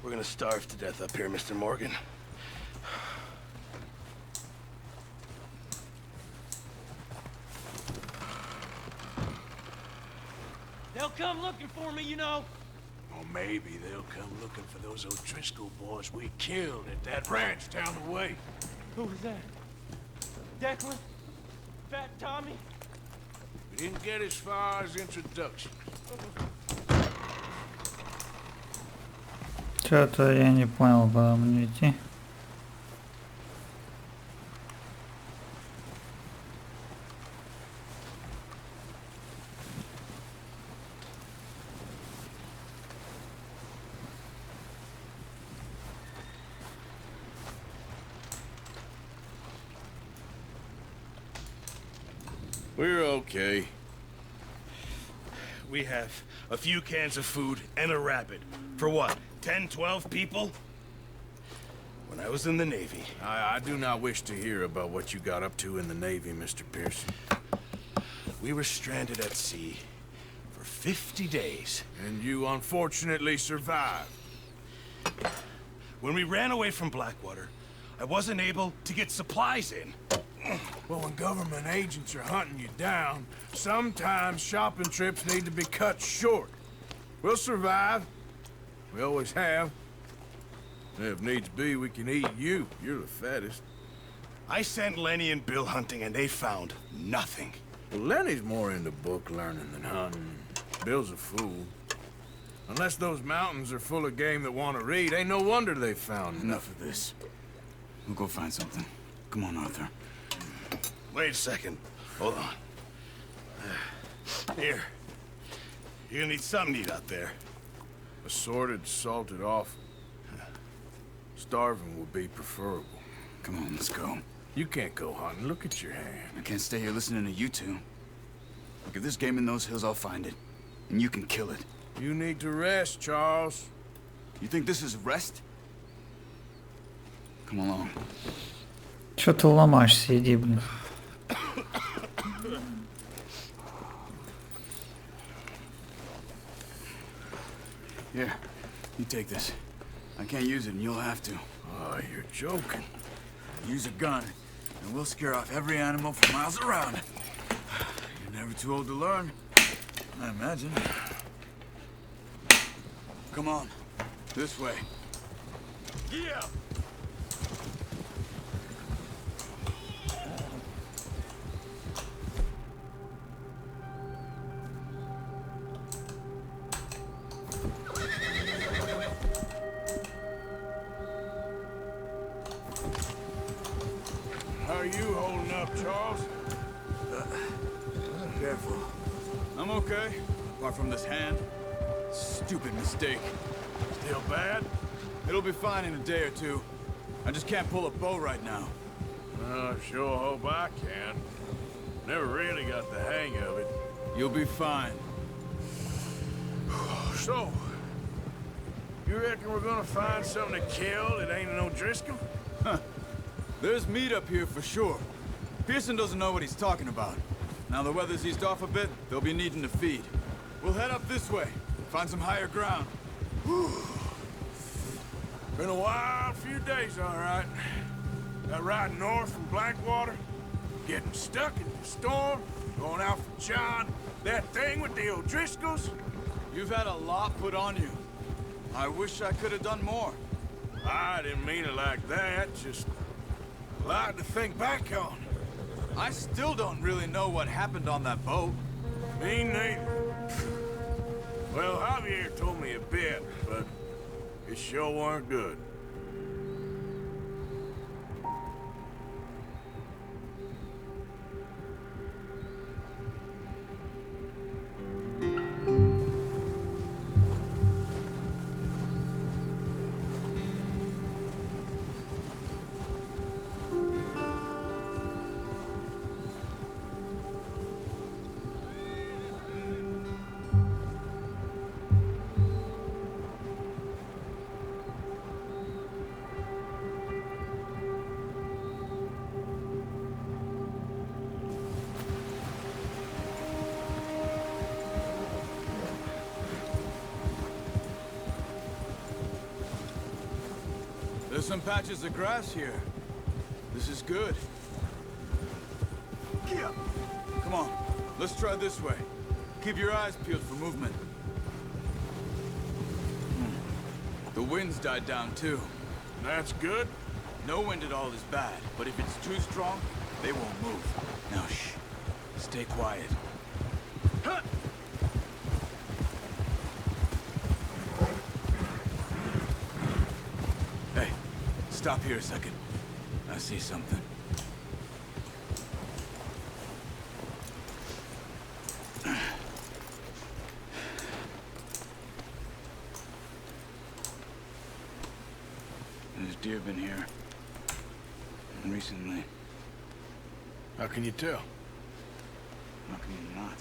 We're gonna starve to death up here, Mr. Morgan. They'll come looking for me, you know. Or maybe they'll come looking for those O'Driscoll boys we killed at that ranch down the way. Who was that? Declan? Fat Tommy? We didn't get as far as introduction. Что-то я не понял, куда мне идти. We're okay. We have a few cans of food and a rabbit. For what? 10, 12 people? When I was in the Navy. I do not wish to hear about what you got up to in the Navy, Mr. Pearson. We were stranded at sea for 50 days. And you unfortunately survived. When we ran away from Blackwater, I wasn't able to get supplies in. Well, when government agents are hunting you down, sometimes shopping trips need to be cut short. We'll survive. We always have. If needs be, we can eat you. You're the fattest. I sent Lenny and Bill hunting, and they found nothing. Well, Lenny's more into book learning than hunting. Bill's a fool. Unless those mountains are full of game that want to read, ain't no wonder they found Enough of this. We'll go find something. Come on, Arthur. Wait a second. Hold on. Here. You're gonna need something to eat out there. Assorted, salted off. Starving would be preferable. Come on, let's go. You can't go hunting. Look at your hand. I can't stay here listening to you two. Look, if there's game in those hills, I'll find it. And you can kill it. You need to rest, Charles. You think this is rest? Come along. Чё ты ломаешься, иди, блин. Here, you take this. I can't use it, and you'll have to. Oh, you're joking. Use a gun, and we'll scare off every animal for miles around. You're never too old to learn, I imagine. Come on, this way. Yeah! How are you holding up, Charles? Careful. I'm okay, apart from this hand. Stupid mistake. Still bad? It'll be fine in a day or two. I just can't pull a bow right now. I sure hope I can. Never really got the hang of it. You'll be fine. So, you reckon we're gonna find something to kill that ain't no Driscoll? Huh. There's meat up here for sure. Pearson doesn't know what he's talking about. Now the weather's eased off a bit, they'll be needing to feed. We'll head up this way, find some higher ground. Been a wild few days, all right. That ride north from Blackwater, getting stuck in the storm, going out for John, that thing with the O'Driscolls. You've had a lot put on you. I wish I could have done more. I didn't mean it like that, just a lot to think back on. I still don't really know what happened on that boat. Me neither. Well, Javier told me a bit, but it sure weren't good. There's some patches of grass here. This is good. Come on, let's try this way. Keep your eyes peeled for movement. The wind's died down too. That's good. No wind at all is bad, but if it's too strong, they won't move. Now shh, stay quiet. Hey, stop here a second. I see something. There's deer been here. Recently. How can you tell? How can you not?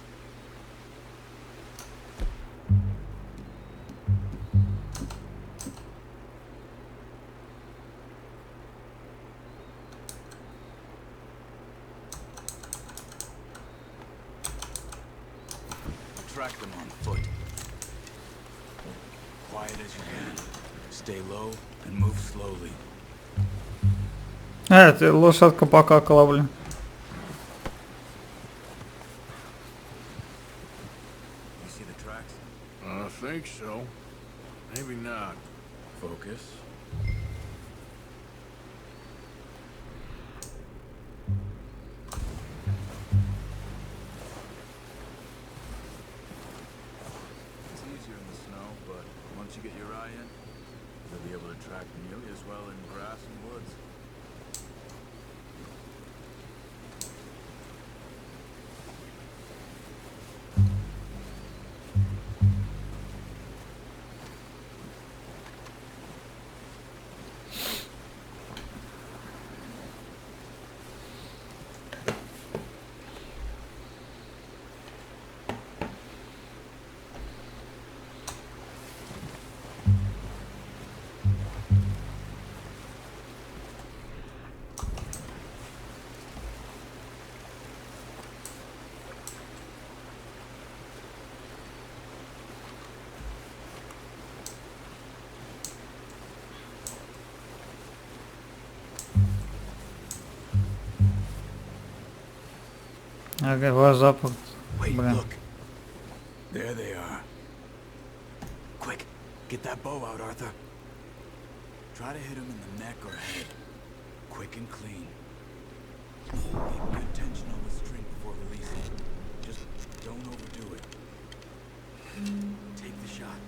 Track them on foot. Quiet as you can. Stay low and move slowly. Это лошадка покакала, блин. You see the tracks? I think so. Maybe not. Focus. It's easier in the snow, but once you get your eye in, you'll be able to track nearly as well in grass and woods. Ага, глаза. Wait, Блин. look. There they are. Quick, get that bow out, Arthur. Try to hit him in the neck or head. Quick and clean. Keep good tension on the string before releasing. Just don't overdo it. Take the shot.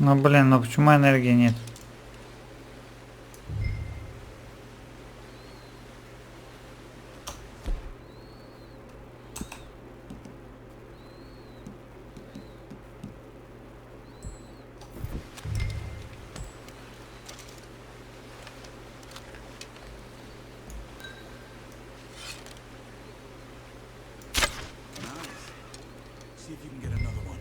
Ну блин, ну почему энергии нет? Nice. See if you can get another one.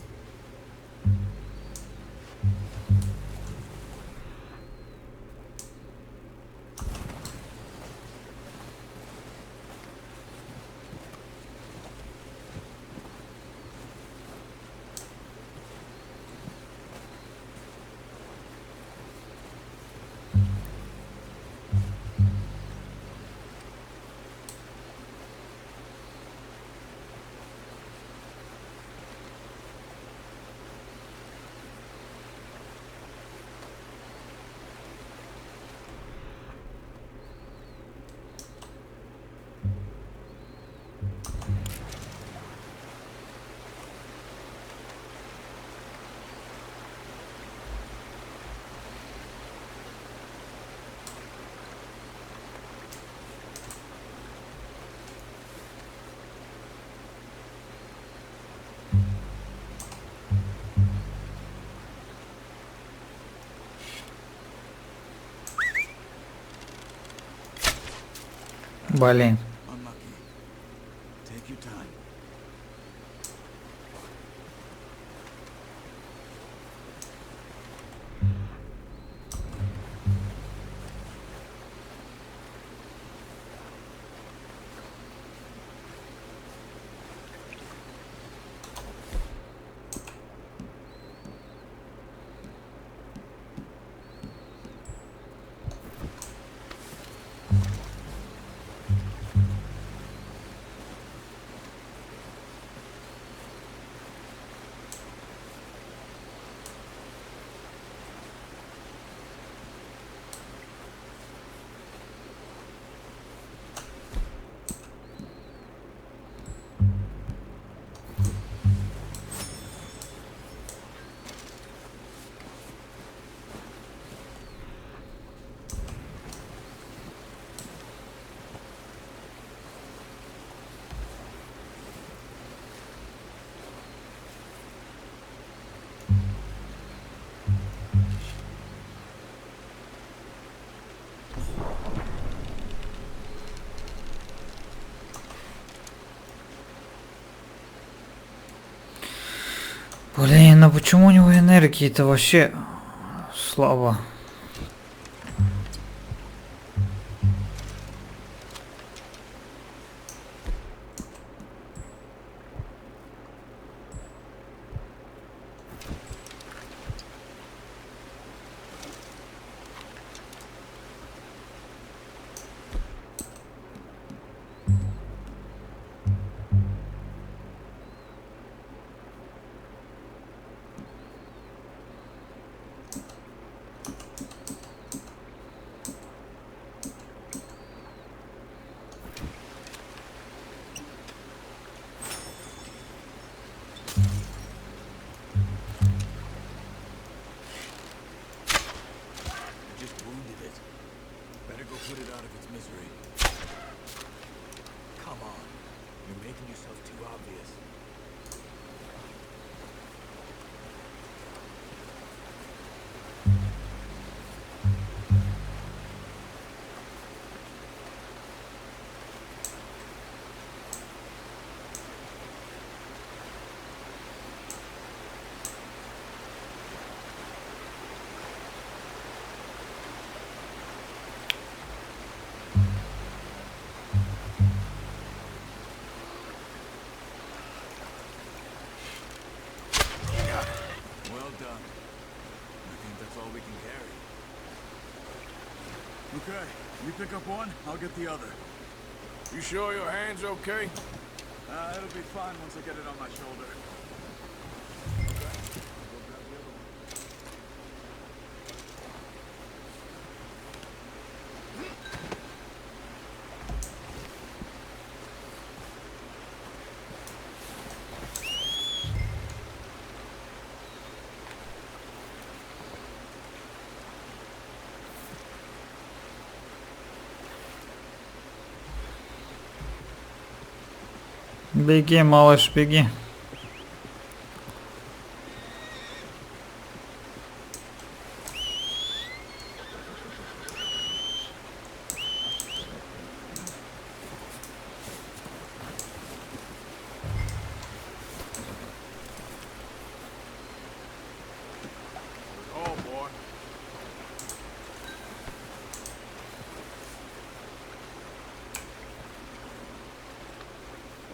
Блин. Unlucky. Take your time. Блин, ну почему у него энергии-то вообще слабо? Just wounded it. Better go put it out of its misery. Come on. You're making yourself too obvious. Well done. I think that's all we can carry. Okay, you pick up one, I'll get the other. You sure your hand's okay? It'll be fine once I get it on my shoulder. Беги, малыш, беги. Oh, boy.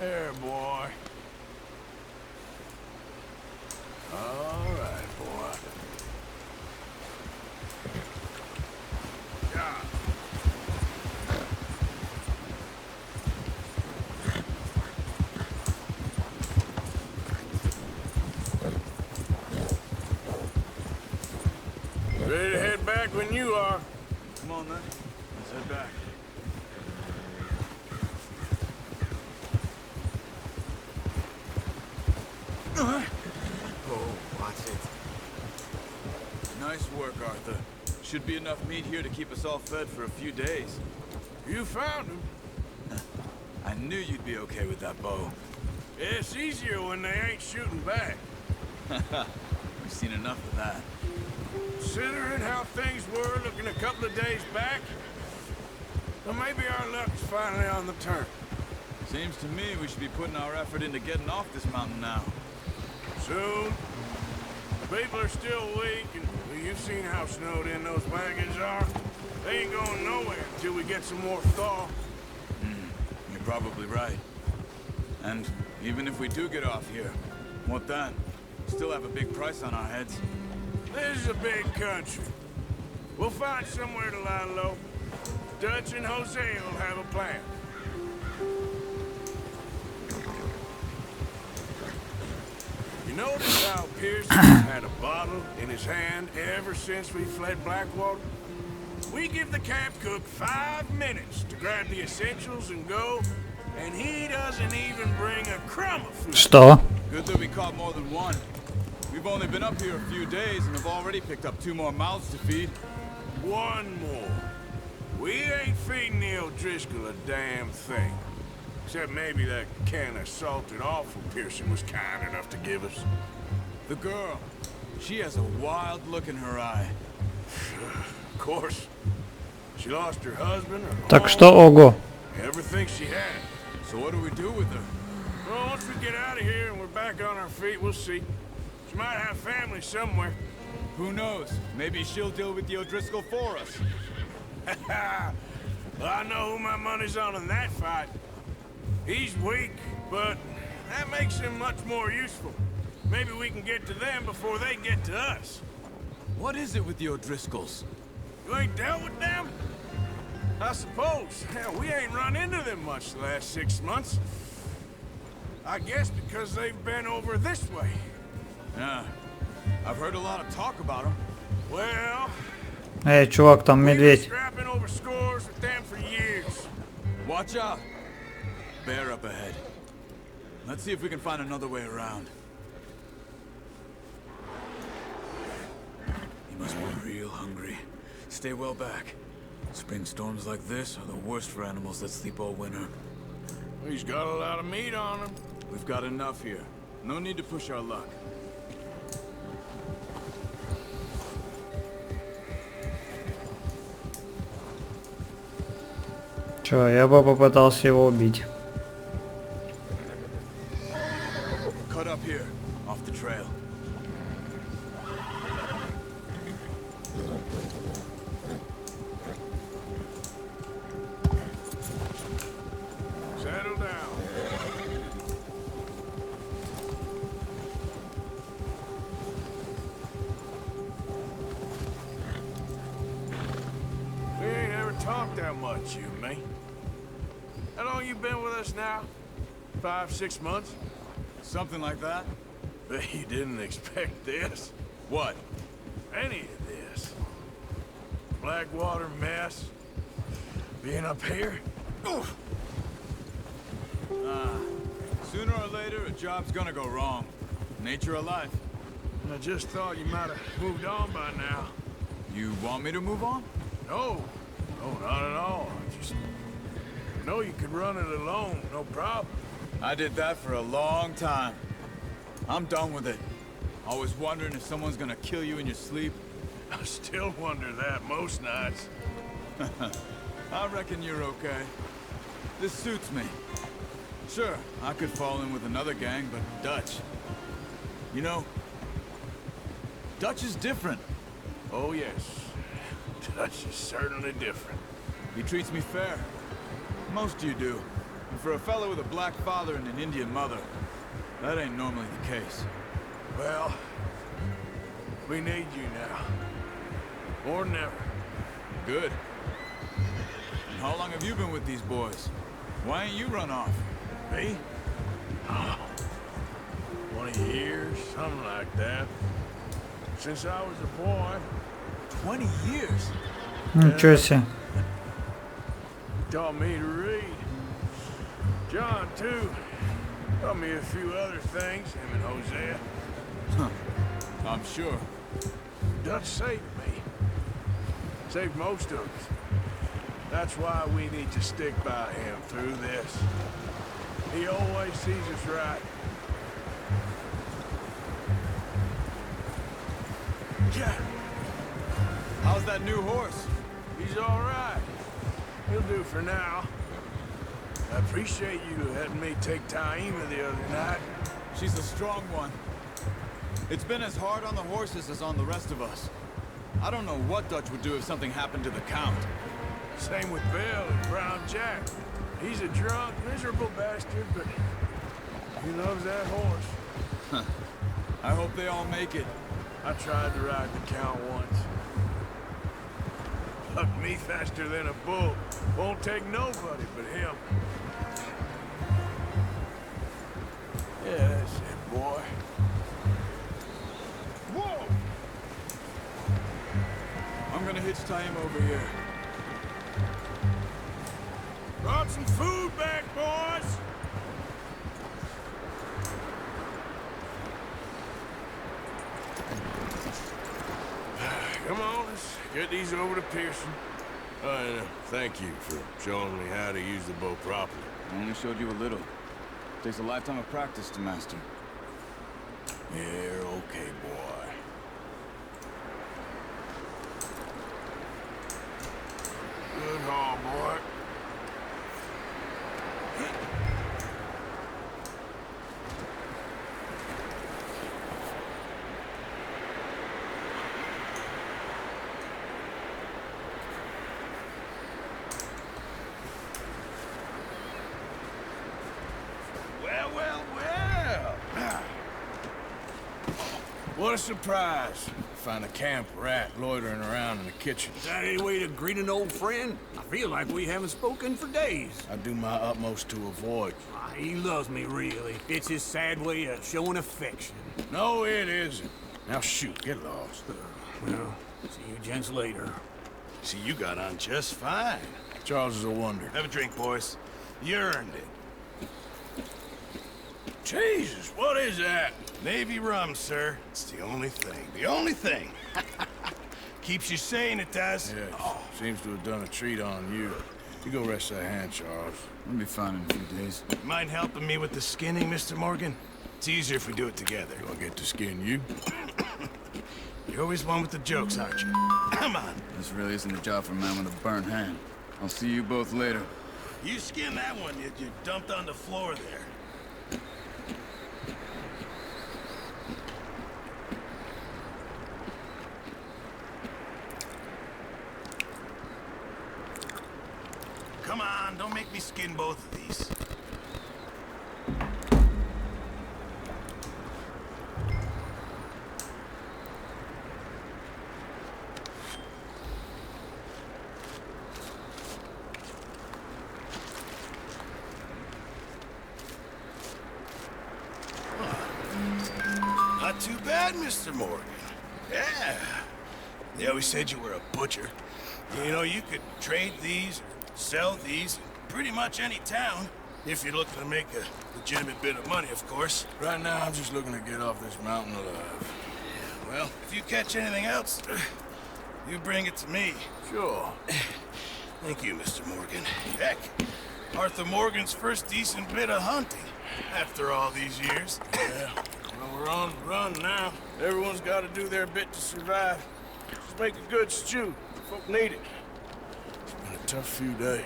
There, boy. All right, boy. Yeah. Ready to head back when you are. Come on then. Let's head back. Oh, watch it. Nice work, Arthur. Should be enough meat here to keep us all fed for a few days. You found him. I knew you'd be okay with that bow. It's easier when they ain't shooting back. We've seen enough of that. Considering how things were looking a couple of days back, well, maybe our luck's finally on the turn. Seems to me we should be putting our effort into getting off this mountain now. Soon. People are still weak, and well, you've seen how snowed in those wagons are. They ain't going nowhere until we get some more thaw. You're probably right. And even if we do get off here, what then? Still have a big price on our heads. This is a big country. We'll find somewhere to lie low. Dutch and Jose will have a plan. You notice how Pearson had a bottle in his hand ever since we fled Blackwater? We give the camp cook 5 minutes to grab the essentials and go, and he doesn't even bring a crumb of food. Что? Good that we caught more than one. We've only been up here a few days and have already picked up 2 more mouths to feed. One more. We ain't feeding the O'Driscoll a damn thing. Except maybe that can of salted offal Pearson was kind enough to give us. The girl, she has a wild look in her eye. Of course. She lost her husband, her Так home, что, ого. everything she had. So what do we do with her? Well, once we get out of here and we're back on our feet, we'll see. She might have family somewhere. Who knows? Maybe she'll deal with the O'Driscoll for us. Well, I know who my money's on in that fight. He's weak, but that makes him much more useful. Maybe we can get to them before they get to us. What is it with the O'Driscolls? You ain't dealt with them? I suppose. Hell, we ain't run into them much the last 6 months. I guess because they've been over this way. Yeah. I've heard a lot of talk about them. Well, Эй, чувак, там we've been медведь. scrapping over scores with them for years. Watch out. Bear up ahead. Let's see if we can find another way around. He must be real hungry. Stay well back. Spring storms like this are the worst for animals that sleep all winter. He's got a lot of meat on him. We've got enough here. No need to push our luck. Чё, я бы попытался его убить. Cut up here, off the trail. Settle down. We ain't ever talked that much, you and me. How long you been with us now? 5, 6 months? Something like that? Bet you didn't expect this. What? Any of this. Blackwater mess. Being up here. Oof. Sooner or later, a job's gonna go wrong. Nature of life. I just thought you might have moved on by now. You want me to move on? No. No, not at all. I know you could run it alone, no problem. I did that for a long time. I'm done with it. Always wondering if someone's gonna kill you in your sleep. I still wonder that most nights. I reckon you're okay. This suits me. Sure, I could fall in with another gang, but Dutch... You know, Dutch is different. Oh, yes. Dutch is certainly different. He treats me fair. Most of you do. And for a fellow with a black father and an Indian mother, that ain't normally the case. Well, we need you now. Or never. Good. And how long have you been with these boys? Why ain't you run off? Me? Oh, 20 years, something like that. Since I was a boy. 20 years? Ничего себе. Taught me to read. John, too. Taught me a few other things, him and Hosea. I'm sure. Dutch saved me. Saved most of us. That's why we need to stick by him through this. He always sees us right. Yeah. How's that new horse? He's all right. He'll do for now. I appreciate you letting me take Taima the other night. She's a strong one. It's been as hard on the horses as on the rest of us. I don't know what Dutch would do if something happened to the Count. Same with Bill and Brown Jack. He's a drunk, miserable bastard, but he loves that horse. I hope they all make it. I tried to ride the Count once. Bucked me faster than a bull. Won't take nobody but him. Yeah, that's it, boy. Whoa! I'm gonna hitch Taima over here. Brought some food back, boys! Come on, let's get these over to Pearson. And thank you for showing me how to use the bow properly. I only showed you a little. Takes a lifetime of practice to master. Yeah, okay, boy. Good haul, boy. Well. What a surprise. Find a camp rat loitering around in the kitchen. Is that any way to greet an old friend? I feel like we haven't spoken for days. I do my utmost to avoid. He loves me, really. It's his sad way of showing affection. No, it isn't. Now shoot, get lost. Well, see you gents later. See, you got on just fine. Charles is a wonder. Have a drink, boys. You earned it. Jesus, what is that? Navy rum, sir. It's the only thing. The only thing. Keeps you sane, it does. Yeah, seems to have done a treat on you. You go rest that hand, Charles. I'll be fine in a few days. Mind helping me with the skinning, Mr. Morgan? It's easier if we do it together. Do I get to skin you? You're always one with the jokes, aren't you? Come on. This really isn't a job for a man with a burnt hand. I'll see you both later. You skinned that one you dumped on the floor there. Come on, don't make me skin both of these. Not too bad, Mr. Morgan. Yeah. They always said you were a butcher. You know, you could trade these, sell these, in pretty much any town. If you're looking to make a legitimate bit of money, of course. Right now, I'm just looking to get off this mountain alive. Well, if you catch anything else, you bring it to me. Sure. Thank you, Mr. Morgan. Heck, Arthur Morgan's first decent bit of hunting after all these years. Yeah, well, we're on the run now. Everyone's got to do their bit to survive. Just make a good stew. Folk need it. It's been a tough few days.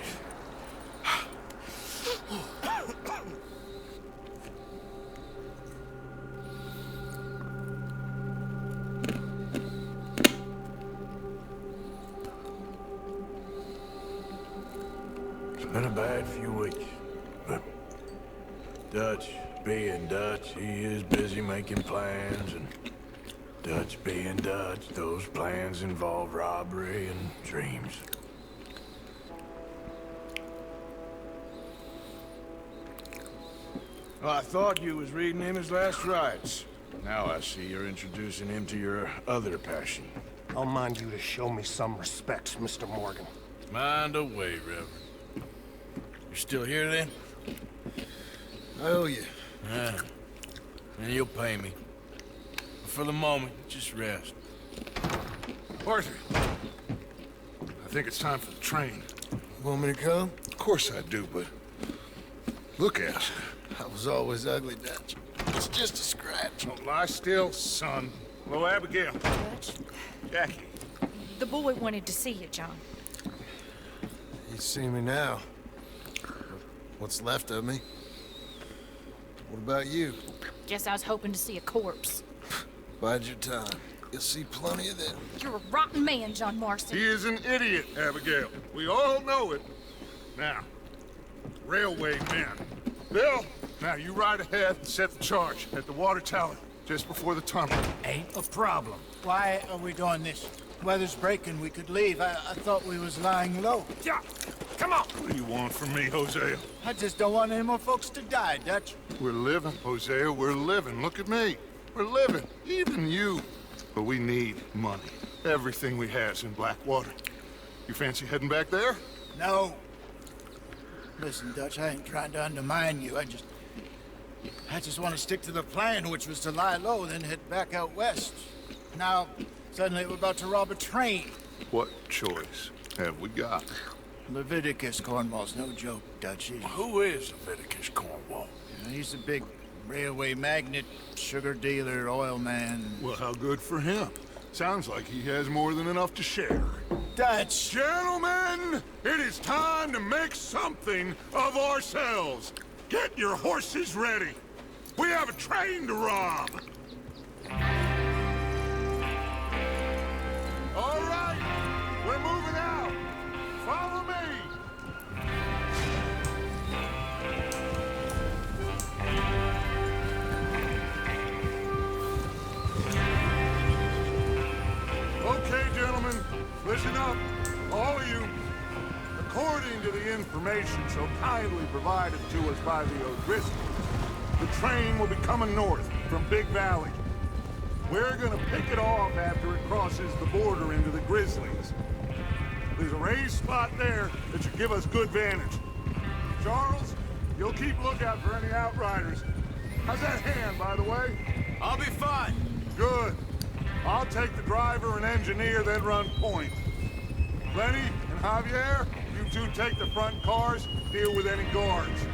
It's been a bad few weeks, but Dutch being Dutch, he is busy making plans, and Dutch being Dutch, those plans involve robbery and dreams. Well, I thought you was reading him his last rites. Now I see you're introducing him to your other passion. I'll mind you to show me some respect, Mr. Morgan. Mind away, Reverend. You're still here, then? I owe you. Yeah. And you'll pay me. But for the moment, just rest. Arthur, I think it's time for the train. Want me to come? Of course I do, but look at us. I was always ugly, Dutch. It's just a scratch. Don't lie still, son. Hello, Abigail. Dutch, Jackie. the boy wanted to see you, John. You see me now. What's left of me? What about you? Guess I was hoping to see a corpse. Bide your time. You'll see plenty of them. You're a rotten man, John Marston. He is an idiot, Abigail. We all know it. Now, railway men. Bill, now you ride ahead and set the charge at the water tower just before the tunnel. Ain't a problem. Why are we doing this? Weather's breaking, we could leave. I thought we was lying low. Yeah, come on. What do you want from me, Hosea? I just don't want any more folks to die, Dutch. We're living, Hosea, we're living. Look at me. We're living, even you. But we need money. Everything we has in Blackwater. You fancy heading back there? No. Listen, Dutch, I ain't trying to undermine you. I just want to stick to the plan, which was to lie low, then head back out west. Now, suddenly we're about to rob a train. What choice have we got? Leviticus Cornwall's no joke, Dutch. Who is Leviticus Cornwall? He's a big railway magnate, sugar dealer, oil man. Well, how good for him. Sounds like he has more than enough to share. Dutch! Gentlemen, it is time to make something of ourselves. Get your horses ready. We have a train to rob. All right, we're moving out. Follow me. Okay, gentlemen, listen up, all of you. According to the information so kindly provided to us by the O'Driscolls, the train will be coming north from Big Valley. We're gonna pick it off after it crosses the border into the Grizzlies. There's a raised spot there that should give us good vantage. Charles, you'll keep lookout for any outriders. How's that hand, by the way? I'll be fine. Good. I'll take the driver and engineer, then run point. Lenny and Javier, you two take the front cars, deal with any guards.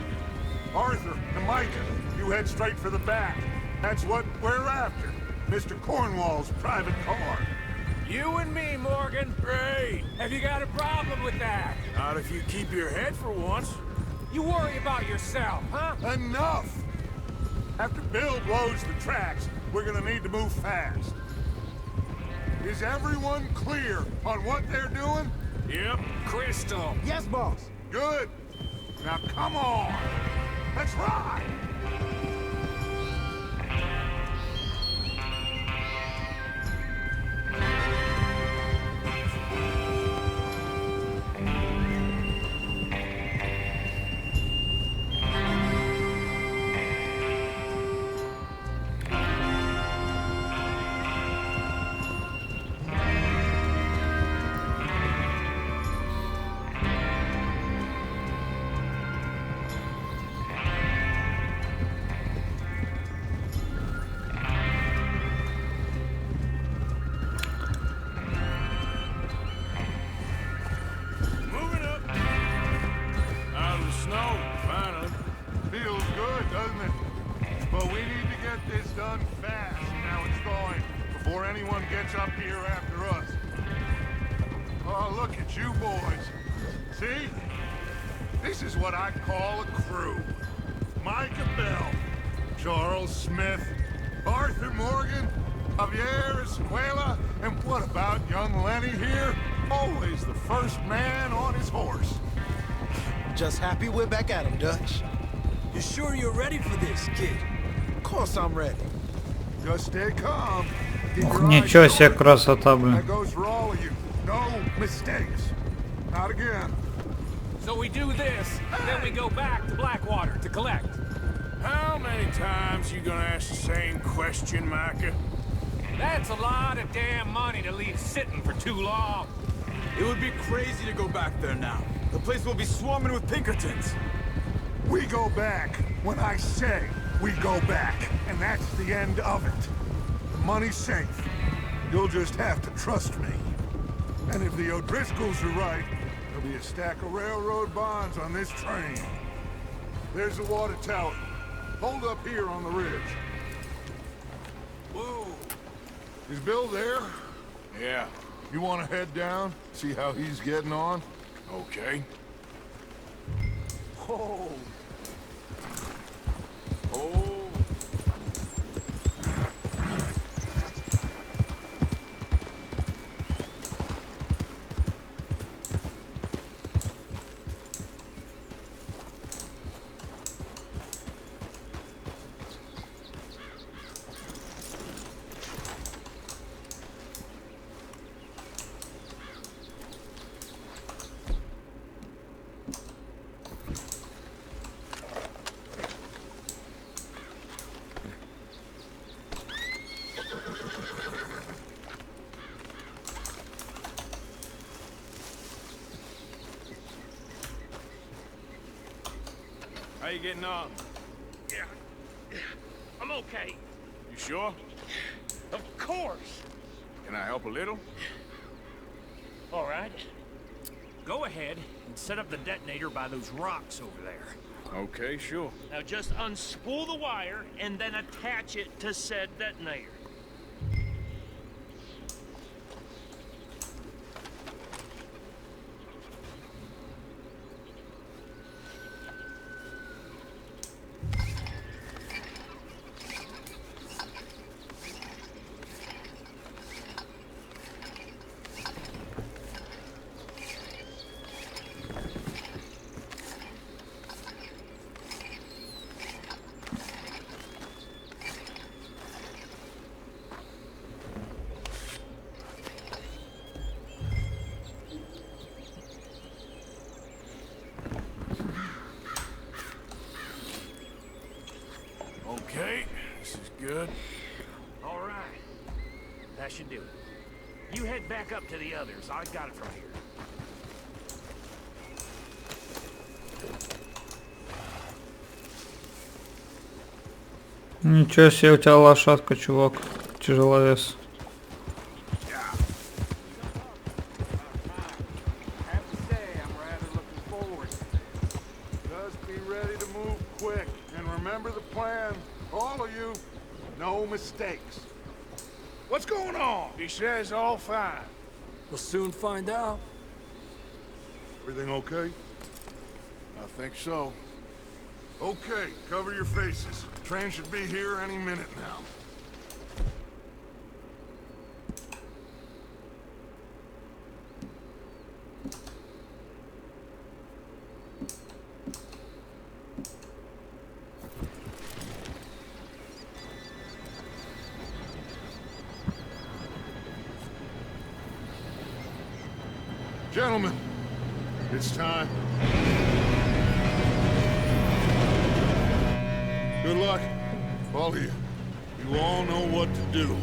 Arthur and Micah, you head straight for the back. That's what we're after. Mr. Cornwall's private car. You and me, Morgan. Great. Have you got a problem with that? Not if you keep your head for once. You worry about yourself, huh? Enough! After Bill blows the tracks, we're gonna need to move fast. Is everyone clear on what they're doing? Yep. Crystal. Yes, boss. Good. Now come on. Let's ride! good, doesn't it? But we need to get this done fast, now it's thawing, before anyone gets up here after us. Oh, look at you boys. See? This is what I call a crew. Micah Bell, Charles Smith, Arthur Morgan, Javier Escuela, and what about young Lenny here? Always the first man on his horse. Just happy we're back at him, Dutch. You sure you're ready for this, kid? Of course I'm ready. Just stay calm. Keep Ух, your eyes ничего себе open. красота, блин. That goes for all of you. No mistakes. Not again. So we do this, then we go back to Blackwater to collect. How many times you gonna ask the same question, Micah? That's a lot of damn money to leave sitting for too long. It would be crazy to go back there now. The place will be swarming with Pinkertons. We go back when I say we go back, and that's the end of it. The money's safe. You'll just have to trust me. And if the O'Driscolls are right, there'll be a stack of railroad bonds on this train. There's the water tower. Hold up here on the ridge. Whoa. Is Bill there? Yeah, You want to head down, see how he's getting on? okay. Oh. Oh. How you getting on? Yeah. I'm okay. You sure? Of course. Can I help a little? All right. Go ahead and set up the detonator by those rocks over there. Okay, sure. Now just unspool the wire and then attach it to said detonator. Okay, this is good. All right. That should do it. You head back up to the others. I got it from here. Ничего себе, у тебя лошадка, чувак. Тяжеловес. Mistakes. What's going on? He says all fine. We'll soon find out. Everything okay? I think so. Okay, cover your faces. Train should be here any minute now. Gentlemen, it's time. Good luck, all of you. You all know what to do.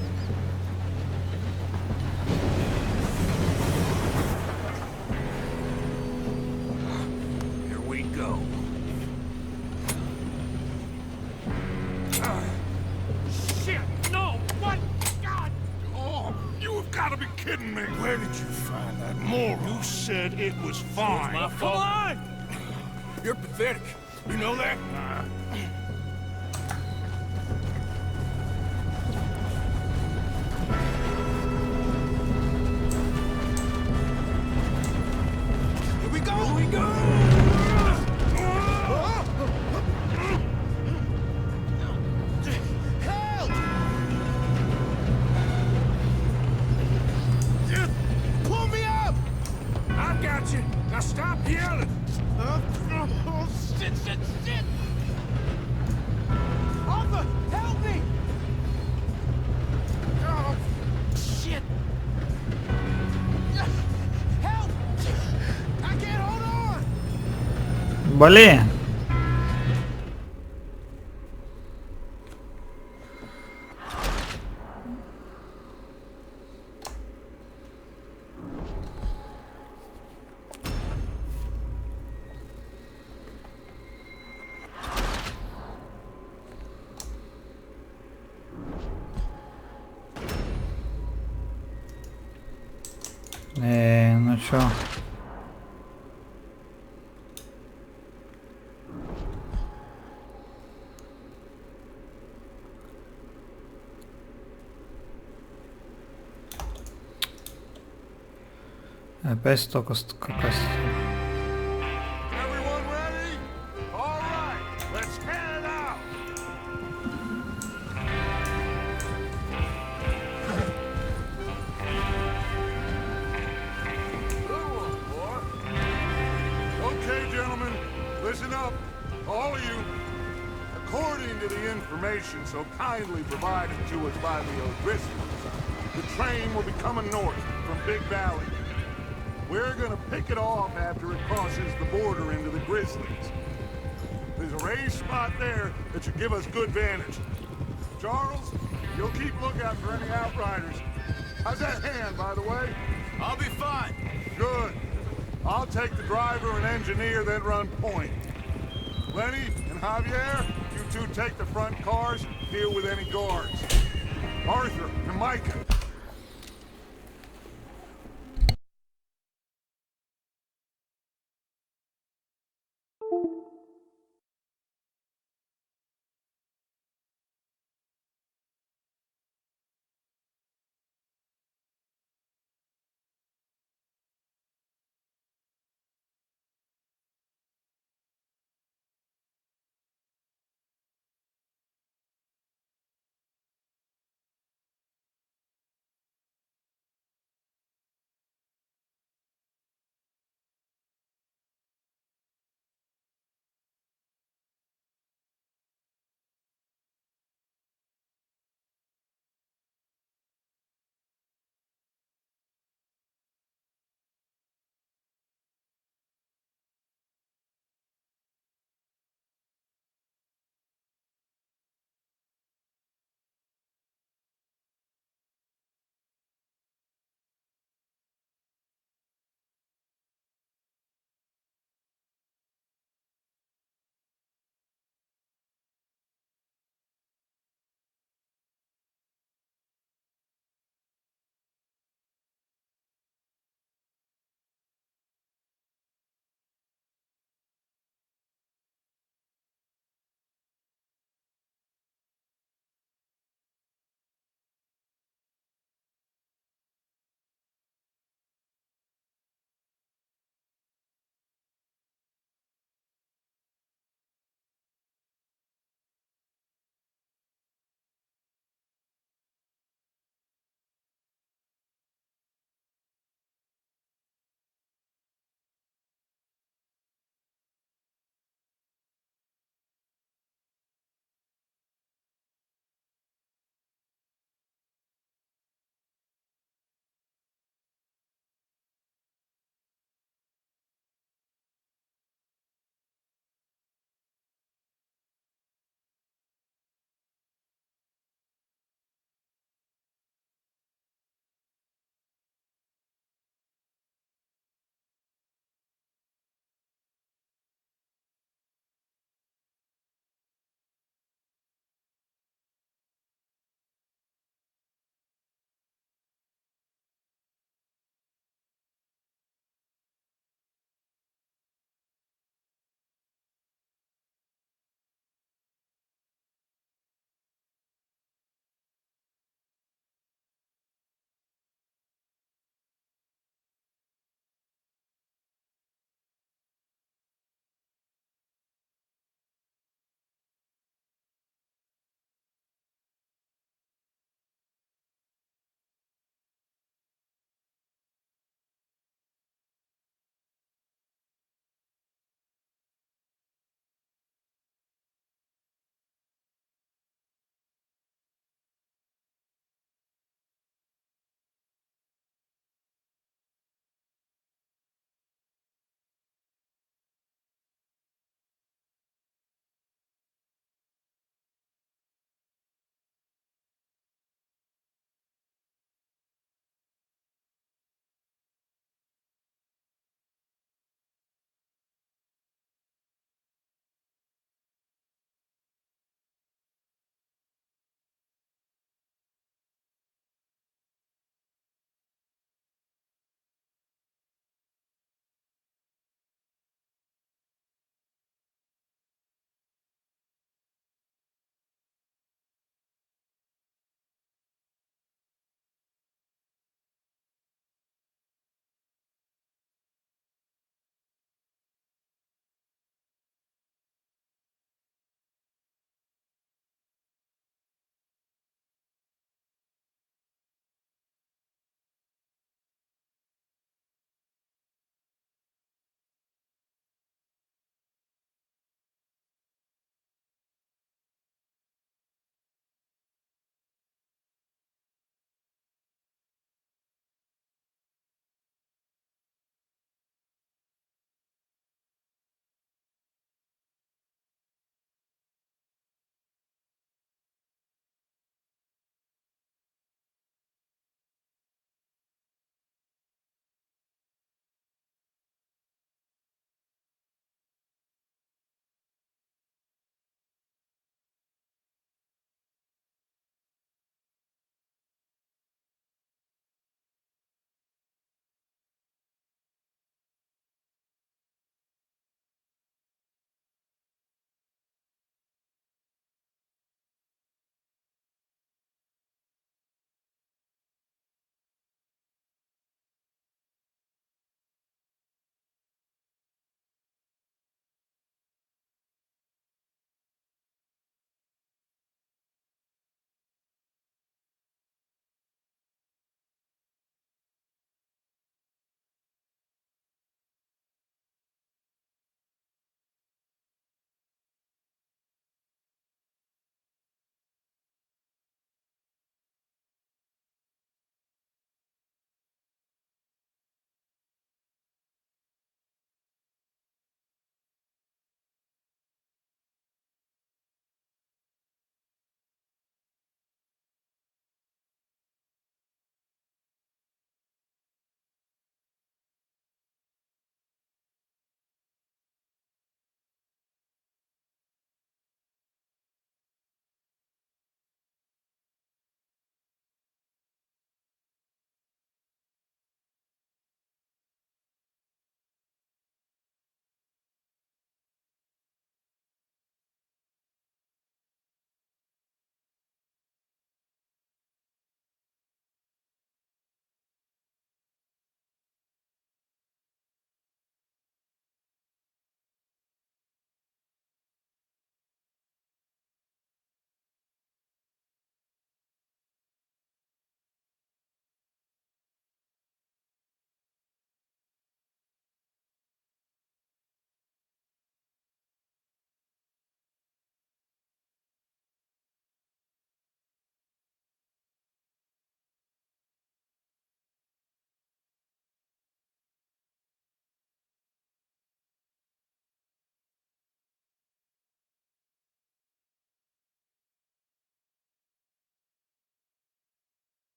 Here we go. Shit! No! What? God! Oh, you have got to be kidding me. Where did you find that moron? You said it was fine. My fault. You're pathetic. You know that? Блин. Ну чё? Опять только какая-то... Everyone ready? All right, let's head out. Good one, boy. Okay, gentlemen, listen up, all of you. According to the information so kindly provided to us by the O'Driscolls, the train will be coming north from Big Valley. We're gonna pick it off after it crosses the border into the Grizzlies. There's a raised spot there that should give us good vantage. Charles, you'll keep lookout for any outriders. How's that hand, by the way? I'll be fine. Good. I'll take the driver and engineer, then run point. Lenny and Javier, you two take the front cars, deal with any guards. Arthur and Micah,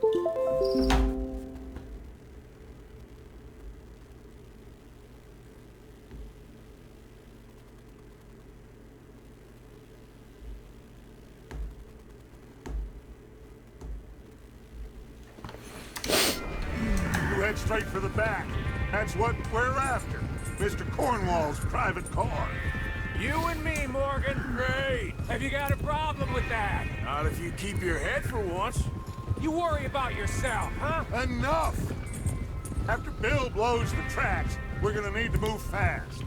You head straight for the back. That's what we're after. Mr. Cornwall's private car. You and me, Morgan. Great. Have you got a problem with that? Not if you keep your head for once. You worry about yourself, huh? Enough! After Bill blows the tracks, we're gonna need to move fast.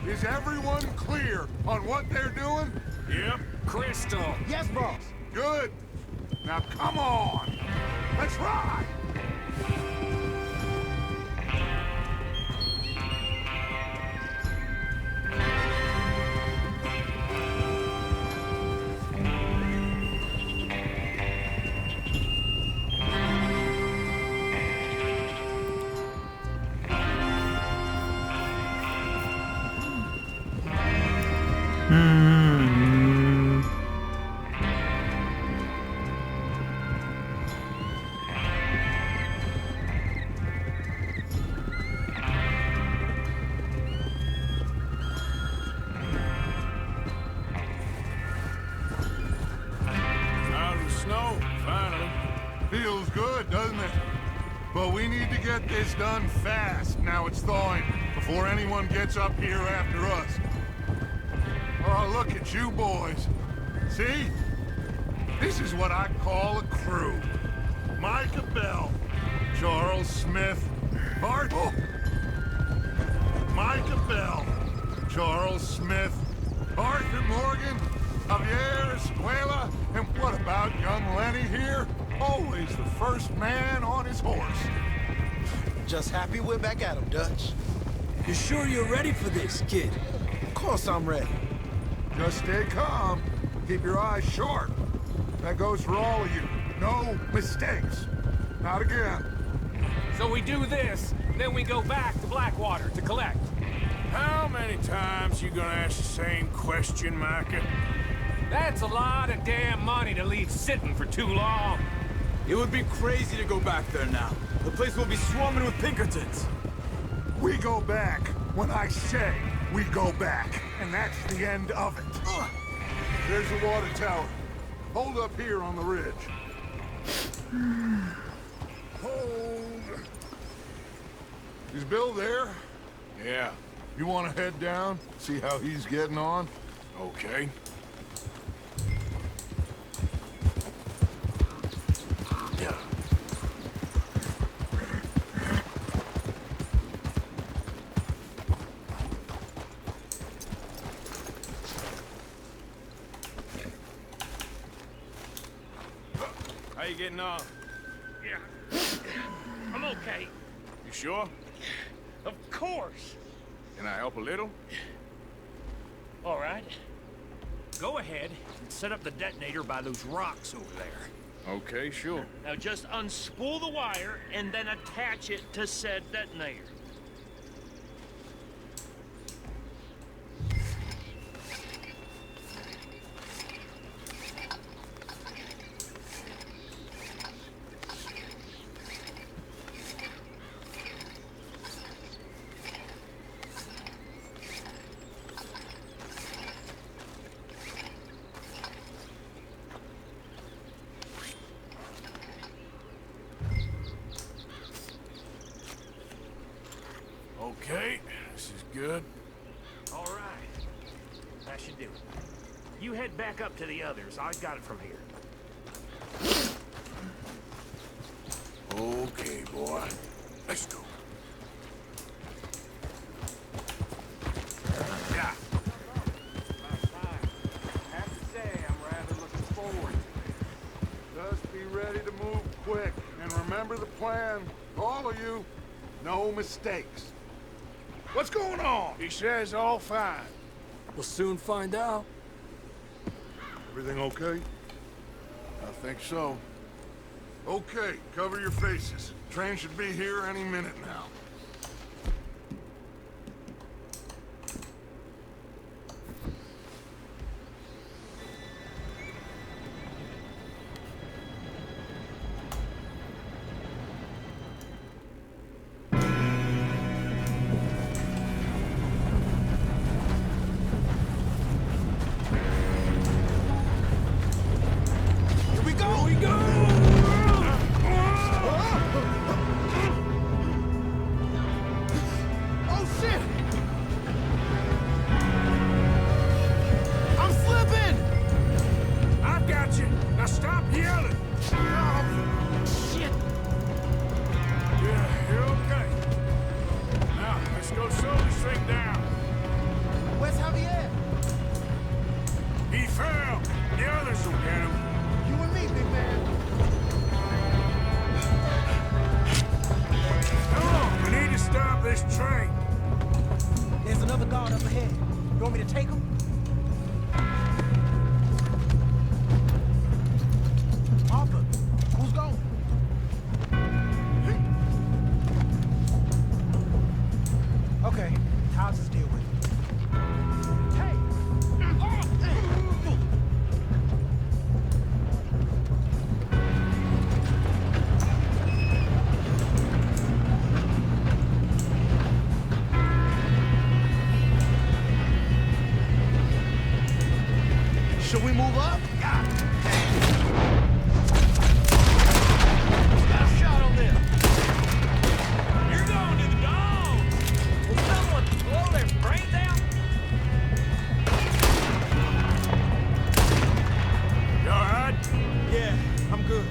Is everyone clear on what they're doing? Yep. Crystal. Yes, boss. Good. Now come on. Let's ride. Out of the snow, finally. Feels good, doesn't it? But we need to get this done fast. Now it's thawing, before anyone gets up here after us. Oh, look at you boys. See? This is what I call a crew. Micah Bell, Charles Smith, Arthur. Micah Bell, Charles Smith, Arthur Morgan, Javier Escuela, and what about young Lenny here? Always the first man on his horse. Just happy we're back at him, Dutch. You sure you're ready for this, kid? Of course I'm ready. Just stay calm. Keep your eyes sharp. That goes for all of you. No mistakes. Not again. So we do this, then we go back to Blackwater to collect. How many times you gonna ask the same question, Micah? That's a lot of damn money to leave sitting for too long. It would be crazy to go back there now. The place will be swarming with Pinkertons. We go back when I say we go back. And that's the end of it. There's the water tower. Hold up here on the ridge. Hold. Is Bill there? Yeah. You want to head down? See how he's getting on? Okay. Yeah. How you getting on? Yeah. I'm okay. You sure? Of course. Can I help a little? All right. Go ahead and set up the detonator by those rocks over there. Okay, sure. Now just unspool the wire and then attach it to said detonator. Okay, this is good. All right. That should do it. You head back up to the others. I've got it from here. Okay, boy. Let's go. Yeah. I have to say, I'm rather looking forward. Just be ready to move quick. And remember the plan. All of you, no mistakes. What's going on? He says all fine. We'll soon find out. Everything okay? I think so. Okay, cover your faces. Train should be here any minute now. want me to take them? Arthur, who's going? Okay, how's this deal with it? Hey! Should we move up? God damn! Got a shot on them! You're going to the dogs! Will someone blow their brains out? You alright? Yeah, I'm good.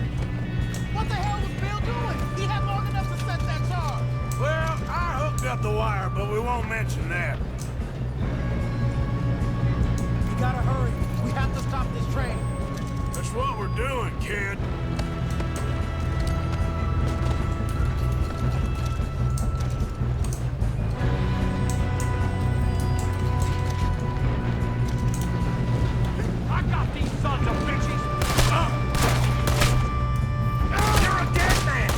What the hell was Bill doing? He had long enough to set that charge. Well, I hooked up the wire, but we won't mention that. We gotta hurry. We have to stop this train. That's what we're doing, kid. I got these sons of bitches! You're a dead man!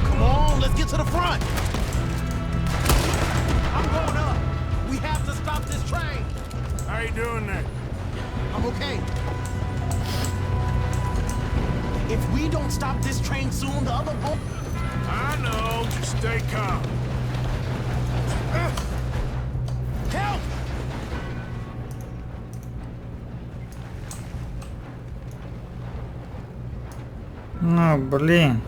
Come on, let's get to the front. I'm going up. We have to stop this train. How you doing there? I'm okay. If we don't stop this train soon, the other boat... I know, just stay calm. Help! Ну, блин.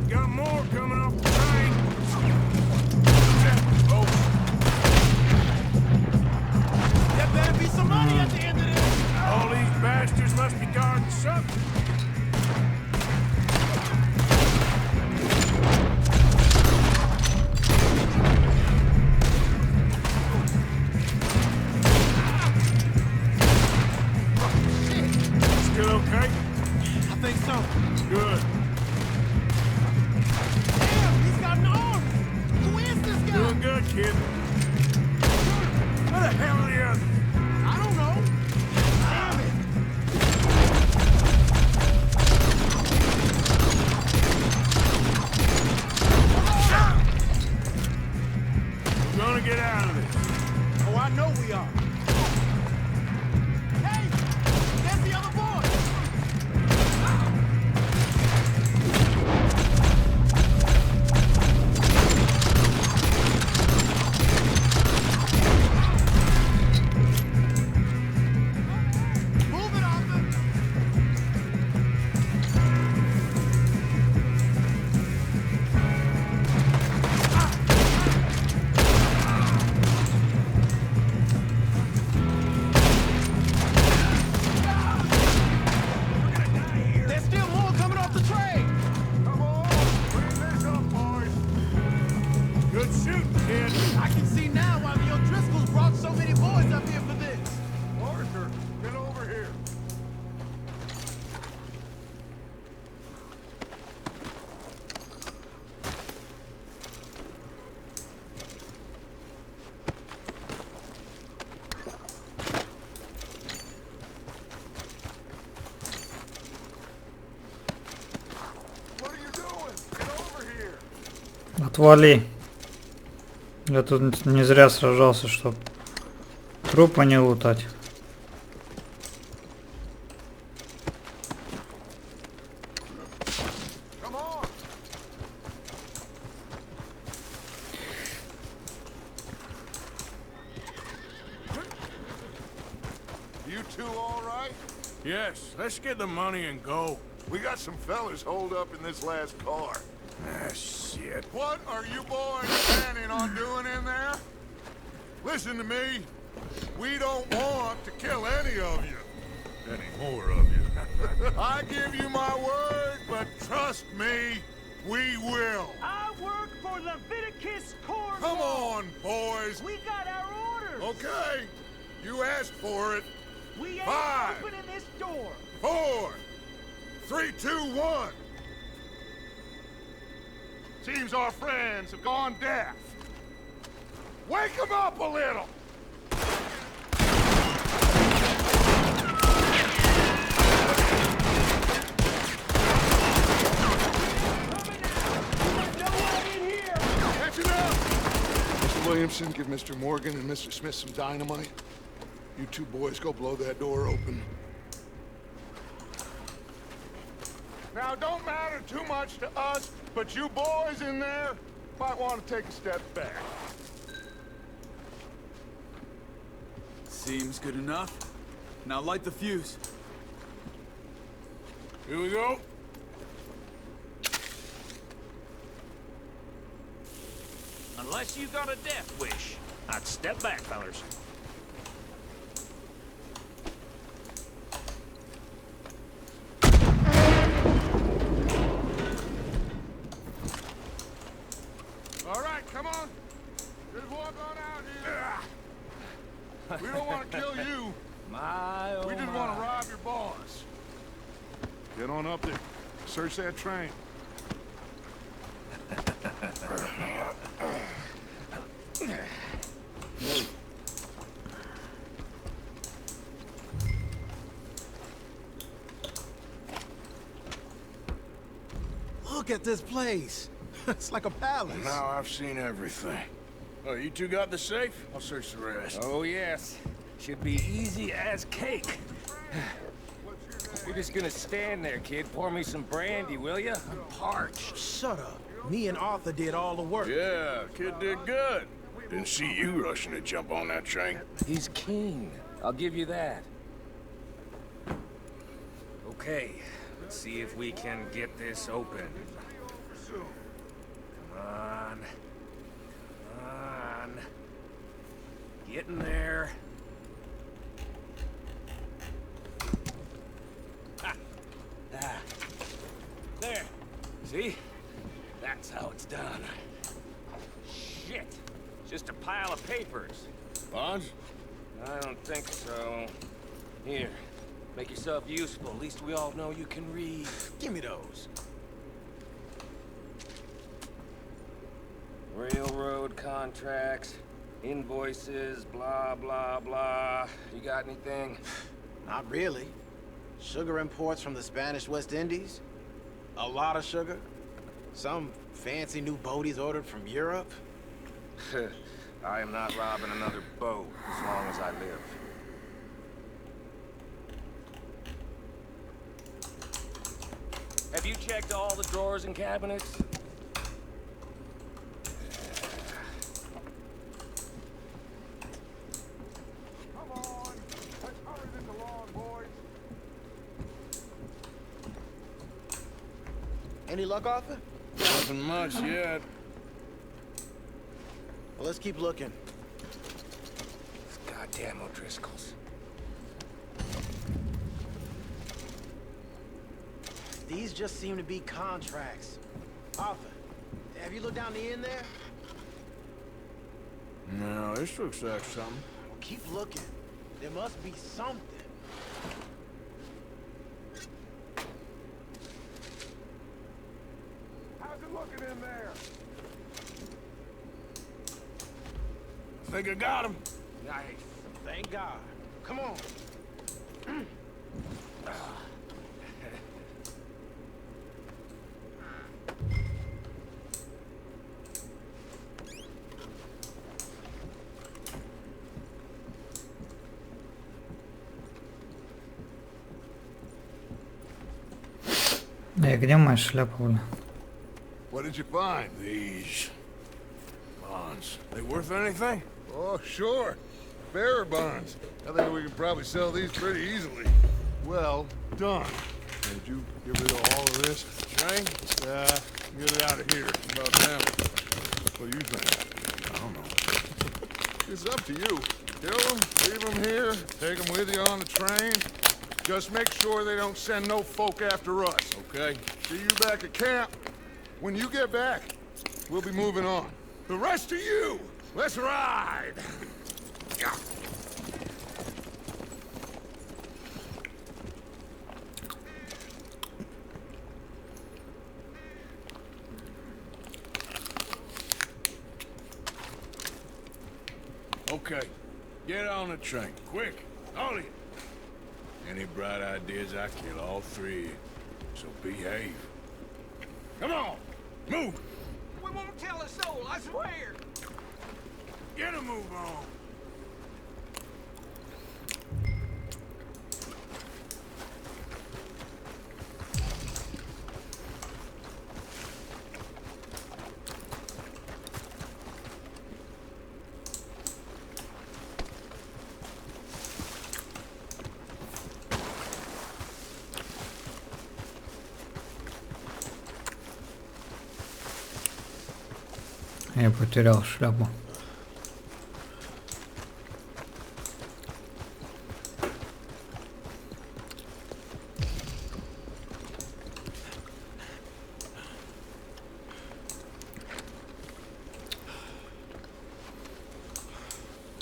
Got more coming off the train. Oh, There better be some money at the end of this. all these bastards must be guarding something. Still okay? I think so. Good. Damn, he's got an arm. Who is this guy? Doing good, kid. Where the hell are the others? I don't know. Damn it. We're gonna get out of this. Oh, I know we are. Hey, there's the other boy. Move it, Arthur. There's still more coming off the train. Come on, bring this up, boys. Good shooting, kid. I can see now why the O'Driscolls brought so many boys up here for this. Arthur, get over here. What are you doing? Get over here. Отвали. Я тут не зря сражался, чтоб трупа не лутать. Come on. You two all right? Yes, let's get the money and go. We got some fellas holed up in this last car. Ah, shit. What are you boys planning on doing in there? Listen to me. We don't want to kill any of you. Any more of you. I give you my word, but trust me, we will. I work for Leviticus Corps. Come on, boys. We got our orders. Okay. You asked for it. We ain't 5, opening this door. 4, 3, 2, 1. Seems our friends have gone deaf. Wake them up a little. Mr. Williamson, give Mr. Morgan and Mr. Smith some dynamite. You two boys go blow that door open. Now, don't matter too much to us, but you boys in there might want to take a step back. Seems good enough. Now light the fuse. Here we go. Unless you got a death wish, I'd step back, fellers. All right, come on. Just walk on out here. We don't want to kill you. We just want to rob your boss. Get on up there. Search that train. Look at this place. It's like a palace. Now I've seen everything. Oh, you two got the safe? I'll search the rest. Oh, yes. Should be easy as cake. You're just gonna stand there, kid. Pour me some brandy, will ya? I'm parched. Shut up. Me and Arthur did all the work. Yeah, kid did good. Didn't see you rushing to jump on that train. He's keen. I'll give you that. Okay, let's see if we can get this open. Come on. Come on. Get in there. Ah. There. See? That's how it's done. Shit. Just a pile of papers. Bonds? I don't think so. Here. Make yourself useful. At least we all know you can read. Give me those. Railroad contracts, invoices, blah, blah, blah. You got anything? Not really. Sugar imports from the Spanish West Indies. A lot of sugar. Some fancy new boat he's ordered from Europe. I am not robbing another boat as long as I live. Have you checked all the drawers and cabinets? Come on. Let's hurry this along, boys. Any luck, Arthur? Nothing much yet. Well, let's keep looking. Goddamn O'Driscolls. These just seem to be contracts. Arthur, have you looked down the end there? No, this looks like something. Well, keep looking. There must be something. How's it looking in there? I think I got him. Nice. Thank God. Come on. Где моя шляпа, бля? What did you find? These bonds. They worth anything? Oh, sure. Bearer bonds. I think we can probably sell these pretty easily. Well done. Did you get rid of all of this? Train? Get it out of here. About them. What do you think? I don't know. It's up to you. Kill them, leave them here, take them with you on the train. Just make sure they don't send no folk after us, okay? See you back at camp. When you get back, we'll be moving on. The rest of you, let's ride! Okay, get on the train, quick, all of you. Any bright ideas, I kill all three, so behave. Come on, move! We won't tell a soul, I swear. Get a move on! Я потерял шляпу.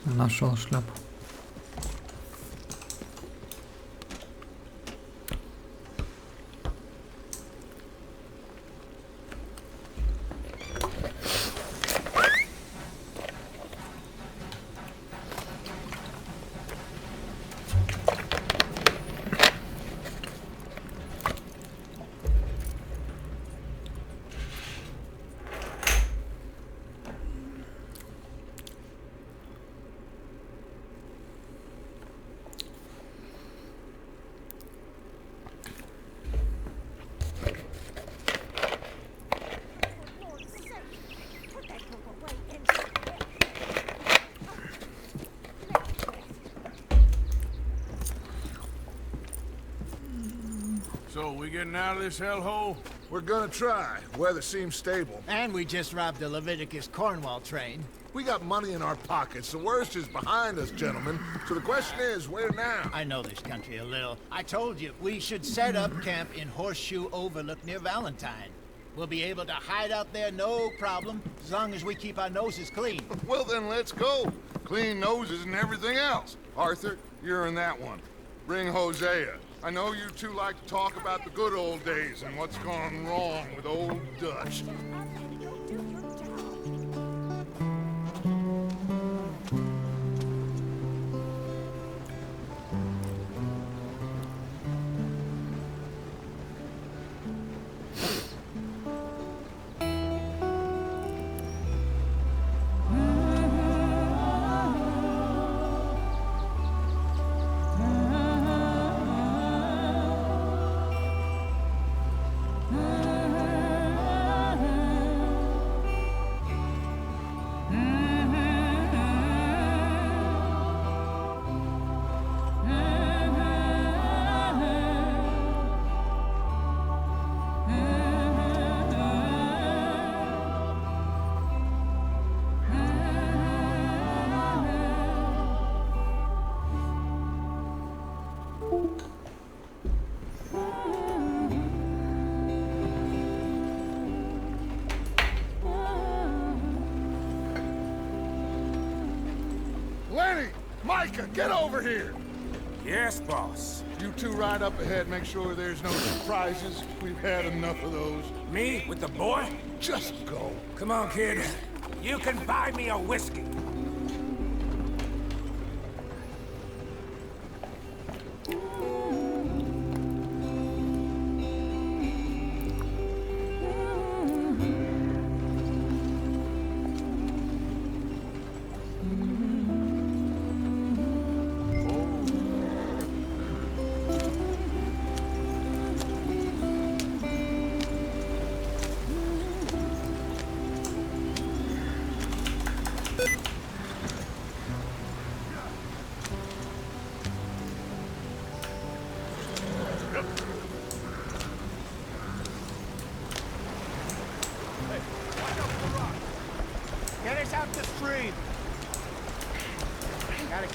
Нашел шляпу. So, we getting out of this hellhole? We're gonna try. Weather seems stable. And we just robbed the Leviticus Cornwall train. We got money in our pockets. The worst is behind us, gentlemen. So the question is, where now? I know this country a little. I told you, we should set up camp in Horseshoe Overlook near Valentine. We'll be able to hide out there no problem, as long as we keep our noses clean. Well, then let's go. Clean noses and everything else. Arthur, you're in that one. Bring Hosea. I know you two like to talk about the good old days and what's gone wrong with old Dutch. Lenny! Micah, get over here! Yes, boss. You two ride up ahead, make sure there's no surprises. We've had enough of those. Me with the boy? Just go. Come on, kid. You can buy me a whiskey.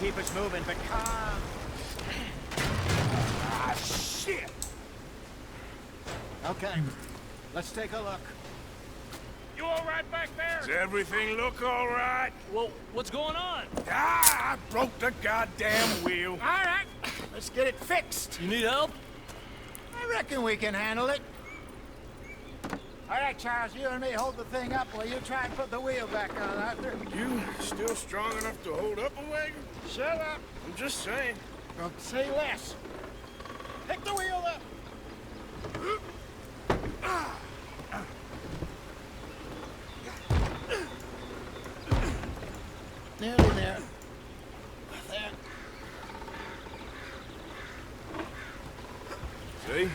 keep us moving, but calm. Ah, shit! Okay, let's take a look. You all right back there? Does everything look all right? Well, what's going on? Ah, I broke the goddamn wheel. All right, let's get it fixed. You need help? I reckon we can handle it. All right, Charles, you and me hold the thing up while you try and put the wheel back on, Arthur. You still strong enough to hold up a wagon? Shut up. I'm just saying. Don't say less. Pick the wheel up. Nearly there. There. See?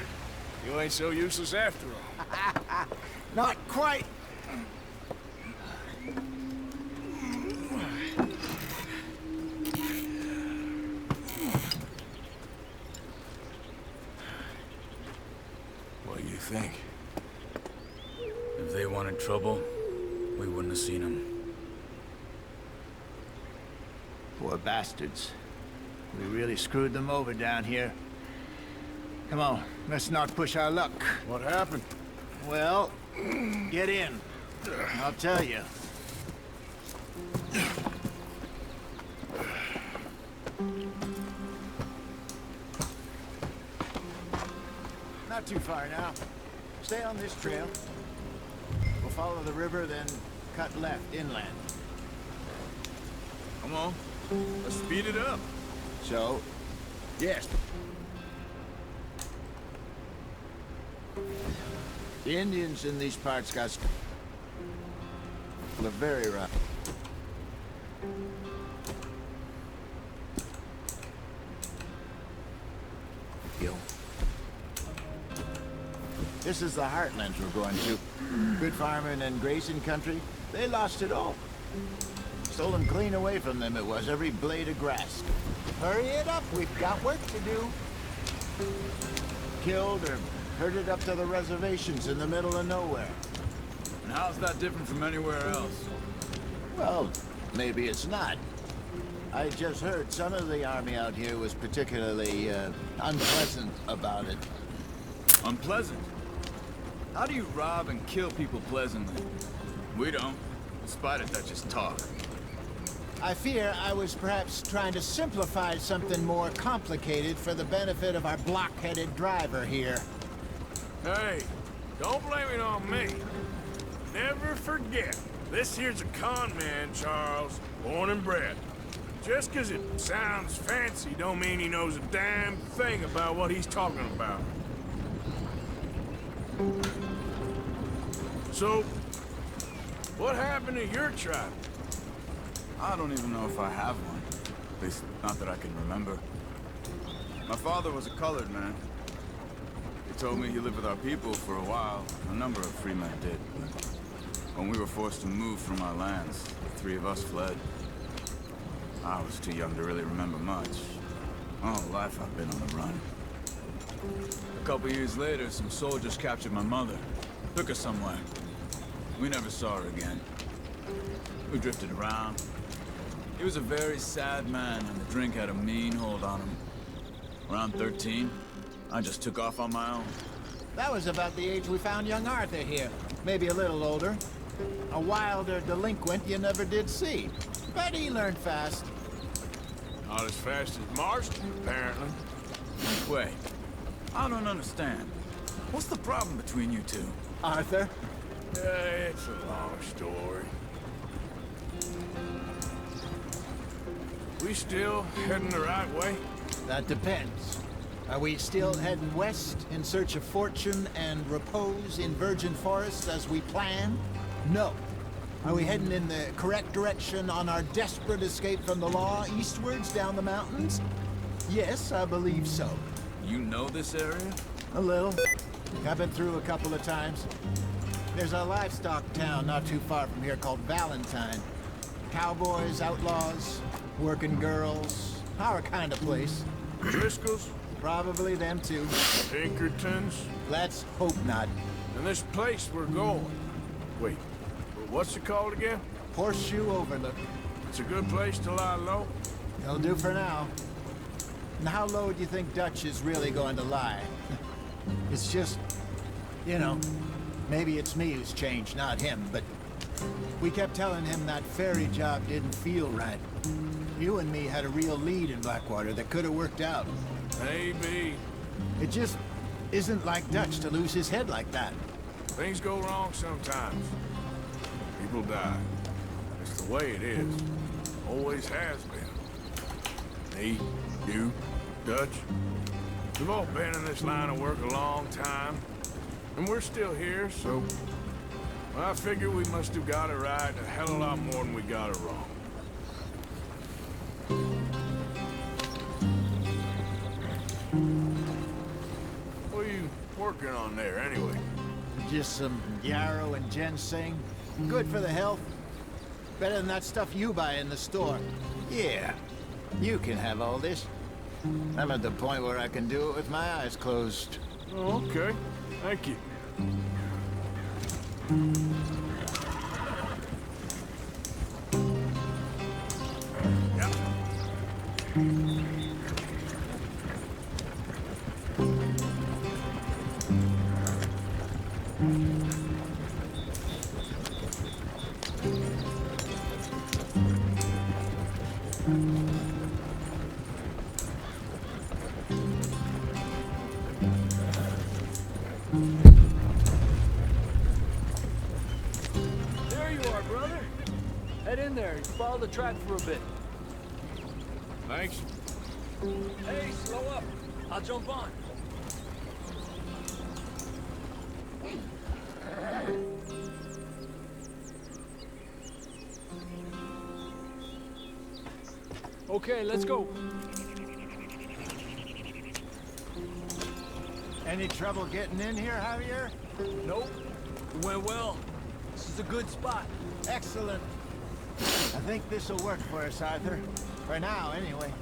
You ain't so useless after all. Not quite. What do you think? If they wanted trouble, we wouldn't have seen them. Poor bastards. We really screwed them over down here. Come on, let's not push our luck. What happened? Well, get in. I'll tell you. Not too far now. Stay on this trail. We'll follow the river, then cut left inland. Come on. Let's speed it up. So, yes. The Indians in these parts got... They're very rough. This is the heartlands we're going to. Good farming and grazing country. They lost it all. Stolen clean away from them it was, every blade of grass. Hurry it up, we've got work to do. Killed or herded up to the reservations in the middle of nowhere. And how's that different from anywhere else? Well, maybe it's not. I just heard some of the army out here was particularly unpleasant about it. Unpleasant? How do you rob and kill people pleasantly? We don't. Despite it, that's just talk. I fear I was perhaps trying to simplify something more complicated for the benefit of our block-headed driver here. Hey, don't blame it on me. Never forget, this here's a con man, Charles, born and bred. Just 'cause it sounds fancy don't mean he knows a damn thing about what he's talking about. So, what happened to your tribe? I don't even know if I have one. At least, not that I can remember. My father was a colored man. He told me he lived with our people for a while. A number of free men did, but when we were forced to move from our lands, the three of us fled. I was too young to really remember much. All life I've been on the run. A couple years later, some soldiers captured my mother. Took her somewhere. We never saw her again. We drifted around. He was a very sad man, and the drink had a mean hold on him. Around 13, I just took off on my own. That was about the age we found young Arthur here. Maybe a little older. A wilder delinquent you never did see. But he learned fast. Not as fast as Marston, apparently. Wait, I don't understand. What's the problem between you two? Arthur? It's a long story. We still heading the right way? That depends. Are we still heading west in search of fortune and repose in virgin forests as we planned? No. Are we heading in the correct direction on our desperate escape from the law eastwards down the mountains? Yes, I believe so. You know this area? A little. I've been through a couple of times. There's a livestock town not too far from here called Valentine. Cowboys, outlaws, working girls, our kind of place. Driscoll's? Probably them too. Pinkertons? Let's hope not. And this place we're going. Wait, what's it called again? Horseshoe Overlook. It's a good place to lie low? They'll do for now. And how low do you think Dutch is really going to lie? It's just, you know, maybe it's me who's changed, not him, but we kept telling him that ferry job didn't feel right. You and me had a real lead in Blackwater that could have worked out. Maybe. It just isn't like Dutch to lose his head like that. Things go wrong sometimes. People die. It's the way it is. Always has been. Me, you, Dutch. We've all been in this line of work a long time. And we're still here, so... well, I figure we must have got it right a hell of a lot more than we got it wrong. What are you working on there, anyway? Just some yarrow and ginseng. Good for the health. Better than that stuff you buy in the store. Yeah, you can have all this. I'm at the point where I can do it with my eyes closed. Oh, okay. Thank you. There you are, brother. Head in there and follow the track for a bit. Thanks. Hey, slow up. I'll jump on. Okay, let's go. Any trouble getting in here, Javier? Nope. It went well. This is a good spot. Excellent. I think this'll work for us, Arthur. For now, anyway.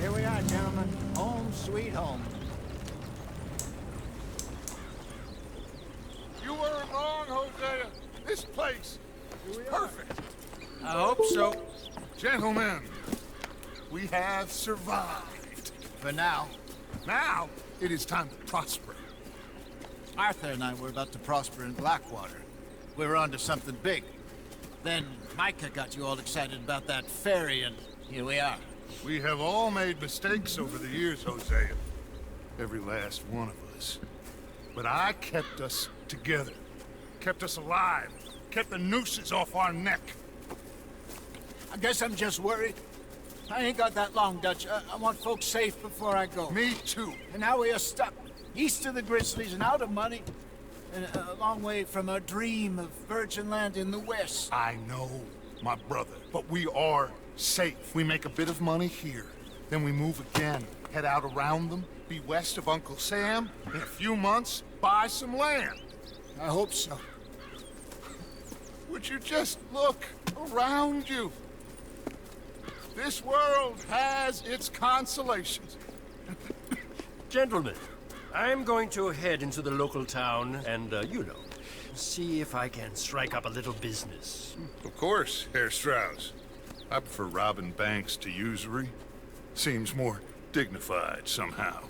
Here we are, gentlemen. Home sweet home. You weren't wrong, Hosea. This place is perfect. I hope so. Gentlemen, we have survived. For now. Now, it is time to prosper. Arthur and I were about to prosper in Blackwater. We were onto something big. Then Micah got you all excited about that ferry, and here we are. We have all made mistakes over the years, Hosea. Every last one of us. But I kept us together. Kept us alive. Kept the nooses off our neck. I guess I'm just worried. I ain't got that long, Dutch. I want folks safe before I go. Me too. And now we are stuck east of the Grizzlies and out of money. And a long way from our dream of virgin land in the west. I know, my brother. But we are safe. We make a bit of money here. Then we move again. Head out around them. Be west of Uncle Sam. In a few months, buy some land. I hope so. Would you just look around you? This world has its consolations. Gentlemen, I'm going to head into the local town and, see if I can strike up a little business. Of course, Herr Strauss. I prefer robbing banks to usury. Seems more dignified somehow.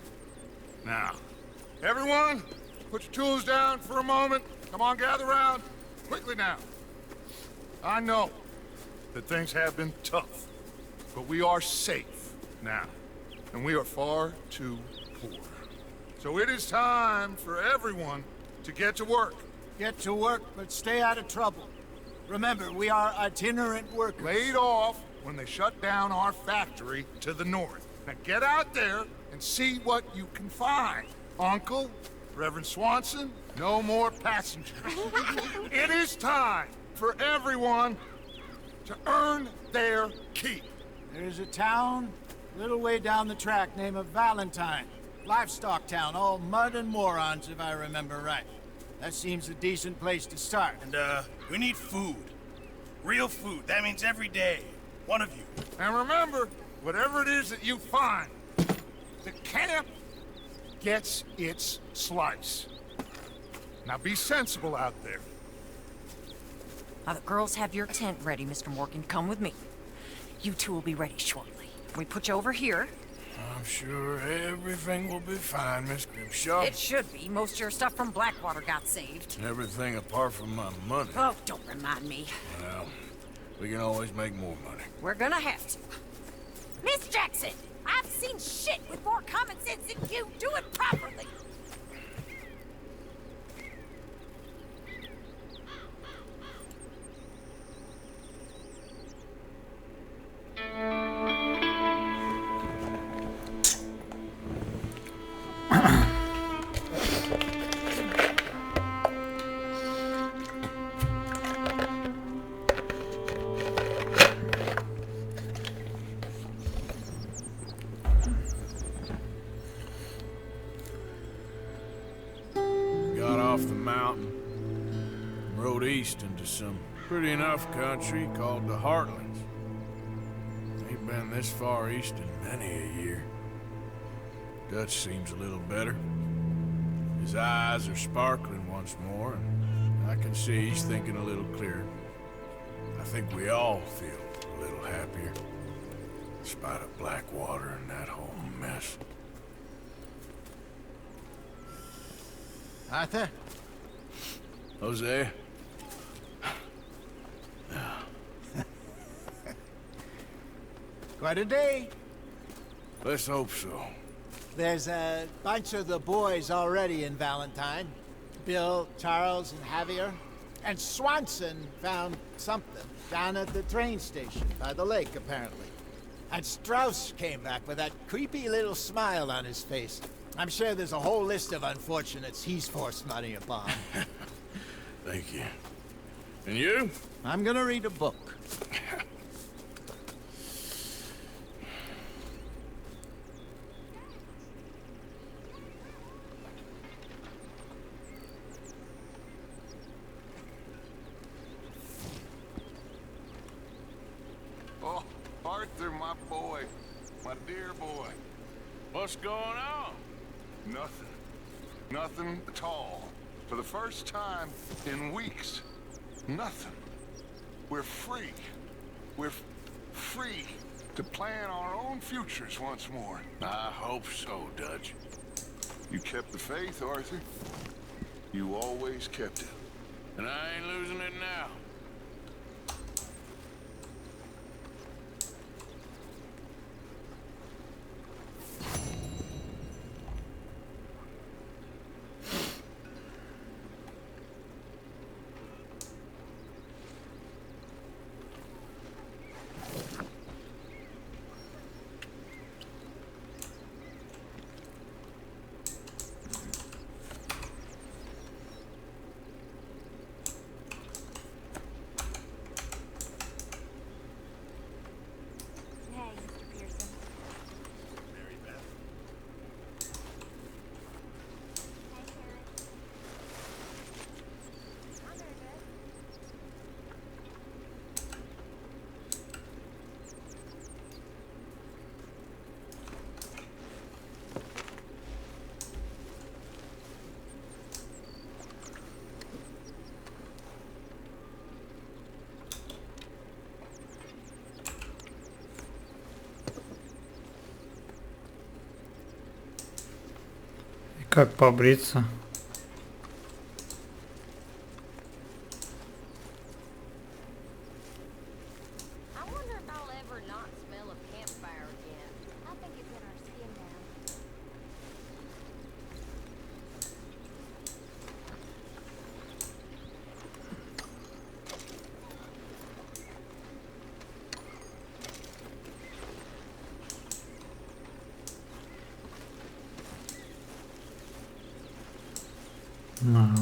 Now, everyone, put your tools down for a moment. Come on, gather round. Quickly now. I know that things have been tough, but we are safe now, and we are far too poor. So it is time for everyone to get to work. Get to work, but stay out of trouble. Remember, we are itinerant workers. Laid off when they shut down our factory to the north. Now get out there and see what you can find. Uncle, Reverend Swanson, no more passengers. It is time for everyone to earn their keep. There's a town a little way down the track named Valentine. Livestock town, all mud and morons, if I remember right. That seems a decent place to start. And, we need food. Real food. That means every day. One of you. And remember, whatever it is that you find, The camp gets its slice. Now be sensible out there. Now the girls have your tent ready, Mr. Morgan. Come with me. You two will be ready shortly. We put you over here. I'm sure everything will be fine, Miss Grimshaw. It should be. Most of your stuff from Blackwater got saved. Everything apart from my money. Oh, don't remind me. Well, we can always make more money. We're gonna have to. Miss Jackson, I've seen shit with more common sense than you. Do it properly. Into some pretty enough country called the Heartlands. Ain't been this far east in many a year. Dutch seems a little better. His eyes are sparkling once more, and I can see he's thinking a little clearer. I think we all feel a little happier, in spite of Blackwater and that whole mess. Arthur? Jose? Quite a day. Let's hope so. There's a bunch of the boys already in Valentine. Bill, Charles, and Javier. And Swanson found something down at the train station by the lake, apparently. And Strauss came back with that creepy little smile on his face. I'm sure there's a whole list of unfortunates he's forced money upon. Thank you. And you? I'm gonna read a book. Oh, Arthur, my boy. My dear boy. What's going on? Nothing. Nothing at all. For the first time in weeks. Nothing. We're free. We're free to plan our own futures once more. I hope so, Dutch. You kept the faith, Arthur. You always kept it. And I ain't losing it now. Как побриться?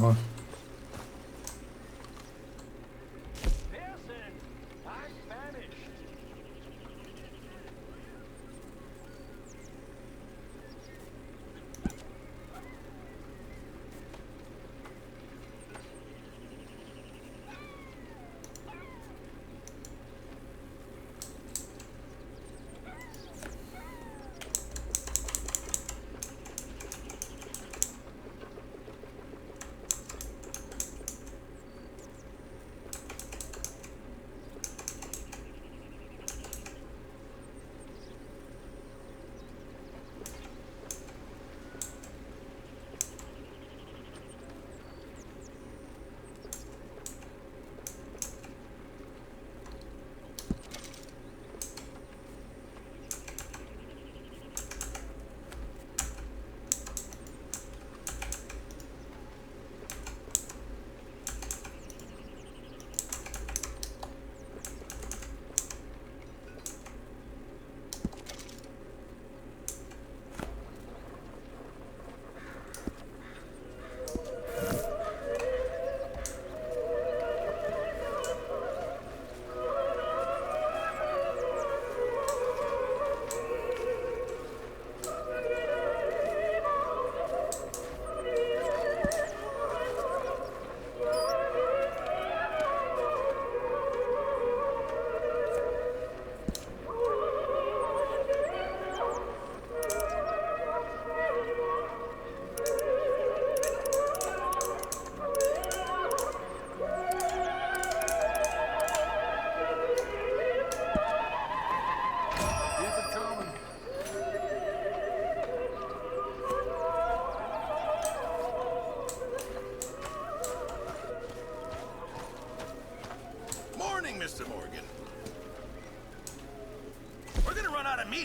Вот.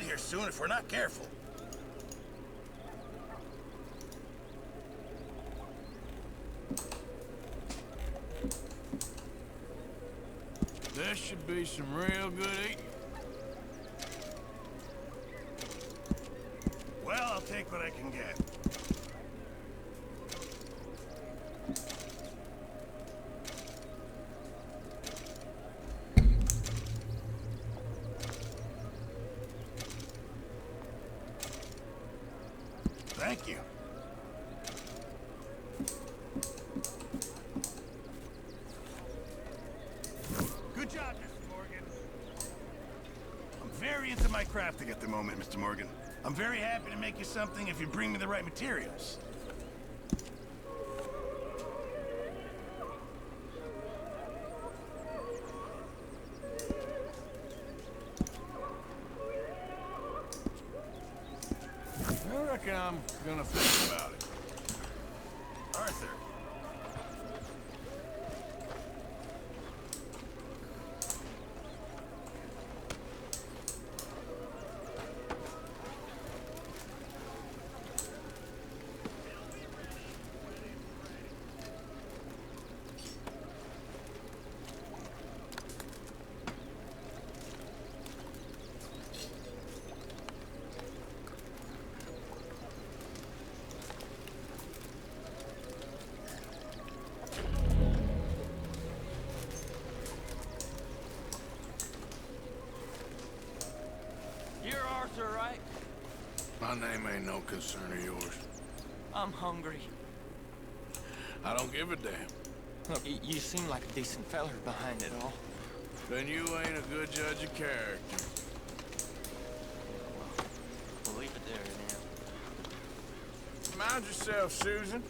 here soon if we're not careful. This should be some real good eating. Well, I'll take what I can get. Thank you. Good job, Mr. Morgan. I'm very into my crafting at the moment, Mr. Morgan. I'm very happy to make you something if you bring me the right materials. I reckon I'm gonna think about it. Arthur. You're Arthur, right? My name ain't no concern of yours. I'm hungry. I don't give a damn. Look, you seem like a decent feller behind it all. Then you ain't a good judge of character. We'll leave it there now. Mind yourself, Susan.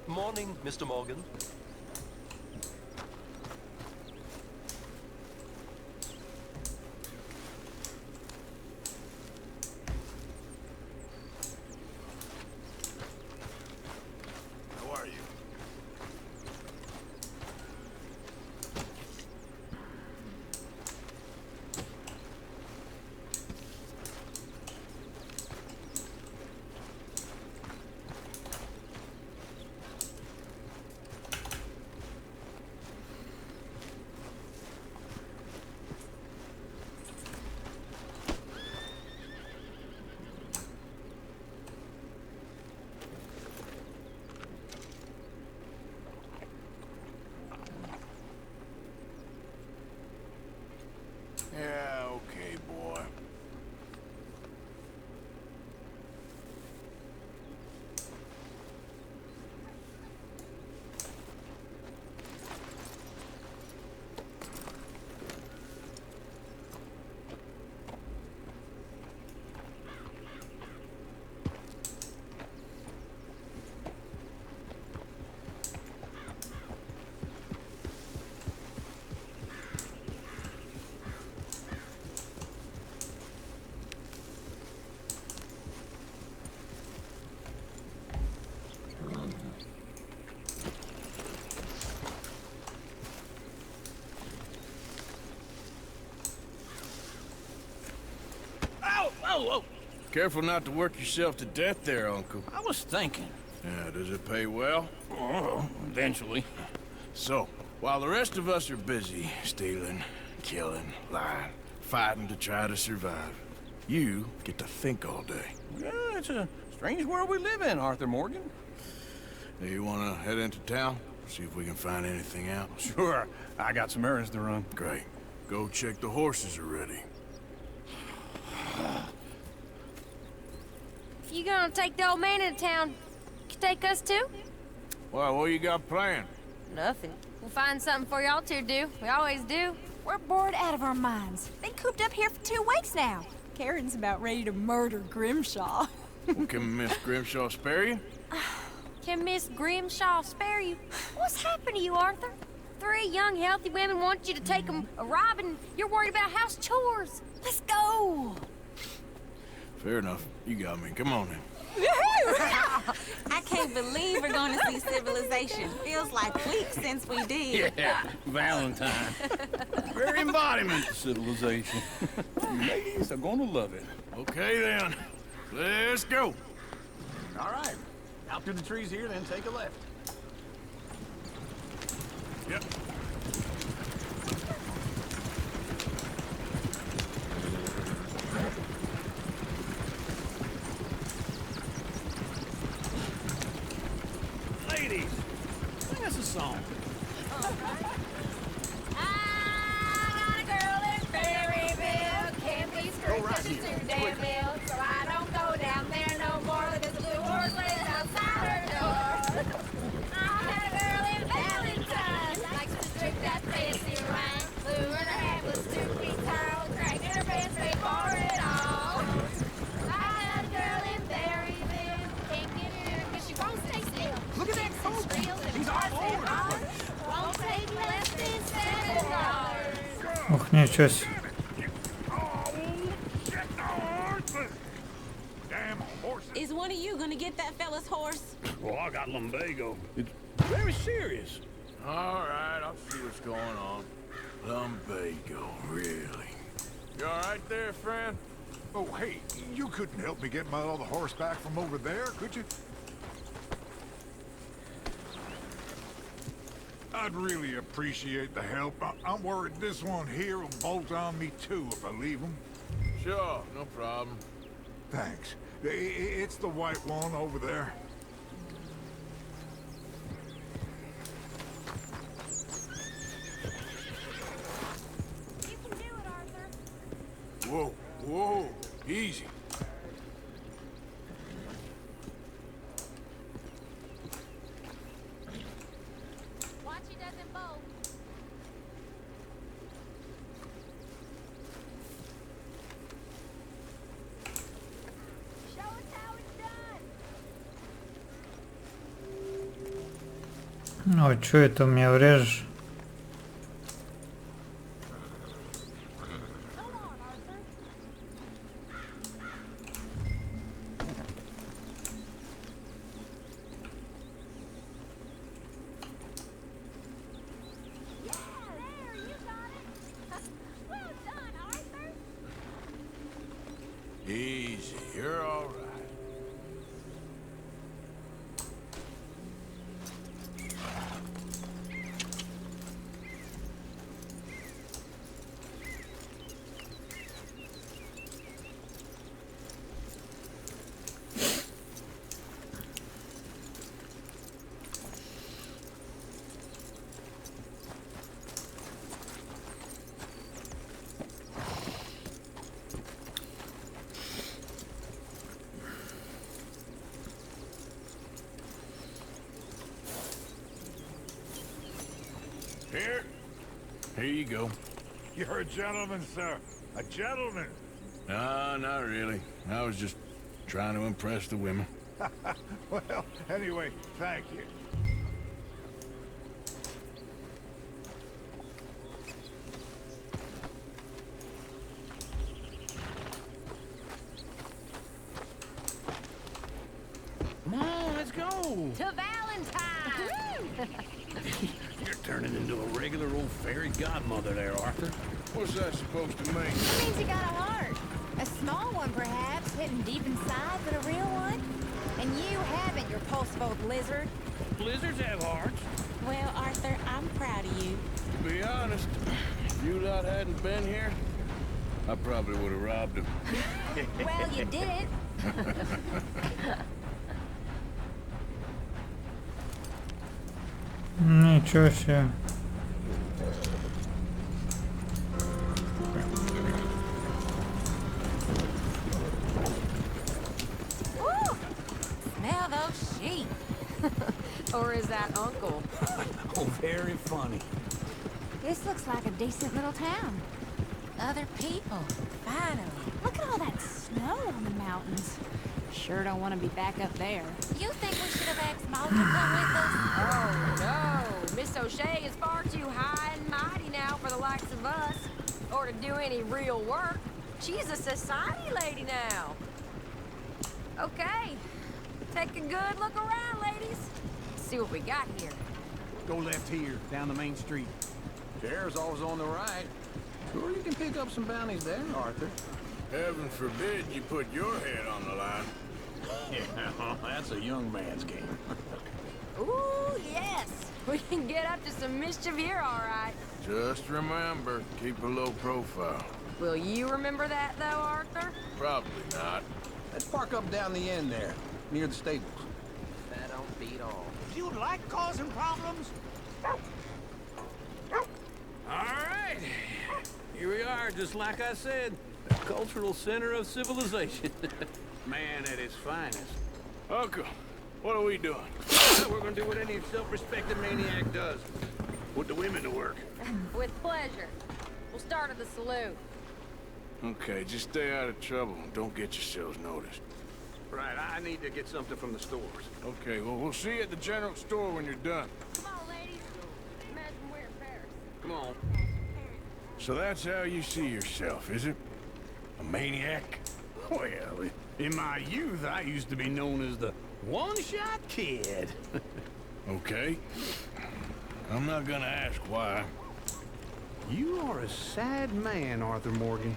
Morning, Mr. Morgan. How are you? Yeah, okay, boy. Whoa! Careful not to work yourself to death there, Uncle. I was thinking. Yeah, does it pay well? Oh, eventually. So, while the rest of us are busy stealing, killing, lying, fighting to try to survive, you get to think all day. Yeah, it's a strange world we live in, Arthur Morgan. Hey, you wanna head into town? See if we can find anything out? Sure. I got some errands to run. Great. Go check the horses are ready. If you gonna take the old man into town, you take us too? Well, what you got planned? Nothing. We'll find something for y'all to do. We always do. We're bored out of our minds. Been cooped up here for 2 weeks now. Karen's about ready to murder Grimshaw. Well, can Miss Grimshaw spare you? Can Miss Grimshaw spare you? What's happened to you, Arthur? 3 young, healthy women want you to take them a robbing. You're worried about house chores. Let's go. Fair enough. You got me. Come on then. I can't believe we're going to see civilization. Feels like weeks since we did. Yeah, Valentine. Very embodiment. Civilization. You ladies are gonna love it. Okay, then. Let's go. All right. Out through the trees here, then take a left. Yep. Ladies, sing us a song. I got a girl in Berryville. Can't be straight 'cause she's too damn ill. So I don't go down there no more. There's a blue horse lays outside her door. I had a girl in Valentine. Likes to drink that fancy wine. Blue in her hat was 2 feet tall. Cranking her pants straight for it all. I had a girl in Berryville. Can't get her 'cause she won't stay still. Look at that coach. He's all over the place. Won't take less than $7. Ох, ничего себе. Damn horses. Is one of you gonna get that fella's horse? Well, I got lumbago. It's very serious. All right, I'll see what's going on. Lumbago, really? You all right there, friend? Oh, hey, you couldn't help me get my other horse back from over there, could you? I'd really appreciate the help. I'm worried this one here will bolt on me too if I leave him. Sure, no problem. Thanks. It's the white one over there. You can do it, Arthur. Whoa, whoa, easy. Watch he doesn't bolt. Show us how it's done. Ну, чё это мне врежешь? Easy, you're all right. Here you go. You're a gentleman, sir. A gentleman. No, not really. I was just trying to impress the women. Well, anyway, thank you. Come on, let's go. To Valentine! You're turning into a regular old fairy godmother there, Arthur. What's that supposed to mean? It means you got a heart. A small one, perhaps, hidden deep inside, but a real one. And you haven't, your pulse old lizard. Blizzards have hearts. Well, Arthur, I'm proud of you. To be honest, if you lot hadn't been here, I probably would have robbed him. Well, you did. Ничего себе. Woo! Smell those sheep. Or is that Uncle? Oh, very funny. This looks like a decent little town. Other people, finally. Look at all that snow on the mountains. Sure don't want to be back up there. You think we should have asked Maul to come with us? Oh, no. Miss O'Shea is far too high and mighty now for the likes of us. Or to do any real work. She's a society lady now. Okay. Take a good look around, ladies. See what we got here. Go left here, down the main street. Chair's always on the right. Sure you can pick up some bounties there, Arthur. Heaven forbid you put your head on the line. Yeah, that's a young man's game. Ooh, yes. We can get up to some mischief here, all right. Just remember, keep a low profile. Will you remember that, though, Arthur? Probably not. Let's park up down the end there, near the stables. That don't beat all. Do you like causing problems? All right. Here we are, just like I said. The cultural center of civilization. Man at his finest. Uncle, what are we doing? We're gonna do what any self-respecting maniac does. Put the women to work. With pleasure. We'll start at the saloon. Okay, just stay out of trouble and don't get yourselves noticed. Right, I need to get something from the stores. Okay, well, we'll see you at the general store when you're done. Come on, ladies. Imagine we're in Paris. Come on. So that's how you see yourself, is it? A maniac? Well, in my youth, I used to be known as the one-shot kid. Okay. I'm not gonna ask why. You are a sad man, Arthur Morgan.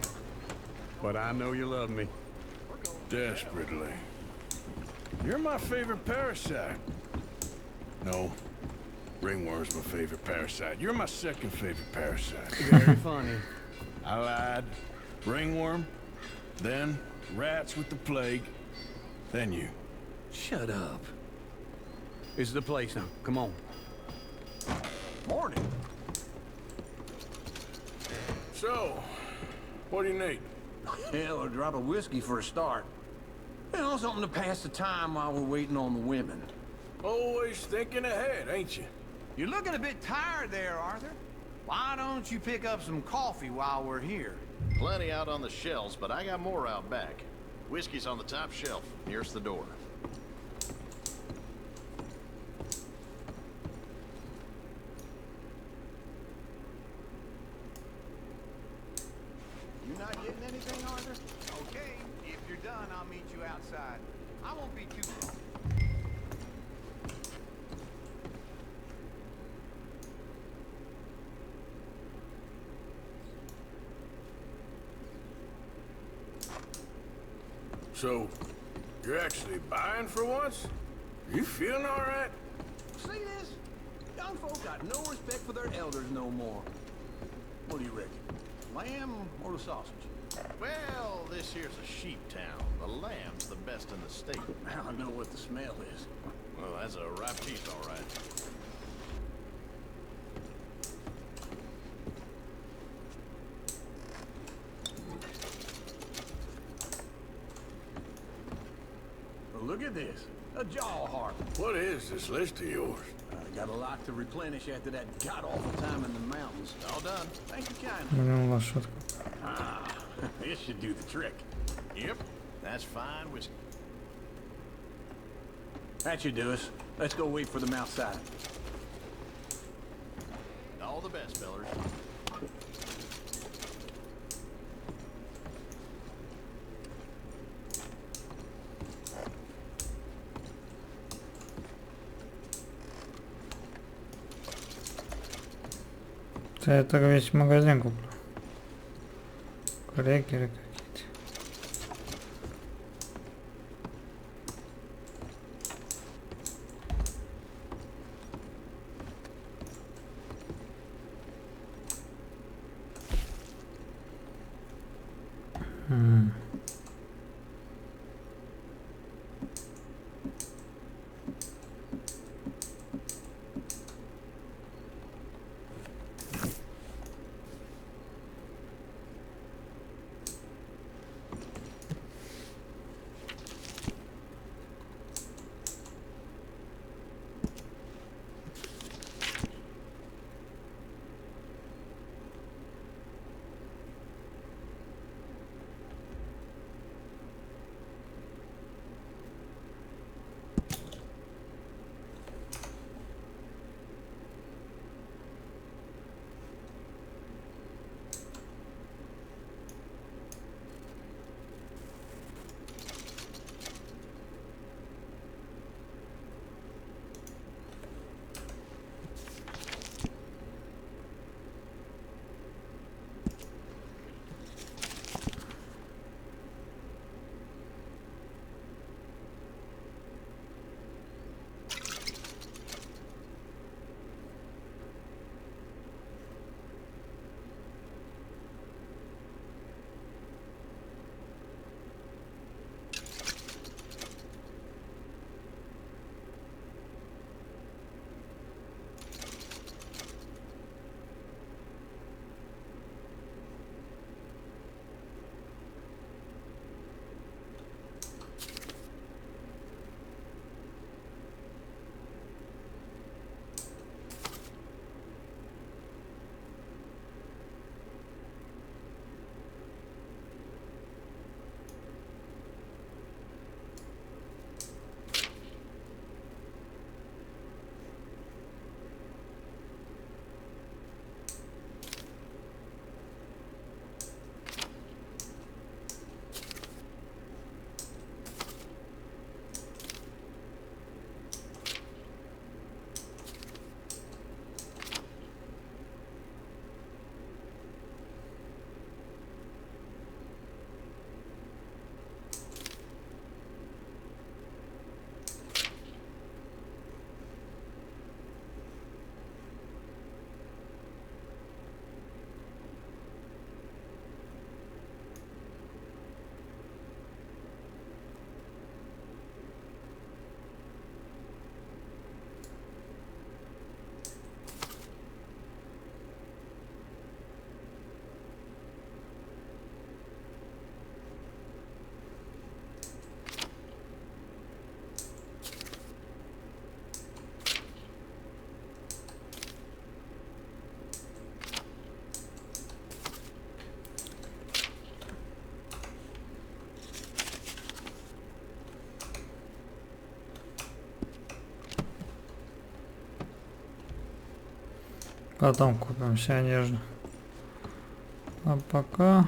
But I know you love me. Desperately. You're my favorite parasite. No. Ringworm's my favorite parasite. You're my second favorite parasite. Very funny. I lied. Ringworm, then rats with the plague, then you. Shut up. This is the place now. Come on. Morning. So, what do you need? Hell, a drop of whiskey for a start. You know, something to pass the time while we're waiting on the women. Always thinking ahead, ain't you? You're looking a bit tired there, Arthur. Why don't you pick up some coffee while we're here? Plenty out on the shelves, but I got more out back. Whiskey's on the top shelf, nearest the door. You not getting anything, Arthur? Okay, if you're done, I'll meet you outside. I won't be too long. So, you're actually buying for once? You feeling all right? See this? Young folk got no respect for their elders no more. What do you reckon? Lamb or the sausage? Well, this here's a sheep town. The lamb's the best in the state. I know what the smell is. Well, that's a ripe piece, all right. Well, look at this. A jaw heart. What is this list of yours? I got a lot to replenish after that god-awful time in the mountains. All done. Thank you kindly. Блин, лошадка. Ah, this should do the trick. Yep, that's fine whiskey. That should do us. Let's go wait for them outside. All the best, fellers. Я так весь магазин куплю. Крекеры какие-то. Потом купим себе одежду. А пока...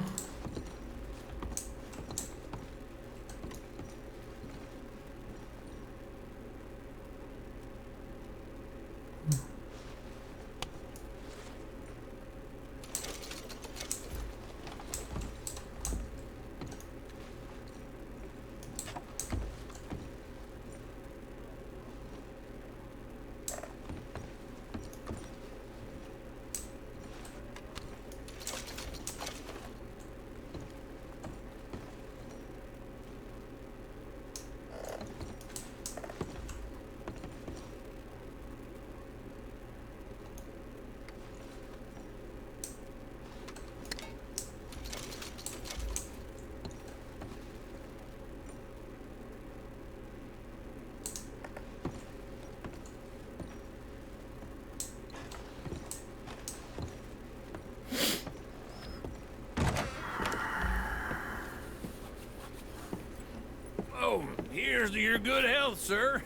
Oh, here's to your good health, sir.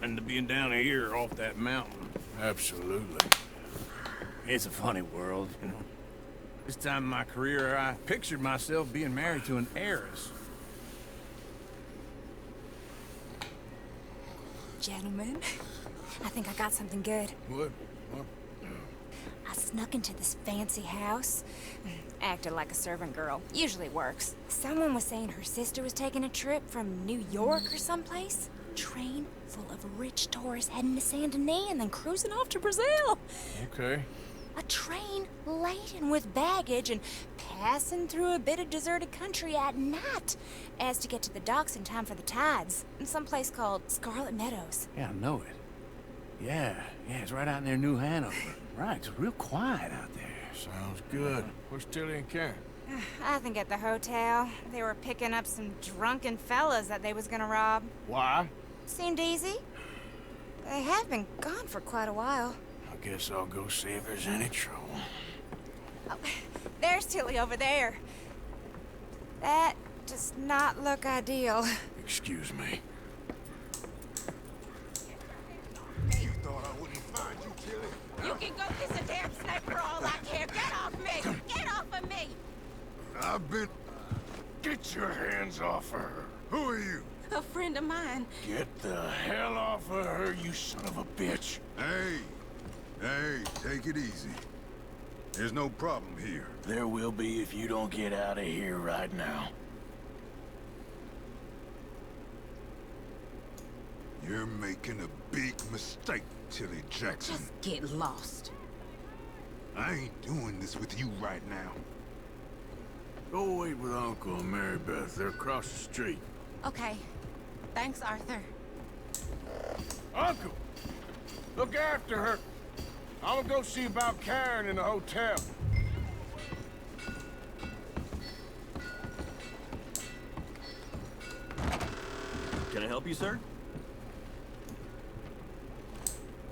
And to being down here off that mountain. Absolutely. It's a funny world, you know. This time in my career, I pictured myself being married to an heiress. Gentlemen, I think I got something good. What? I snuck into this fancy house. Acted like a servant girl. Usually works. Someone was saying her sister was taking a trip from New York or someplace. Train full of rich tourists heading to Saint Denis and then cruising off to Brazil. Okay. A train laden with baggage and passing through a bit of deserted country at night as to get to the docks in time for the tides in some place called Scarlet Meadows. Yeah, I know it. Yeah, it's right out near New Hanover. Right, it's real quiet out there. Sounds good. Where's Tilly and Karen? I think at the hotel. They were picking up some drunken fellas that they was gonna rob. Why? Seemed easy. They have been gone for quite a while. I guess I'll go see if there's any trouble. Oh, there's Tilly over there. That does not look ideal. Excuse me. You thought I wouldn't find you, Tilly? You can go kiss a damn snake for all I care. Get off me! Get off of me! I've been... Get your hands off her. Who are you? A friend of mine. Get the hell off of her, you son of a bitch. Hey, take it easy. There's no problem here. There will be if you don't get out of here right now. You're making a big mistake, Tilly Jackson. Just get lost. I ain't doing this with you right now. Go wait with Uncle and Mary Beth. They're across the street. Okay. Thanks, Arthur. Uncle! Look after her. I'm gonna go see about Karen in the hotel. Can I help you, sir?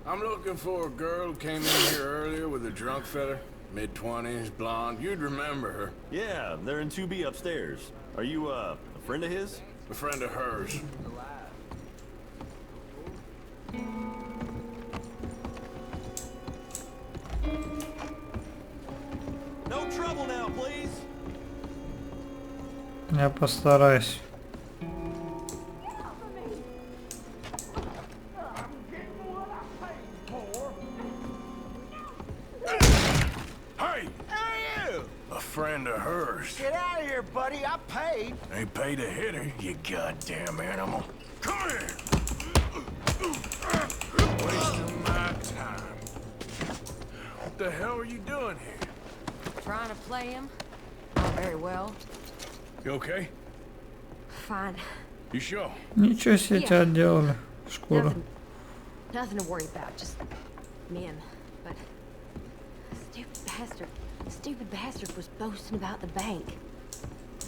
I'm looking for a girl who came in here earlier with a drunk fella. Mid-20s, blonde. You'd remember her. Yeah, they're in 2B upstairs. Are you, a friend of his? A friend of hers. No trouble now, please. Я постараюсь. Friend of hers. Get out of here, buddy. I paid. Ain't paid to hit her, you goddamn animal. Come here! Wasting my time. What the hell are you doing here? Trying to play him? Not very well. You okay? Fine. You sure? Ничего себе тебя отделали. Шкуру. Nothing to worry about, just men. But stupid bastard was boasting about the bank.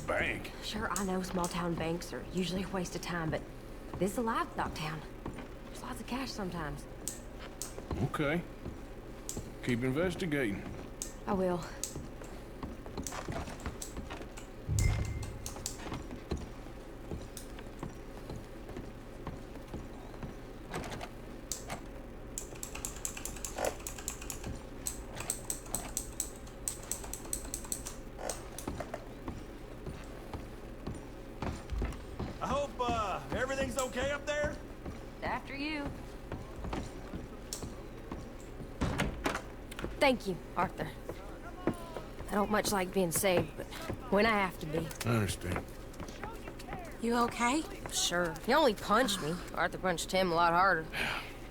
Bank? Sure, I know small town banks are usually a waste of time, but this is a livestock town. There's lots of cash sometimes. Okay. Keep investigating. I will. I hope, everything's okay up there? After you. Thank you, Arthur. I don't much like being saved, but when I have to be. I understand. You okay? Sure. He only punched me. Arthur punched him a lot harder.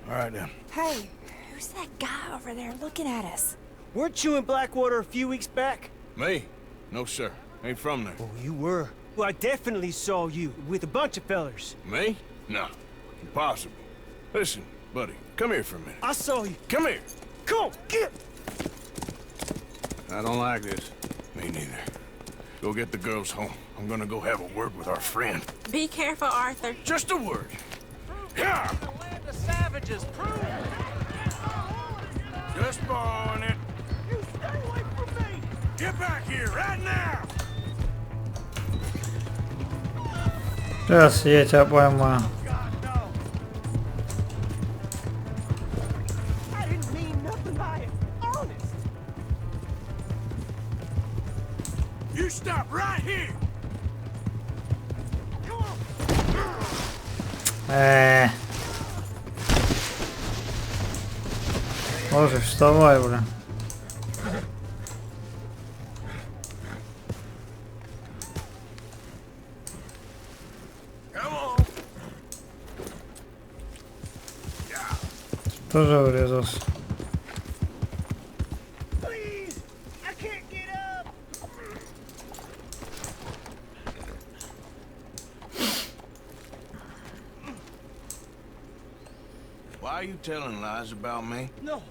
All right, then. Hey, who's that guy over there looking at us? Weren't you in Blackwater a few weeks back? Me? No, sir. Ain't from there. Oh, you were. Well, I definitely saw you with a bunch of fellers. Me? No. Impossible. Listen, buddy, come here for a minute. I saw you. Come here. Come on, get! I don't like this. Me neither. Go get the girls home. I'm gonna go have a word with our friend. Be careful, Arthur. Just a word. Yeah. The land of savages, prove. Just borrowing it. You stay away from me. Get back here right now. Сейчас я тебя поймаю. I didn't mean nothing by it. Honest. You stop right here. Боже, вставай, бля. Тоже врезался. Please, I can't get up. Why are you telling lies about me? No.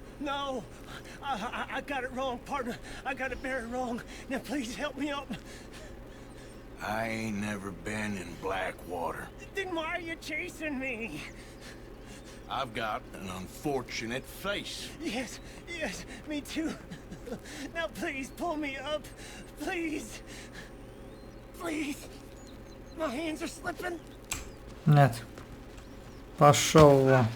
I got it wrong, partner. I got it very wrong. Now please help me up. I ain't never been in Blackwater. Then why are you chasing me? I've got an unfortunate face. Yes, me too. Now please pull me up. Please. My hands are slipping. Нет. Пошел вон.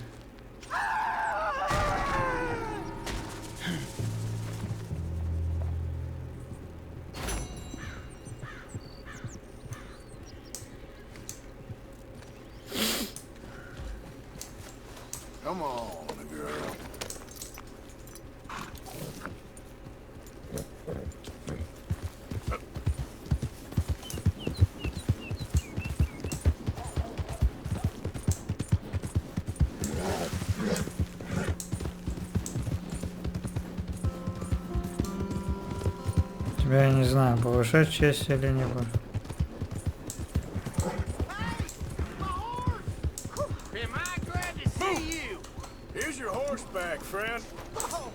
Come on, girl. Тебя я не знаю, повышать честь или не повышать. Here's your horseback, friend. Oh,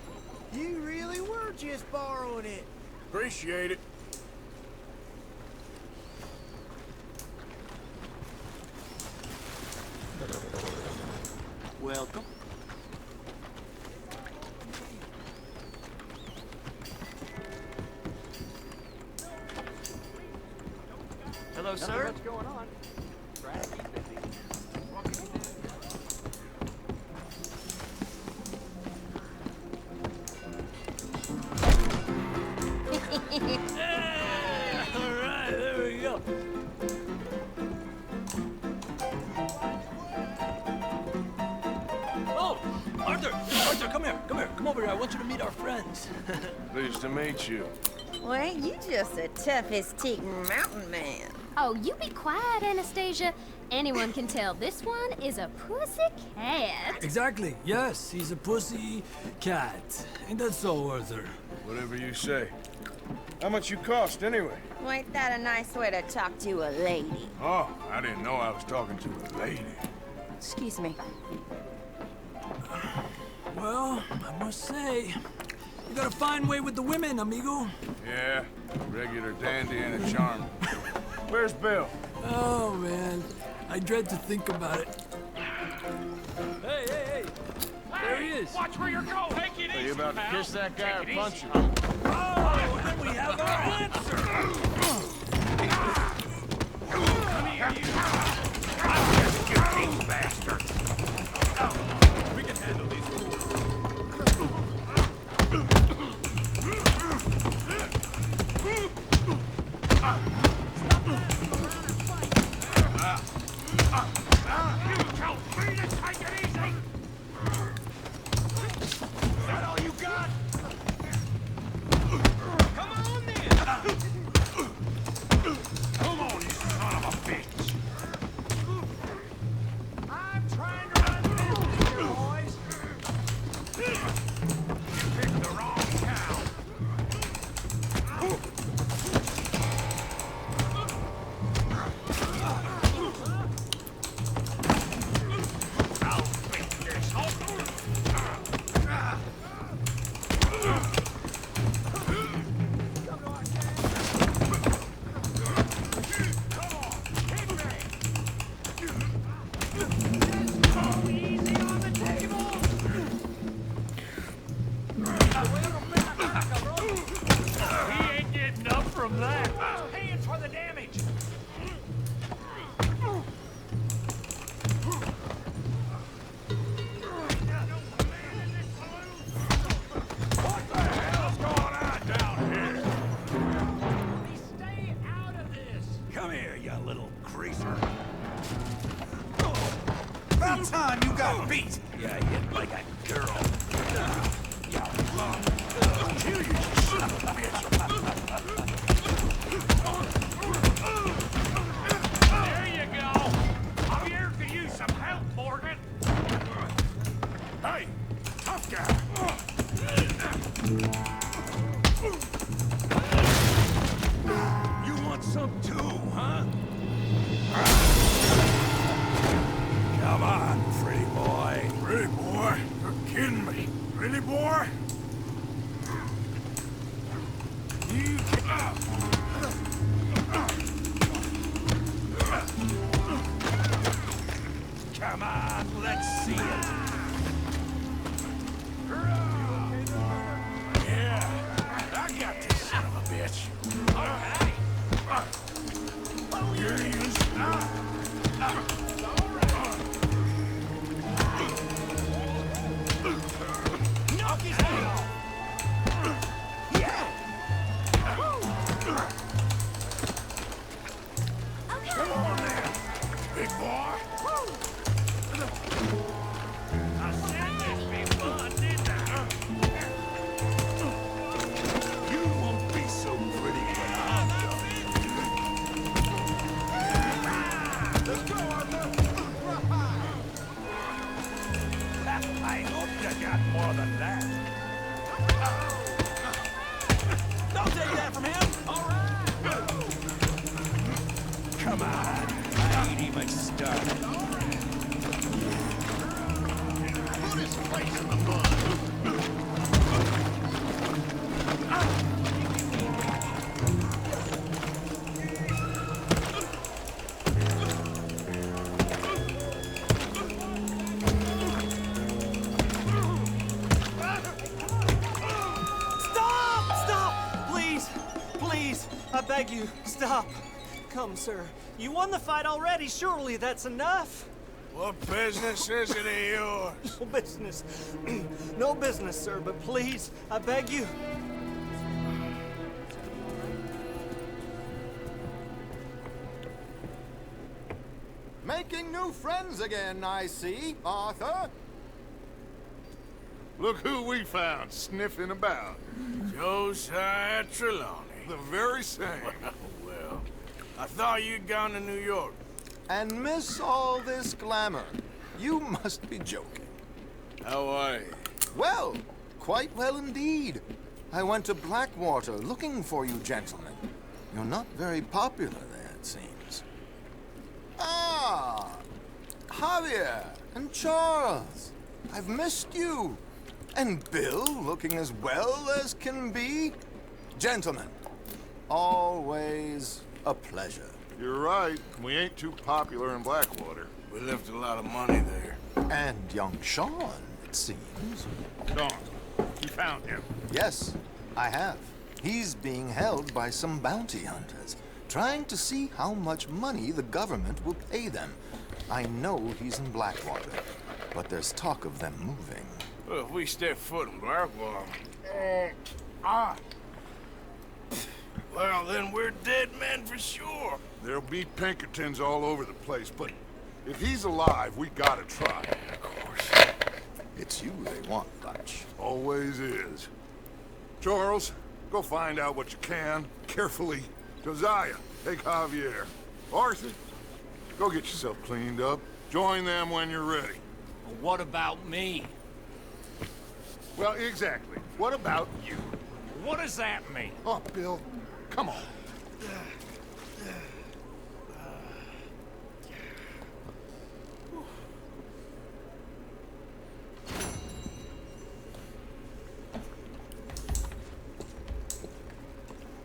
you really were just borrowing it. Appreciate it. Welcome. Hello, sir. What's going on? Alright, there we go. Oh, Arthur, come over here. I want you to meet our friends. Pleased to meet you. Well, ain't you just the toughest teak mountain man? Oh, you be quiet, Anastasia. Anyone can tell this one is a pussy cat. Exactly. Yes, he's a pussy cat. Ain't that so, Arthur? Whatever you say. How much you cost, anyway? Well, ain't that a nice way to talk to a lady? Oh, I didn't know I was talking to a lady. Excuse me. Well, I must say, you got a fine way with the women, amigo. Yeah, regular dandy and a charm. Where's Bill? Oh, man. I dread to think about it. Hey! There he is. Watch where you're going. Take it easy, Are you about to pal. kiss that guy or Take it punch easy. him? Oh, then we have our answer. Come here, you. I'll just get these bastards. Oh, we can handle these. You tell me to take it easy! Is that all you got? Come on then! Come on, you son of a bitch! I'm trying to run business here, boys. You picked the wrong cow. I'll beat this whole... He ain't getting up from that. Paying for the damage. What the hell's going on down here? Stay out of this. Come here, you little greaser. About time you got beat! Yeah, hit like a girl. Kill you, son of a bitch. There you go. I'm here to use some help, Morgan. Hey, tough guy. You want some too, huh? Come on, pretty boy. Pretty boy? You're kidding me. Really, boy? You Come on, let's see it. Yeah, I got this son of a bitch. Okay. Here he is. Knock his head off. Yeah. Come on there, big boy. I said this be fun, didn't I? You won't be so pretty when I'm done. Let's go, Arthur. I hope you got more than that. Don't take that from him. All right. Come on. I ain't even started. Put his face in the mud. Stop! Please! Please! I beg you, stop! Come, sir. You won the fight already. Surely that's enough. What business is it of yours? No business. No business, sir, but please, I beg you. Making new friends again, I see, Arthur. Look who we found sniffing about. Josiah Trelawney. The very same. Well, I thought you'd gone to New York. And miss all this glamour. You must be joking. How are you? Well, quite well indeed. I went to Blackwater looking for you gentlemen. You're not very popular there, it seems. Ah! Javier and Charles. I've missed you. And Bill looking as well as can be. Gentlemen, always a pleasure. You're right. We ain't too popular in Blackwater. We left a lot of money there. And young Sean, it seems. Sean, you found him. Yes, I have. He's being held by some bounty hunters, trying to see how much money the government will pay them. I know he's in Blackwater, but there's talk of them moving. Well, if we step foot in Blackwater... Well, then we're dead men for sure. There'll be Pinkertons all over the place, but If he's alive, we gotta try. Of course. It's you they want, Dutch. Always is. Charles, go find out what you can, carefully. Josiah, take Javier. Arthur, go get yourself cleaned up. Join them when you're ready. Well, what about me? Well, exactly. What about you? What does that mean? Oh, Bill, come on.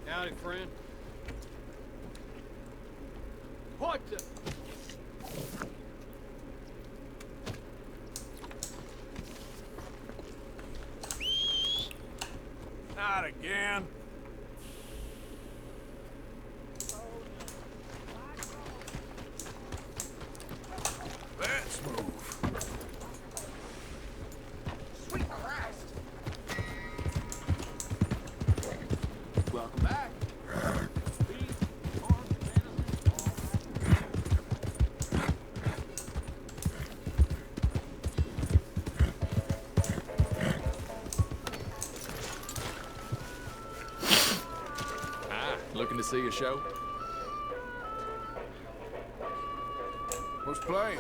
Howdy, friend. What the... Not again. Let's move. Sweet Christ. Welcome back. Looking to see a show? What's playing?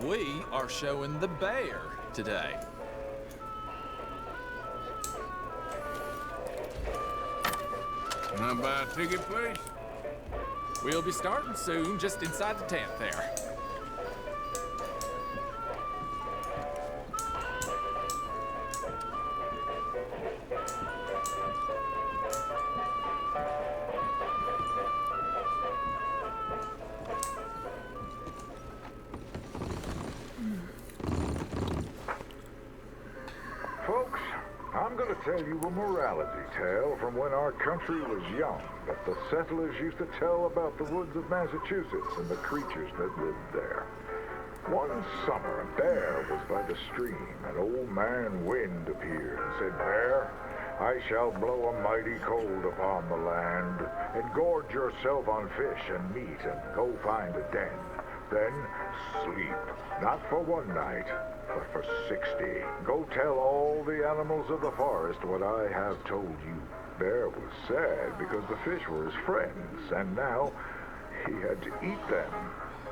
We are showing The Bear today. Can I buy a ticket, please? We'll be starting soon, just inside the tent there. Folks, I'm going to tell you a morality tale from when our country was young that the settlers used to tell about the woods of Massachusetts and the creatures that lived there. One summer, a bear was by the stream. An old man wind appeared and said, "Bear, I shall blow a mighty cold upon the land, and gorge yourself on fish and meat, and go find a den. Then sleep, not for one night, but for 60. Go tell all the animals of the forest what I have told you." Bear was sad because the fish were his friends, and now he had to eat them.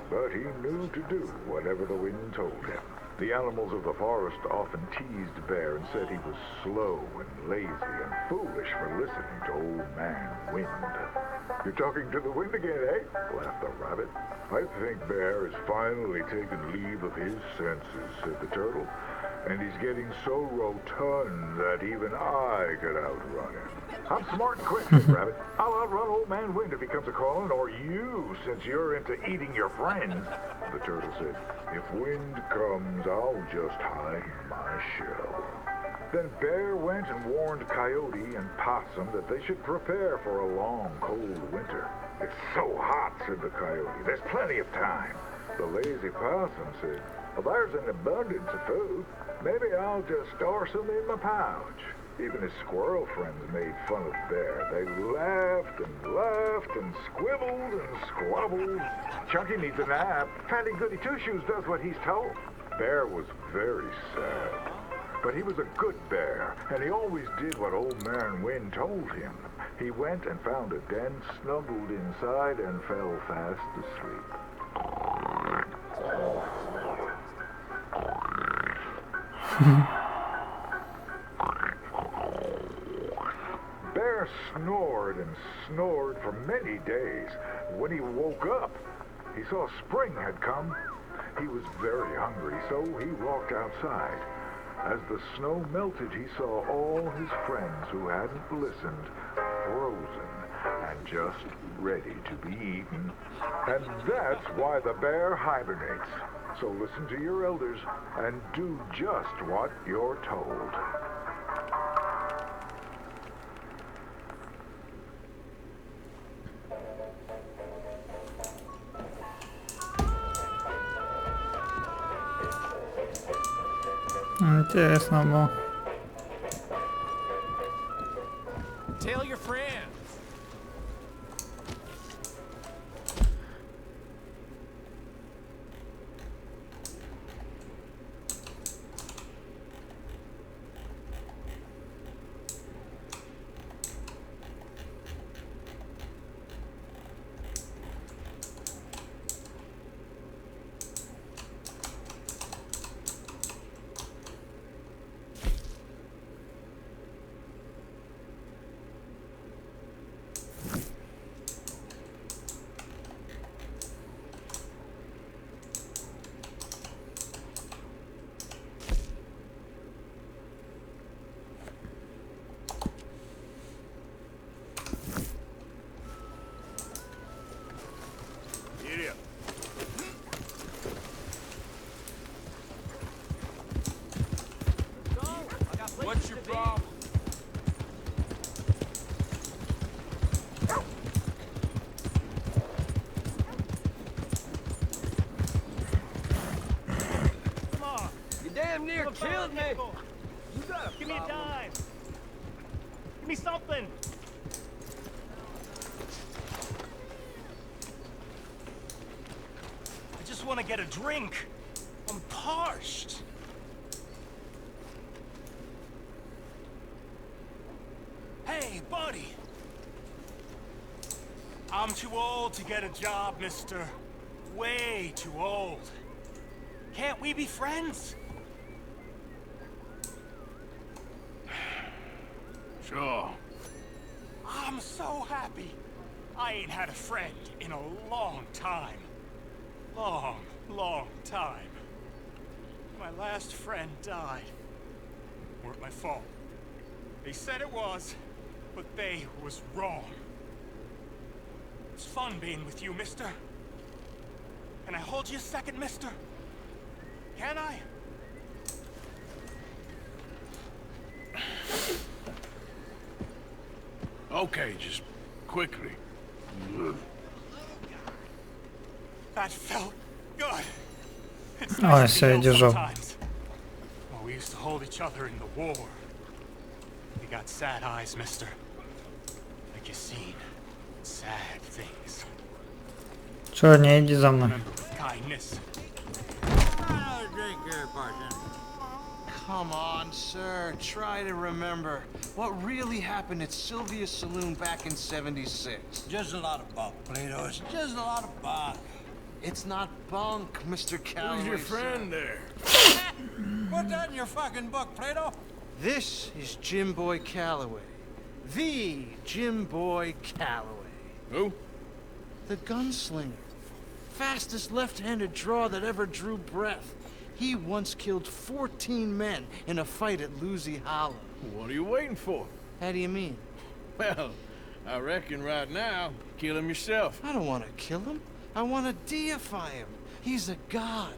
But he knew to do whatever the wind told him. The animals of the forest often teased Bear and said he was slow and lazy and foolish for listening to Old Man Wind. "You're talking to the wind again, eh?" laughed the rabbit. "I think Bear has finally taken leave of his senses," said the turtle. "And he's getting so rotund that even I could outrun him." "I'm smart and quick," said Rabbit. "I'll outrun Old Man Wind if he comes a-calling, or you, since you're into eating your friends." The turtle said, "If Wind comes, I'll just hide in my shell." Then Bear went and warned Coyote and Possum that they should prepare for a long, cold winter. "It's so hot," said the Coyote. "There's plenty of time." The lazy Possum said, "Well, there's an abundance of food. Maybe I'll just store some in my pouch." Even his squirrel friends made fun of Bear. They laughed and laughed and squibbled and squabbled. "Chunky needs a nap. Fatty Goody Two-Shoes does what he's told." Bear was very sad. But he was a good bear, and he always did what Old Man Wind told him. He went and found a den, snuggled inside, and fell fast asleep. Bear snored and snored for many days. When he woke up, he saw spring had come. He was very hungry, so he walked outside. As the snow melted, he saw all his friends who hadn't listened frozen and just ready to be eaten. And that's why the bear hibernates. So listen to your elders and do just what you're told. Интересно было. Tell your friends. damn near killed me. Give me a dime. Give me something. I just want to get a drink. I'm parched. Hey, buddy. I'm too old to get a job, mister. Way too old. Can't we be friends? Sure. I'm so happy. I ain't had a friend in a long time. Long time. My last friend died. Weren't my fault. They said it was, but they was wrong. It's fun being with you, mister. Can I hold you a second, mister? Can I? Okay, just quickly. That felt good. It's Ой, nice to be все, ill держу. sometimes. Well, we used to hold each other in the war. We got sad eyes, mister. Like you seen sad things. Чё, не иди за мной. Remember with kindness. Drink here, partner. Come on, sir. Try to remember what really happened at Sylvia's Saloon back in '76. Just a lot of bunk, Plato. It's just a lot of bunk. It's not bunk, Mr. Calloway. Who's your friend there? Put that in your fucking book, Plato. This is Jim Boy Calloway. The Jim Boy Calloway. Who? The gunslinger. Fastest left-handed draw that ever drew breath. He once killed 14 men in a fight at Lucy Hollow. What are you waiting for? How do you mean? Well, I reckon right now, kill him yourself. I don't want to kill him. I want to deify him. He's a god.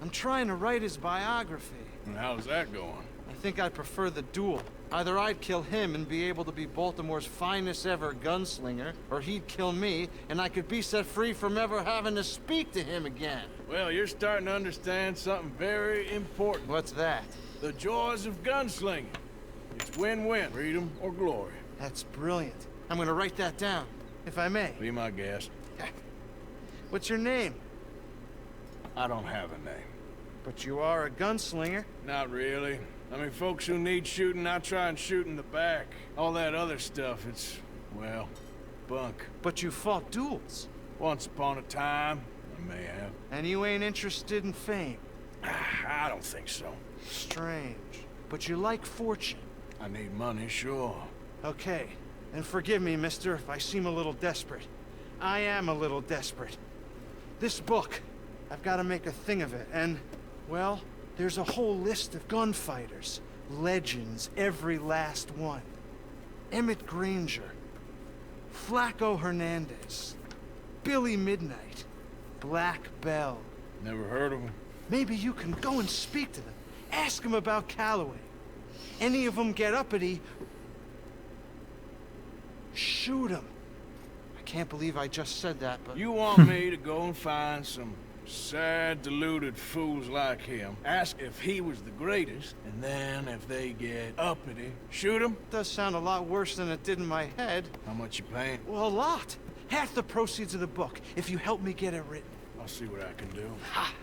I'm trying to write his biography. And how's that going? I think I prefer the duel. Either I'd kill him and be able to be Baltimore's finest ever gunslinger, or he'd kill me and I could be set free from ever having to speak to him again. Well, you're starting to understand something very important. What's that? The joys of gunslinging. It's win-win, freedom or glory. That's brilliant. I'm gonna write that down, if I may. Be my guest. What's your name? I don't have a name. But you are a gunslinger. Not really. I mean, folks who need shooting, I try and shoot in the back. All that other stuff, it's, well, bunk. But you fought duels. Once upon a time, I may have. And you ain't interested in fame. I don't think so. Strange. But you like fortune. I need money, sure. Okay. And forgive me, mister, if I seem a little desperate. I am a little desperate. This book, I've got to make a thing of it, and, well, there's a whole list of gunfighters. Legends, every last one. Emmett Granger. Flaco Hernandez. Billy Midnight. Black Bell. Never heard of him. Maybe you can go and speak to them. Ask them about Calloway. Any of them get uppity, shoot them. I can't believe I just said that, but... You want me to go and find some sad, deluded fools like him, ask if he was the greatest, and then if they get uppity, shoot him? Does sound a lot worse than it did in my head. How much you paying? Well, a lot. Half the proceeds of the book, if you help me get it written. I'll see what I can do. Ha!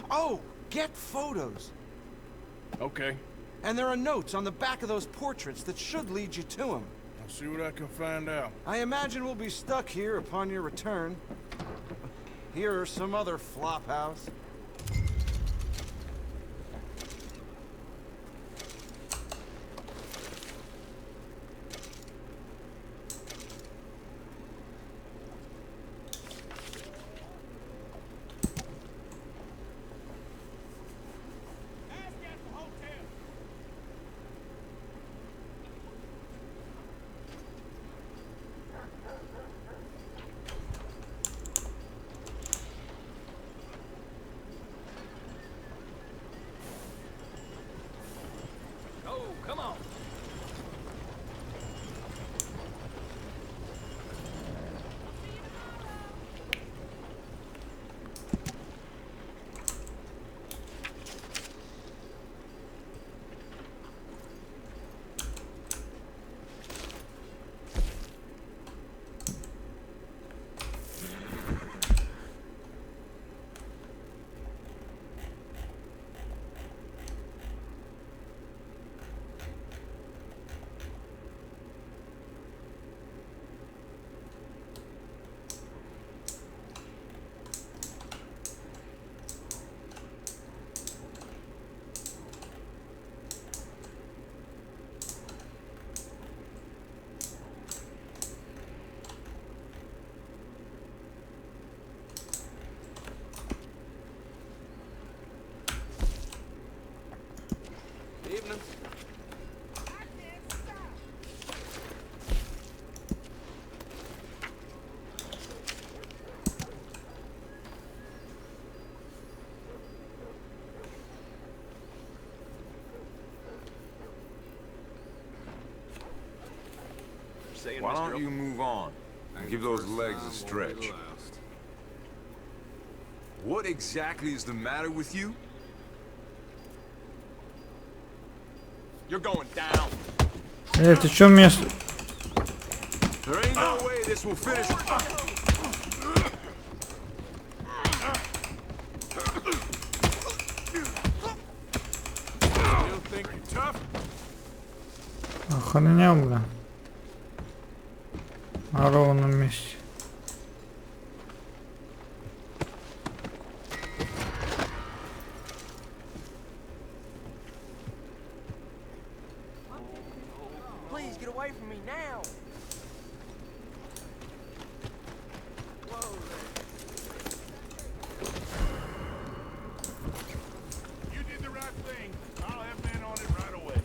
Oh, get photos. Okay. And there are notes on the back of those portraits that should lead you to him. I'll see what I can find out. I imagine we'll be stuck here upon your return. Here are some other flophouse. saying, Why Mr. don't you move on and give those legs a stretch? What exactly is the matter with you? You're going down. Ты чё меня... There ain't no way this will finish. Still think you're tough? Охранял, бля. На ровном месте. Please get away from me now. You did the right thing. I'll have men on it right away.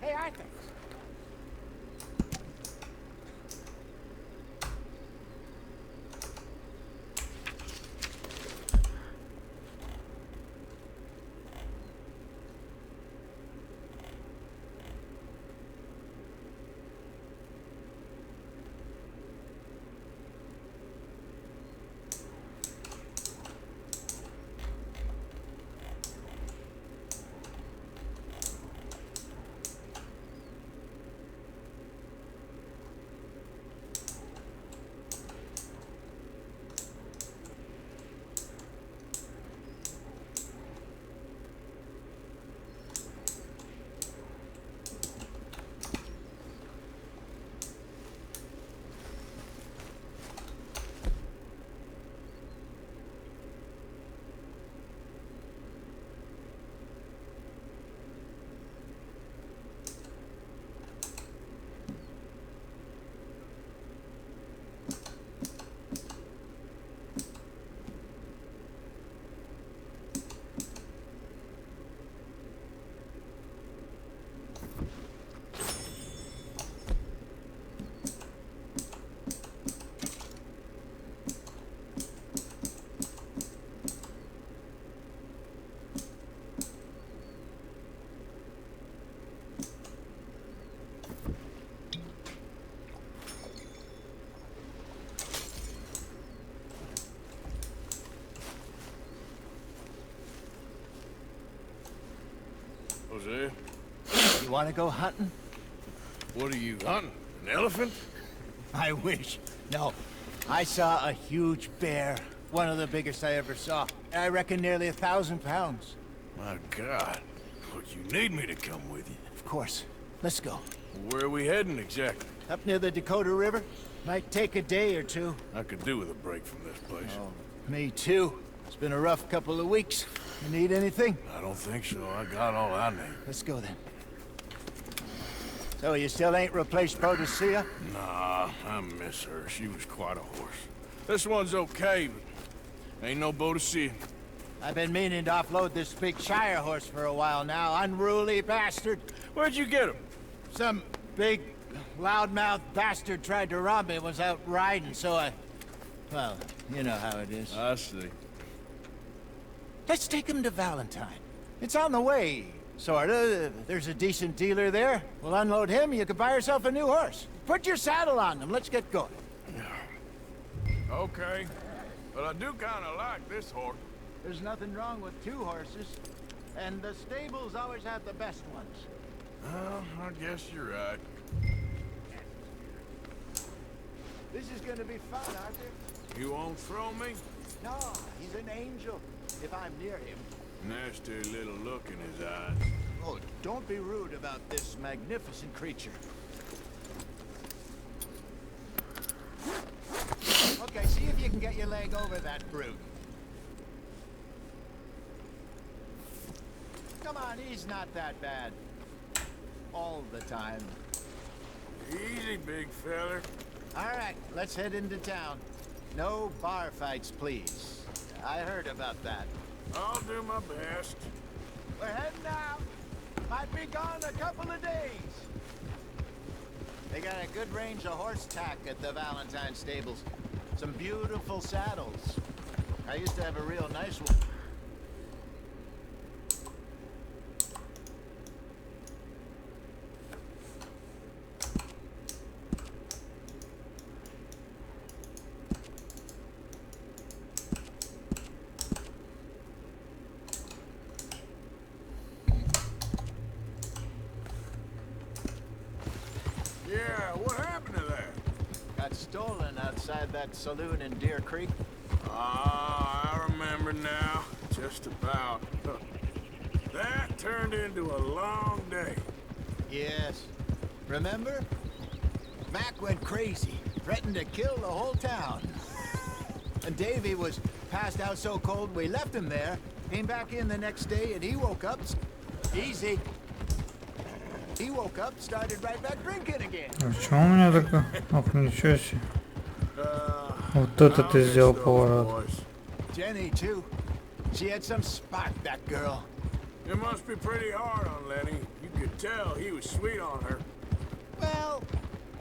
Hey, Arthur. want to go hunting? What are you hunting? An elephant? I wish. No. I saw a huge bear. One of the biggest I ever saw. I reckon nearly 1,000 pounds. My God. But you need me to come with you. Of course. Let's go. Where are we heading exactly? Up near the Dakota River. Might take a day or two. I could do with a break from this place. Oh, me too. It's been a rough couple of weeks. You need anything? I don't think so. I got all I need. Let's go then. So you still ain't replaced Boadicea? Nah, I miss her. She was quite a horse. This one's okay, but ain't no Boadicea. I've been meaning to offload this big Shire horse for a while now. Unruly bastard. Where'd you get him? Some big, loudmouth bastard tried to rob me. Was out riding, so I... Well, you know how it is. I see. Let's take him to Valentine. It's on the way, sorta. There's a decent dealer there. We'll unload him, you can buy yourself a new horse. Put your saddle on him, let's get going. Okay, but I do kinda like this horse. There's nothing wrong with two horses, and the stables always have the best ones. Well, I guess you're right. This is gonna be fun, Arthur. You won't throw me? No, he's an angel, if I'm near him. Nasty little look in his eyes. Oh, don't be rude about this magnificent creature. Okay, see if you can get your leg over that brute. Come on, he's not that bad. All the time. Easy, big feller. All right, let's head into town. No bar fights, please. I heard about that. I'll do my best. We're heading out. Might be gone a couple of days. They got a good range of horse tack at the Valentine stables. Some beautiful saddles. I used to have a real nice one. Yeah, what happened to that? Got stolen outside that saloon in Deer Creek. Ah, I remember now. Just about. That turned into a long day. Yes. Remember? Mac went crazy, threatened to kill the whole town. And Davy was passed out so cold we left him there. Came back in the next day and he woke up... Easy. He woke up, started right back drinking again. Почему у меня такое? Ох, ничего себе. Вот это ты сделал поворот. Jenny, too. She had some spark, that girl. It must be pretty hard on Lenny. You could tell he was sweet on her. Well,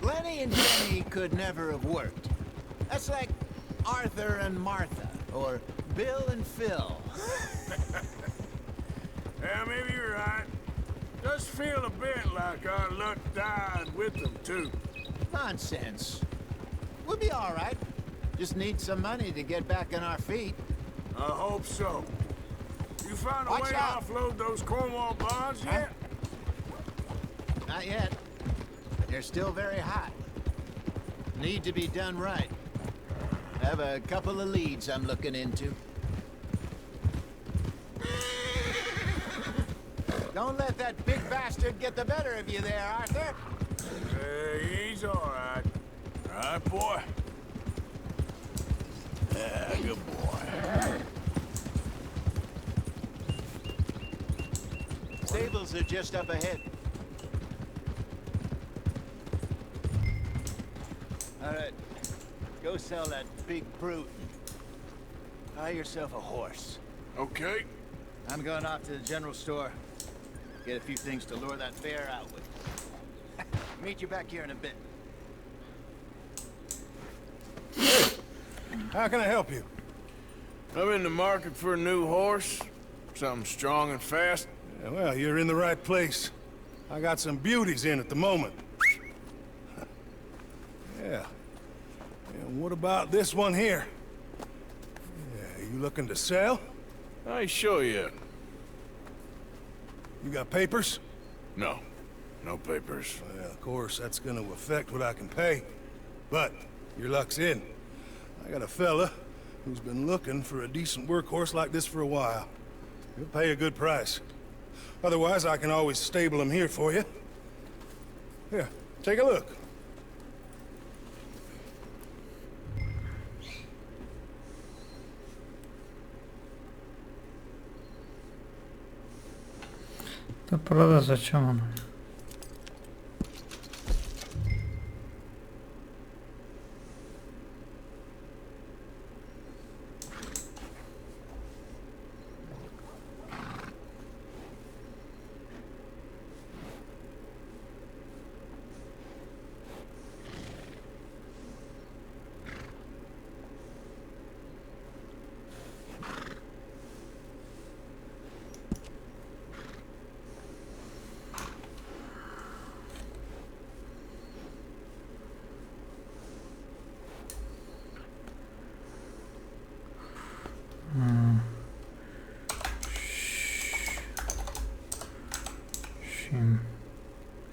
Lenny and Jenny could never have worked. That's like Arthur and Martha, or Bill and Phil. Yeah, maybe you're right. Does feel a bit like our luck died with them, too. Nonsense. We'll be all right. Just need some money to get back on our feet. I hope so. You found a Watch way out. to offload those Cornwall bonds yet? Not yet. They're still very hot. Need to be done right. Have a couple of leads I'm looking into. Don't let that big bastard get the better of you there, Arthur. He's all right. All right, boy. Yeah, good boy. Stables are just up ahead. All right. Go sell that big brute. Buy yourself a horse. Okay. I'm going off to the general store. Get a few things to lure that bear out with. Meet you back here in a bit. How can I help you? I'm in the market for a new horse. Something strong and fast. Yeah, well, you're in the right place. I got some beauties in at the moment. Yeah. And what about this one here? Yeah, you looking to sell? I ain't sure yet. You got papers? No. No papers. Well, of course, that's gonna affect what I can pay. But your luck's in. I got a fella who's been looking for a decent workhorse like this for a while. He'll pay a good price. Otherwise, I can always stable him here for you. Here, take a look. Да правда, зачем он?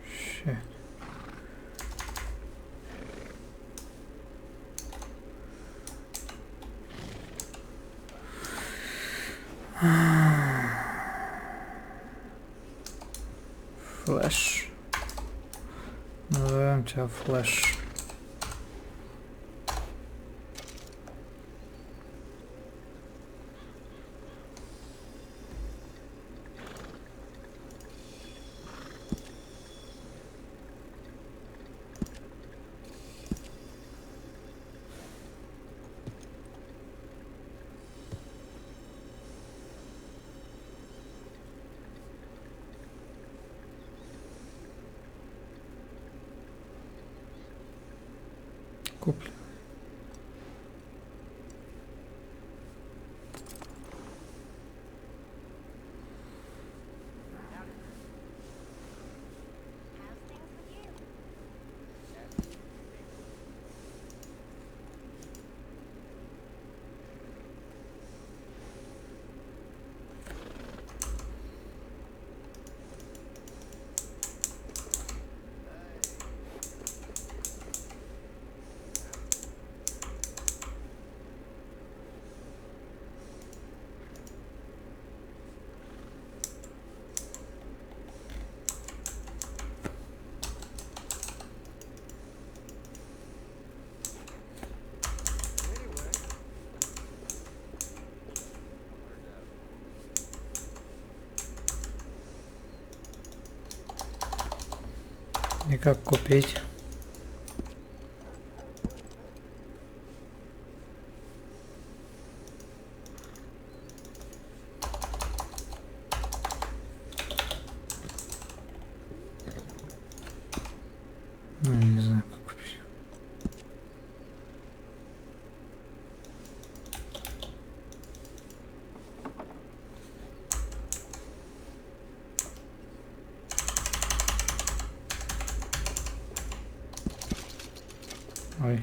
Shit. Флэш. Назовем тебя Флэш. Куплю. И как купить? Ну, не знаю, как купить. Ой.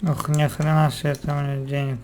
Ох, ни хрена себе, это у меня денег.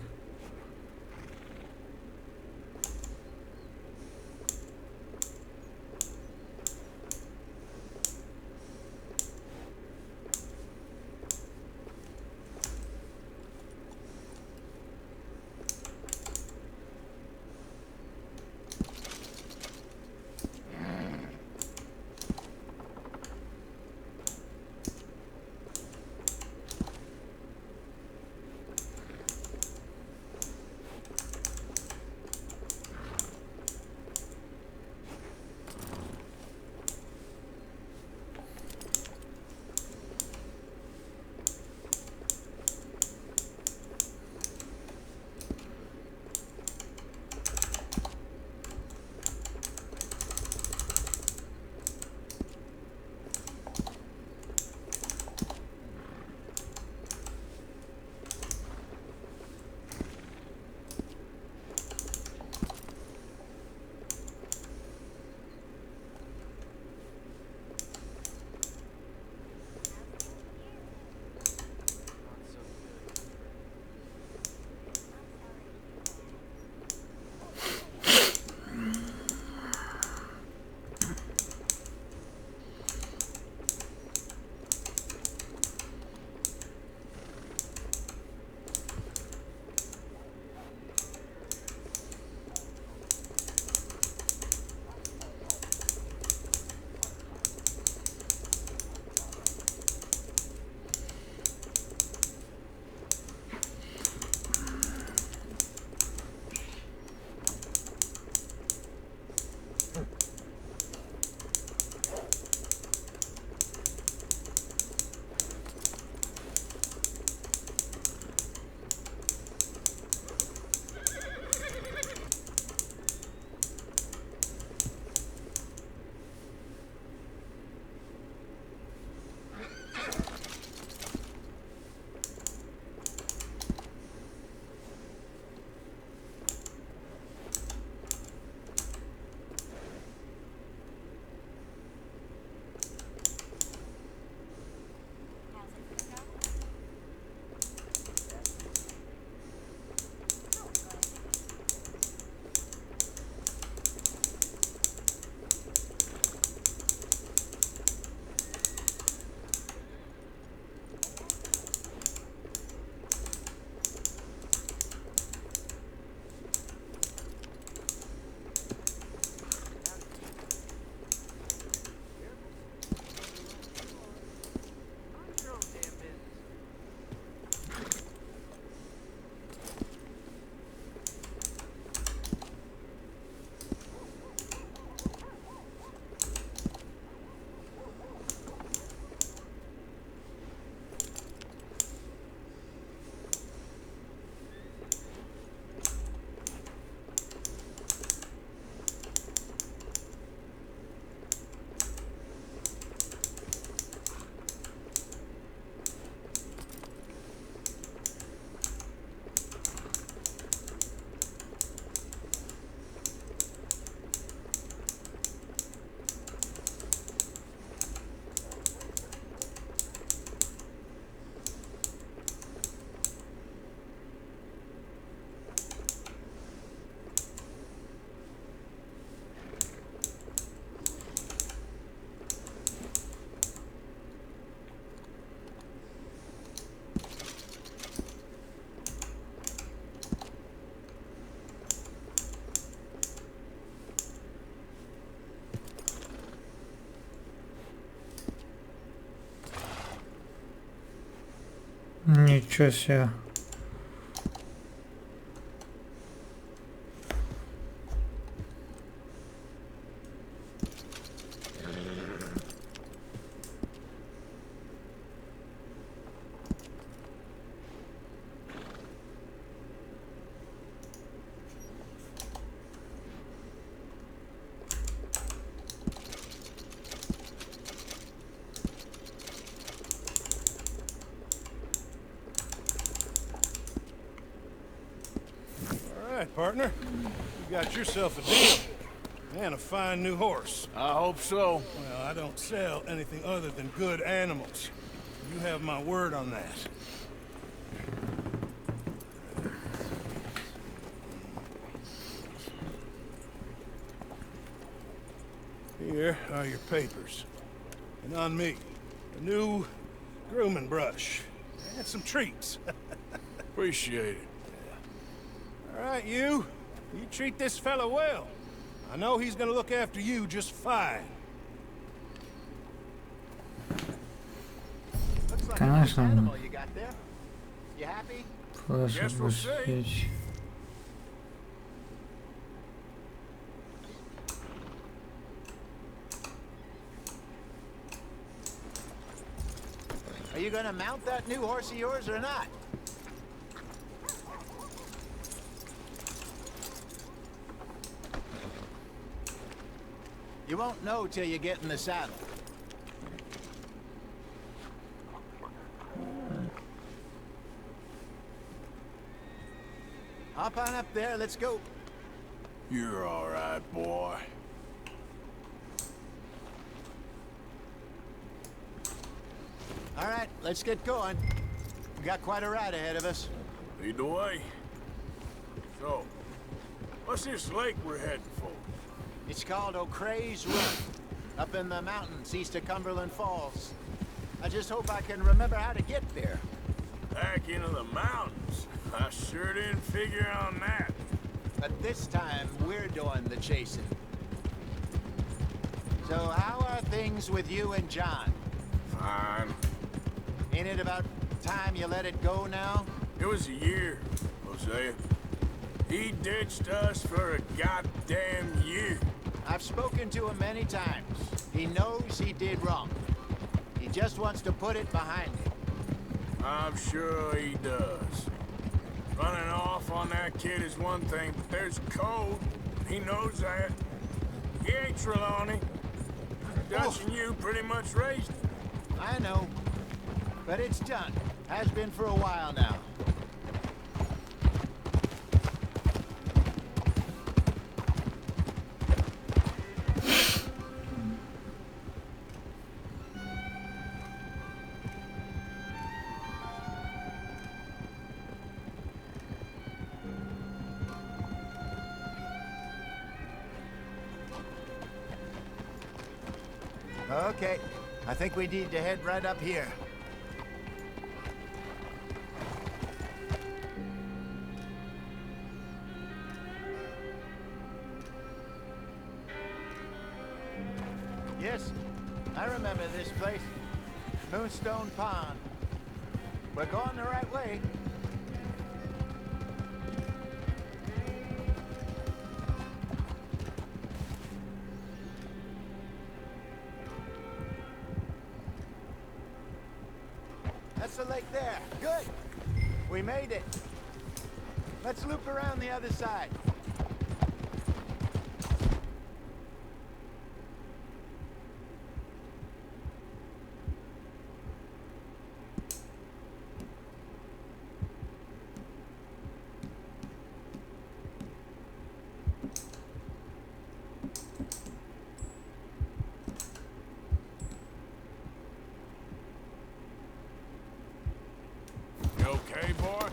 ничего себе. Partner, you got yourself a deal. And a fine new horse. I hope so. Well, I don't sell anything other than good animals. You have my word on that. Here are your papers. And on me, a new grooming brush. And some treats. Appreciate it. All right, you treat this fella well. I know he's gonna look after you just fine. Конечно. You got there? You happy? Слышишь, быстрее. Are you gonna mount that new horse of yours or not? You won't know till you get in the saddle. Hop on up there, let's go. You're all right, boy. All right, let's get going. We got quite a ride ahead of us. Lead the way. So, what's this lake we're heading for? It's called O'Creagh's Run, up in the mountains east of Cumberland Falls. I just hope I can remember how to get there. Back into the mountains? I sure didn't figure on that. But this time, we're doing the chasing. So how are things with you and John? Fine. Ain't it about time you let it go now? It was a year, Hosea. He ditched us for a goddamn year. I've spoken to him many times. He knows he did wrong. He just wants to put it behind him. I'm sure he does. Running off on that kid is one thing, but there's code. He knows that. He ain't Trelawney. Dutch and you pretty much raised him. I know. But it's done. Has been for a while now. Okay, I think we need to head right up here. Yes, I remember this place. Moonstone Pond. We're going the right way. That's the lake there. Good. We made it. Let's loop around the other side. You okay, boy?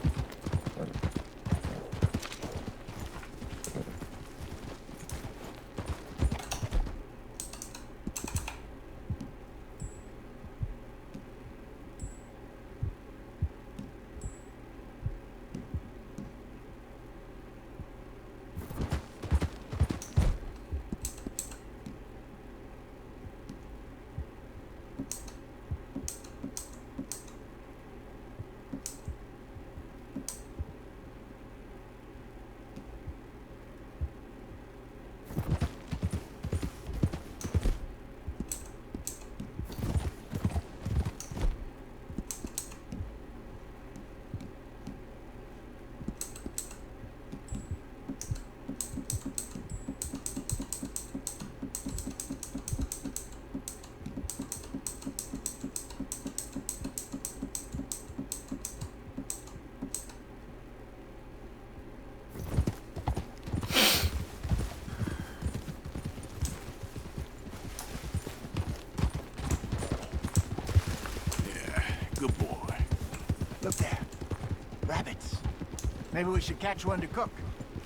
Maybe we should catch one to cook.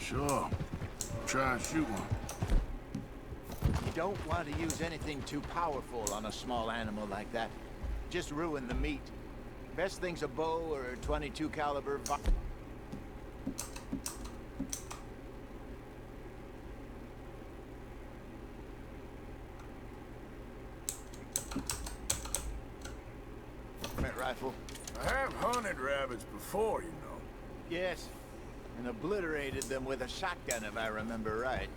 Sure. Try and shoot one. You don't want to use anything too powerful on a small animal like that. Just ruin the meat. Best thing's a bow or a 22 caliber. Rifle. I have hunted rabbits before, you know. Yes, and obliterated them with a shotgun, if I remember right.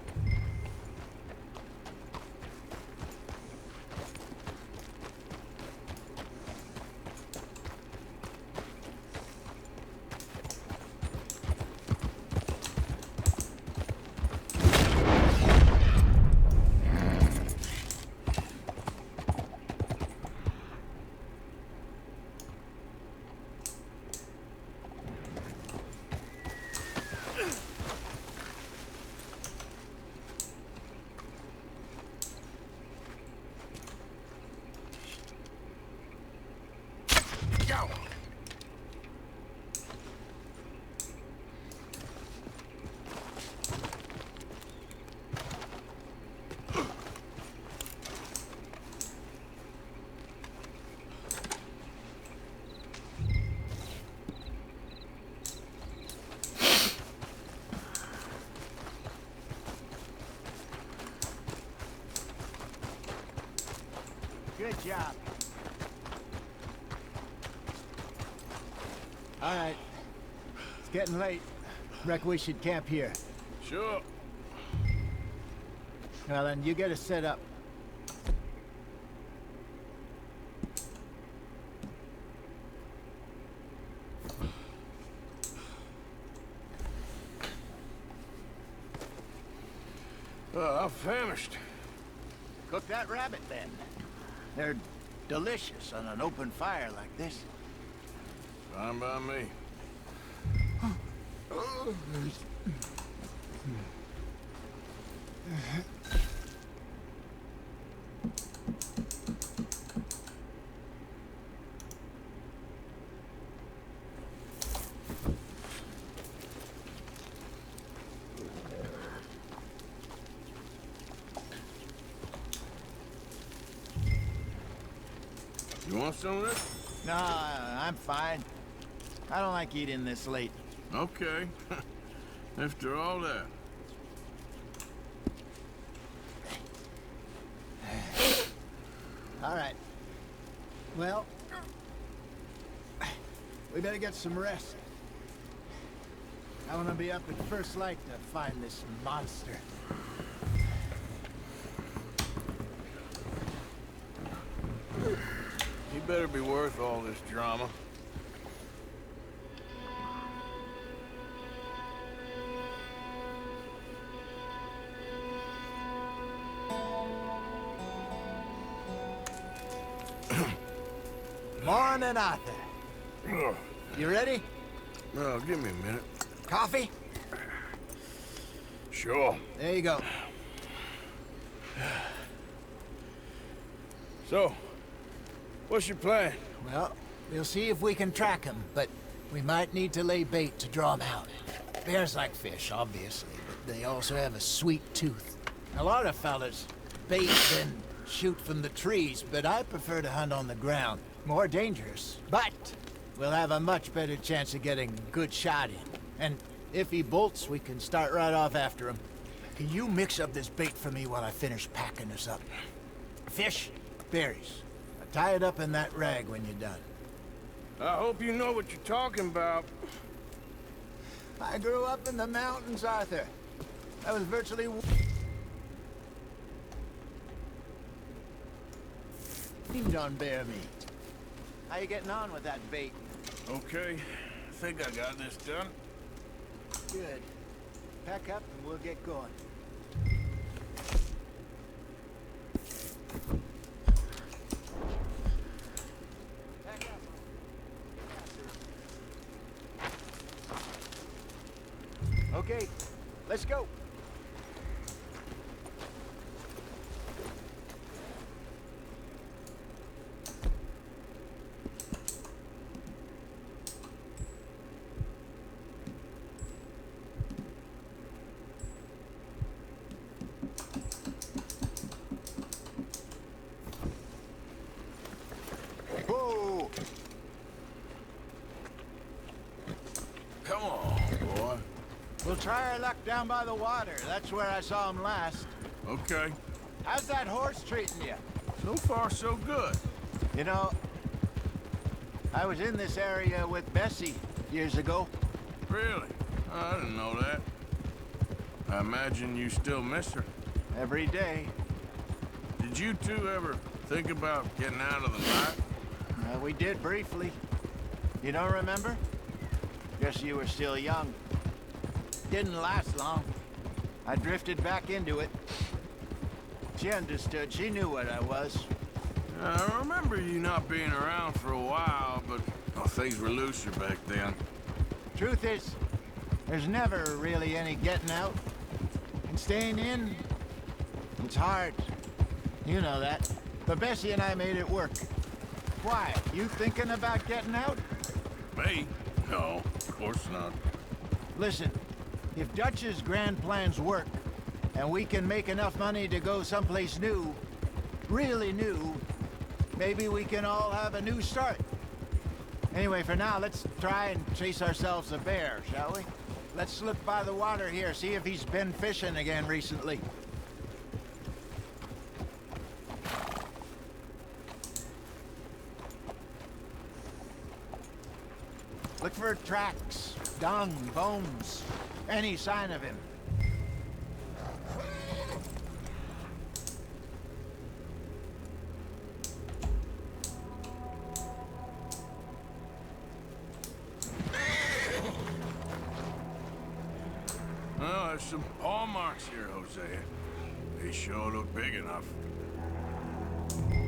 Good job. All right. It's getting late. Reckon we should camp here. Sure. Well, then you get us set up. I'm famished. Cook that rabbit, then. They're delicious on an open fire like this. Fine by me. You want some of this? No, I'm fine. I don't like eating this late. Okay. After all that. All right. Well, we better get some rest. I want to be up at first light to find this monster. He better be worth all this drama. Morning, Arthur. You ready? Well, give me a minute. Coffee? Sure. There you go. So, what's your plan? Well, we'll see if we can track him, but we might need to lay bait to draw him out. Bears like fish, obviously, but they also have a sweet tooth. A lot of fellas bait then shoot from the trees, but I prefer to hunt on the ground. More dangerous, but we'll have a much better chance of getting a good shot in. And if he bolts, we can start right off after him. Can you mix up this bait for me while I finish packing this up? Fish, berries. Tie it up in that rag when you're done. I hope you know what you're talking about. I grew up in the mountains, Arthur. I was virtually... trained on bear meat. How you getting on with that bait? Okay. I think I got this done. Good. Pack up and we'll get going. Pack up. Okay, let's go. try our luck down by the water. That's where I saw him last. Okay. How's that horse treating you? So far, so good. You know, I was in this area with Bessie years ago. Really? I didn't know that. I imagine you still miss her. Every day. Did you two ever think about getting out of the light? We did briefly. You don't remember? Guess you were still young. Didn't last long. I drifted back into it. She understood. She knew what I was. I remember you not being around for a while, but things were looser back then. Truth is, there's never really any getting out. And staying in, it's hard. You know that. But Bessie and I made it work. Why? You thinking about getting out? Me? No, of course not. Listen, if Dutch's grand plans work, and we can make enough money to go someplace new, really new, maybe we can all have a new start. Anyway, for now, let's try and chase ourselves a bear, shall we? Let's look by the water here, see if he's been fishing again recently. Look for tracks, dung, bones, any sign of him. Well, there's some paw marks here, Hosea. They sure look big enough.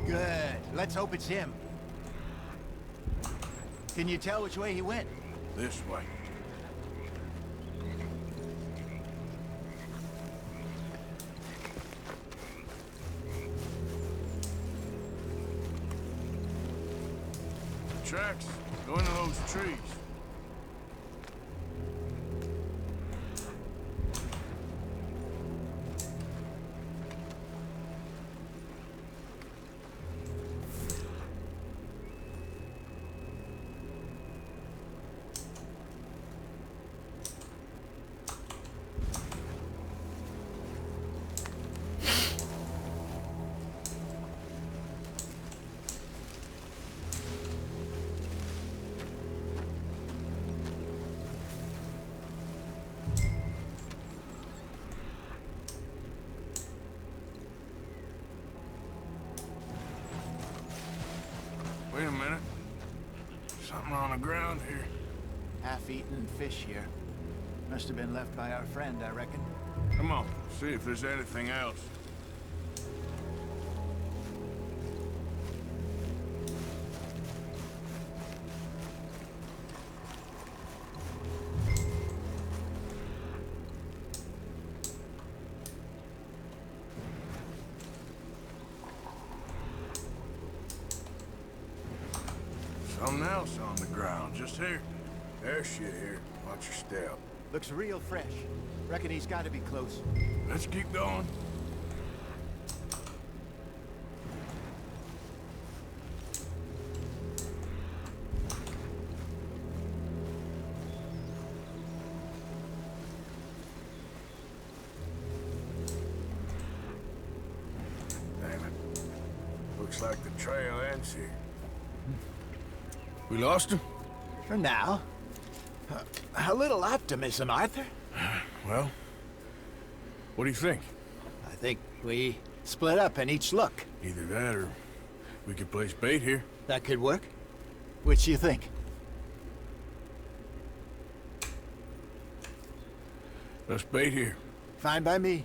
Good. Let's hope it's him. Can you tell which way he went? This way. Tracks go into those trees. Wait a minute. Something on the ground here. Half-eaten fish here. Must have been left by our friend, I reckon. Come on, see if there's anything else. Something else on the ground, just here. There's shit here. Watch your step. Looks real fresh. Reckon he's got to be close. Let's keep going. Damn it. Looks like the trail ends here. We lost him? For now. A little optimism, Arthur. Well, what do you think? I think we split up and each look. Either that or we could place bait here. That could work. Which do you think? Let's bait here. Fine by me.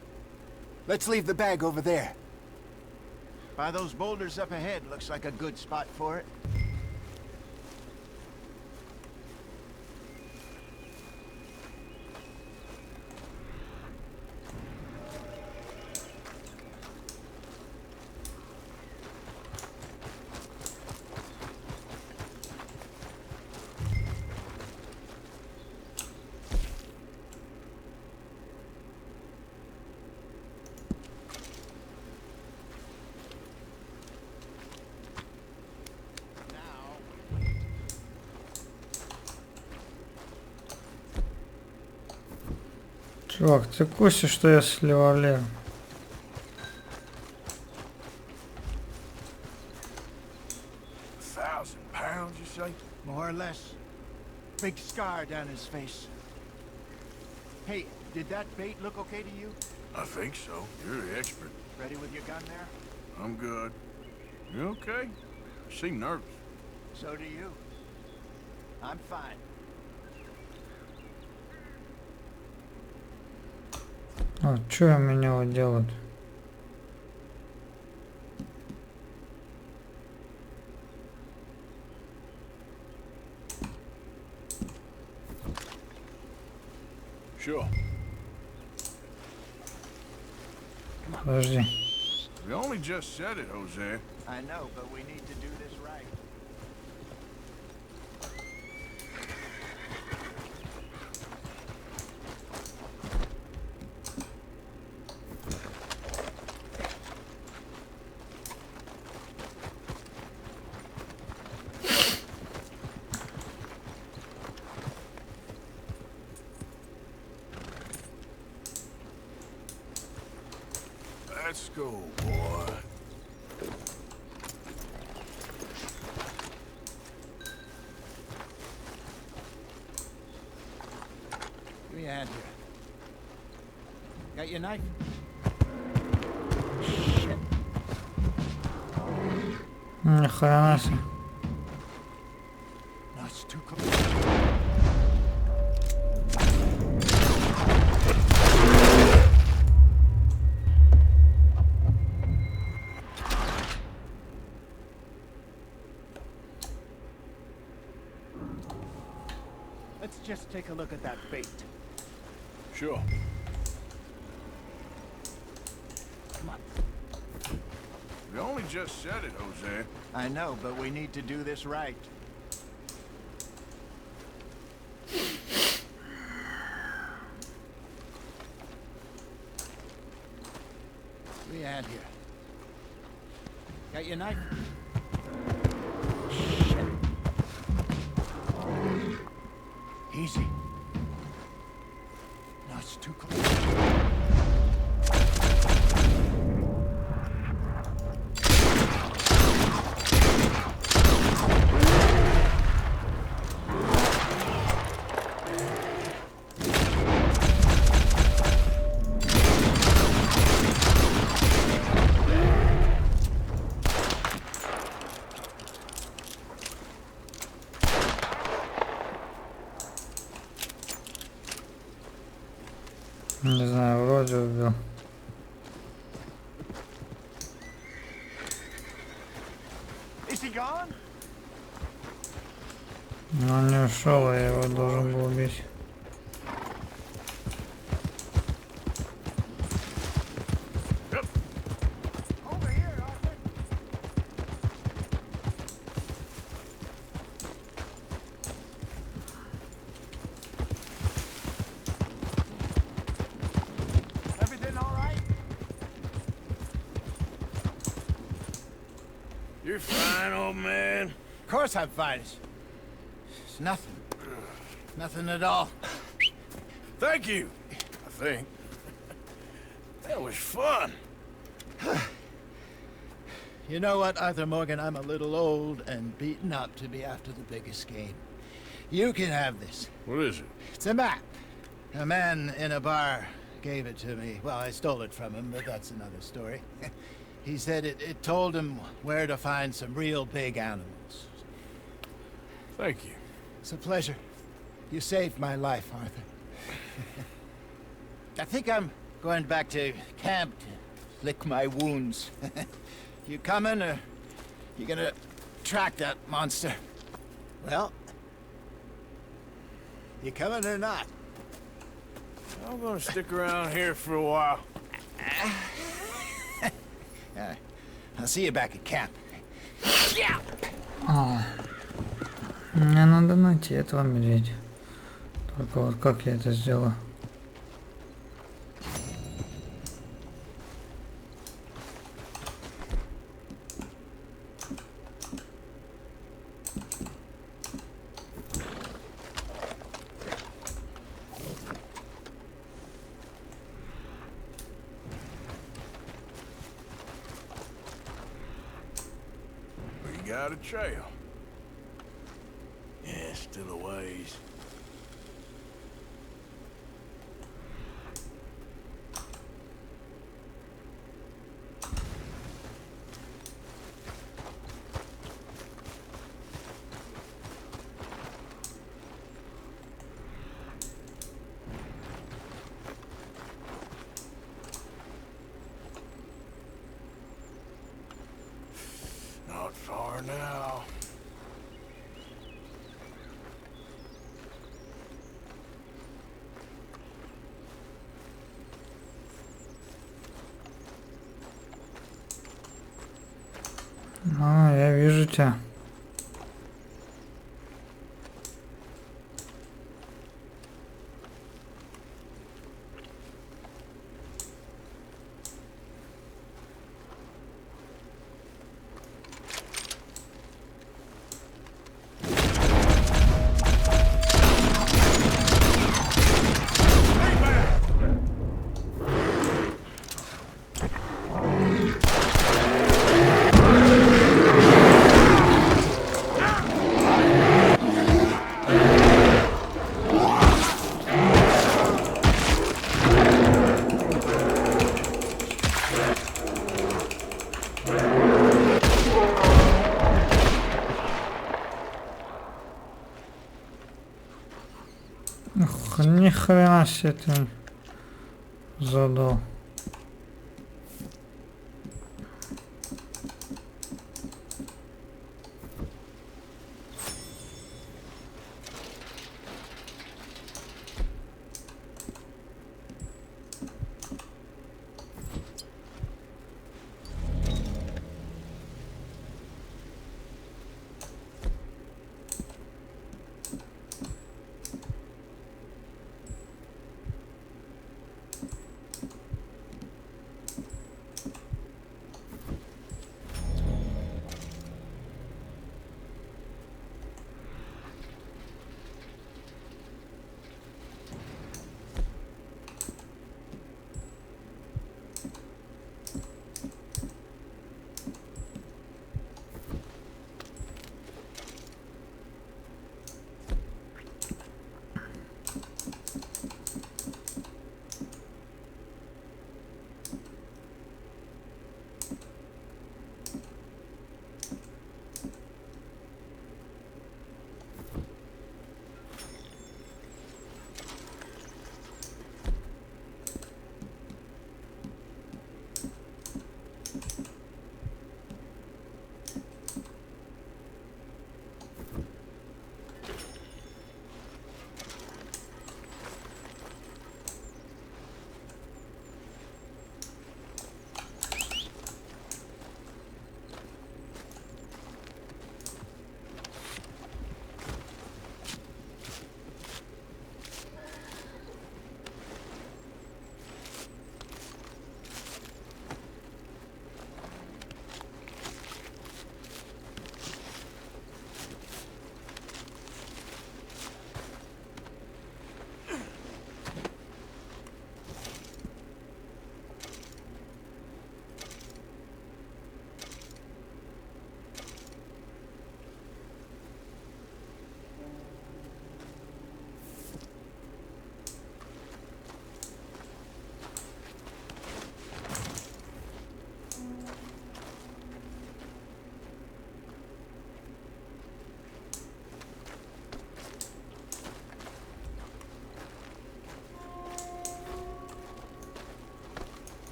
Let's leave the bag over there. By those boulders up ahead, looks like a good spot for it. Чувак, ты в курсе, что я сливалер? £1,000, you say? More or less. Big scar down his face. Hey, did that bait look okay to you? I think so. You're the expert. Ready with your gun there? I'm good. You okay? You seem nervous. So do you. I'm fine. А, чё меня вот делают? Sure. Подожди. We only just said it, Jose. I know, but we need to do this right. Let's go, boy. Give me a hand here. Got your knife? Shit. Ни хрена себе. No, it's too close. Let's just take a look at that bait. Sure. Come on. We only just said it, Jose. I know, but we need to do this right. Give me a hand here. Got your knife? Shit. Easy. No, it's too close. Не знаю, вроде убил. Is he gone? Но он не ушел, а я его должен был убить. Everything all right? You're fine, old man. Of course I'm fine. It's nothing. Nothing at all. Thank you, I think. That was fun. You know what, Arthur Morgan? I'm a little old and beaten up to be after the biggest game. You can have this. What is it? It's a map. A man in a bar gave it to me. Well, I stole it from him, but that's another story. He said it told him where to find some real big animals. Thank you. It's a pleasure. You saved my life, Arthur. I think I'm going back to camp to lick my wounds. You coming, or you gonna track that monster? Well, you coming or not? I'm gonna stick around here for a while. I'll see you back at camp. Yeah. А, мне надо найти этого медведя. Только вот как я это сделаю? got a trail. Yeah, still a ways. Not far now. А, я вижу тебя. Ох, ни хрена себе ты задал.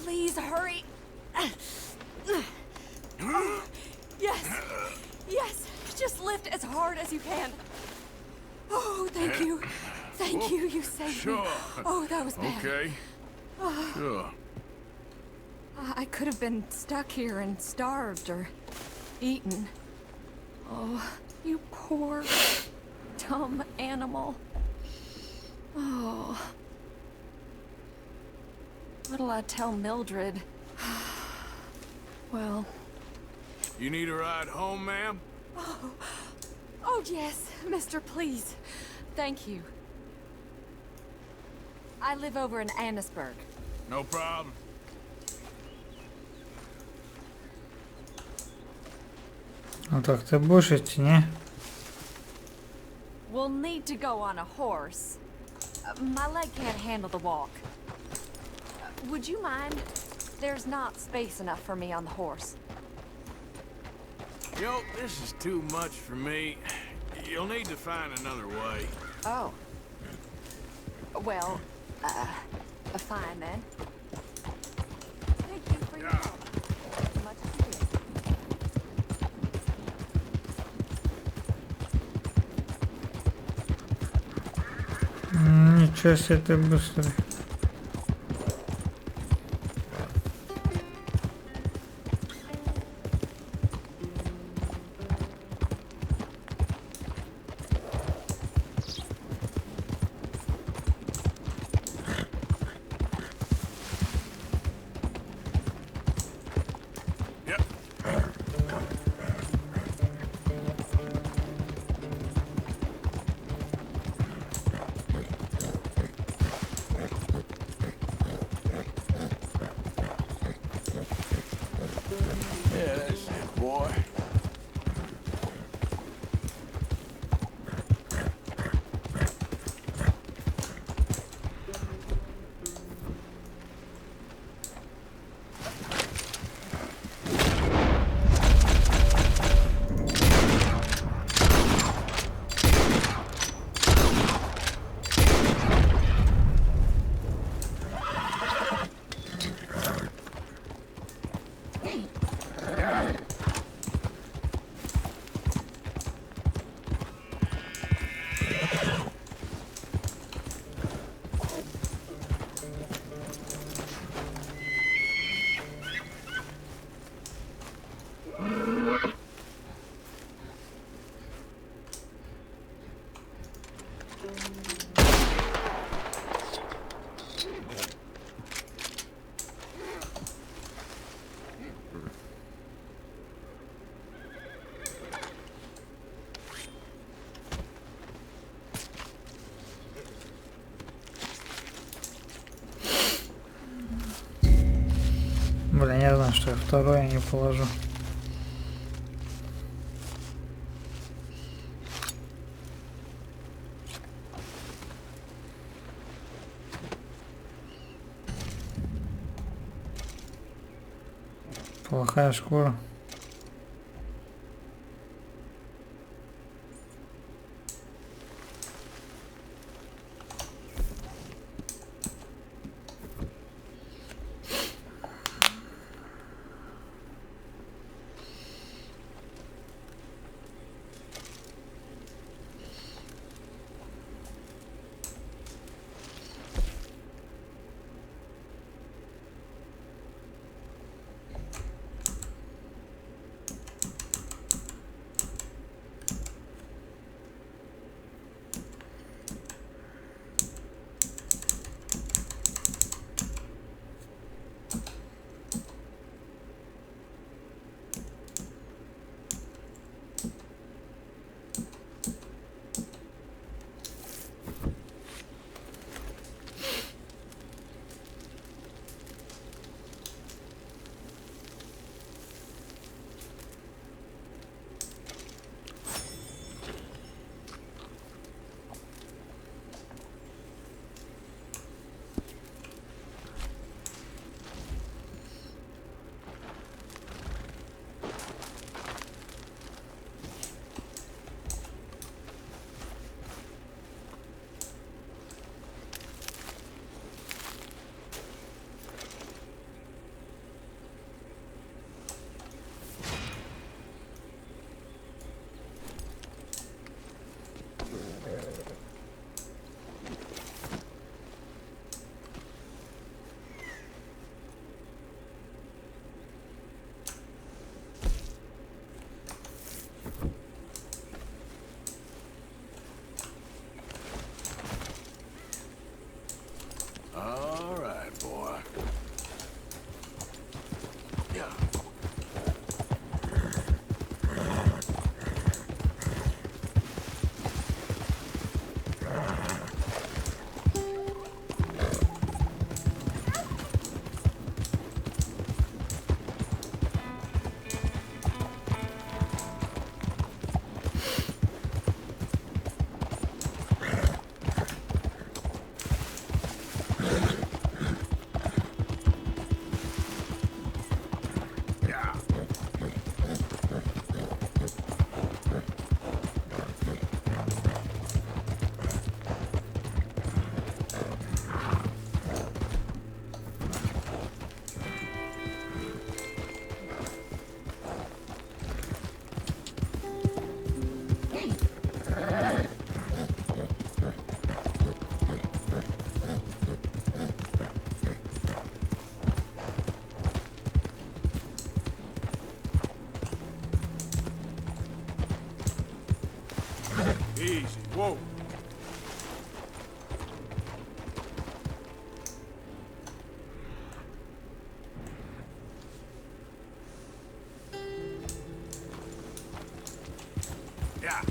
Please hurry. Oh, yes. Yes. Just lift as hard as you can. Oh, thank you. Thank you. You saved me. Oh, that was bad. Okay. Sure. I could have been stuck here and starved or eaten. Oh, you poor, dumb animal. Oh. What'll I tell Mildred? Well... You need a ride home, ma'am? Oh, yes, mister, please. Thank you. I live over in Annisburg. No problem. No tak ty будешь идти, nie? We'll need to go on a horse. My leg can't handle the walk. Would you mind? There's not space enough for me on the horse. You know, this is too much for me. You'll need to find another way. Oh. Well, fine then. Thank you for your help. Much appreciated. Ничего себе ты быстрый. Yeah, that's it, boy. Блин, я знаю, что я второй не положу. Плохая шкура. Easy. Whoa. Yeah.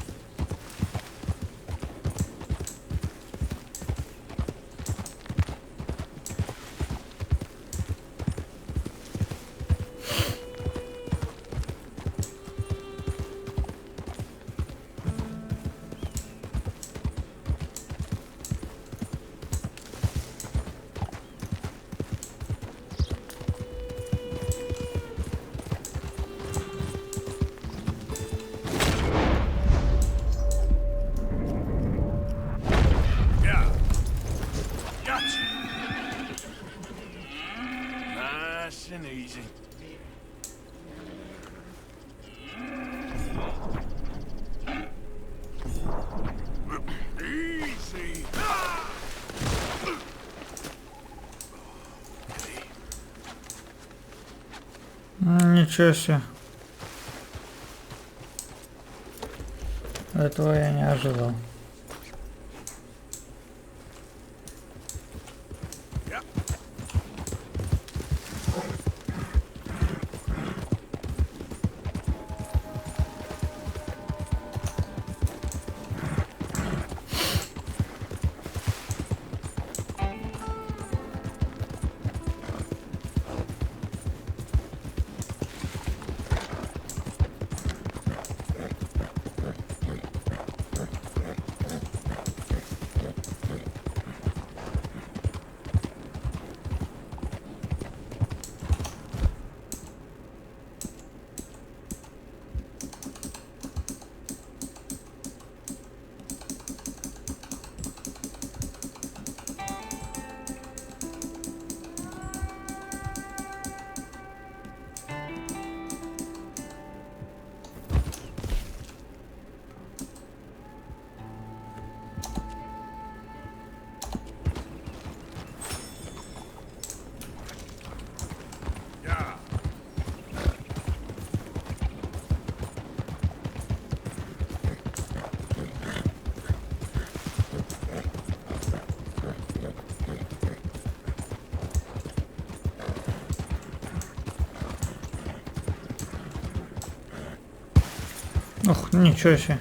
Nice and easy. Easy. Ничего себе. Этого я не ожидал. Ох, ничего себе.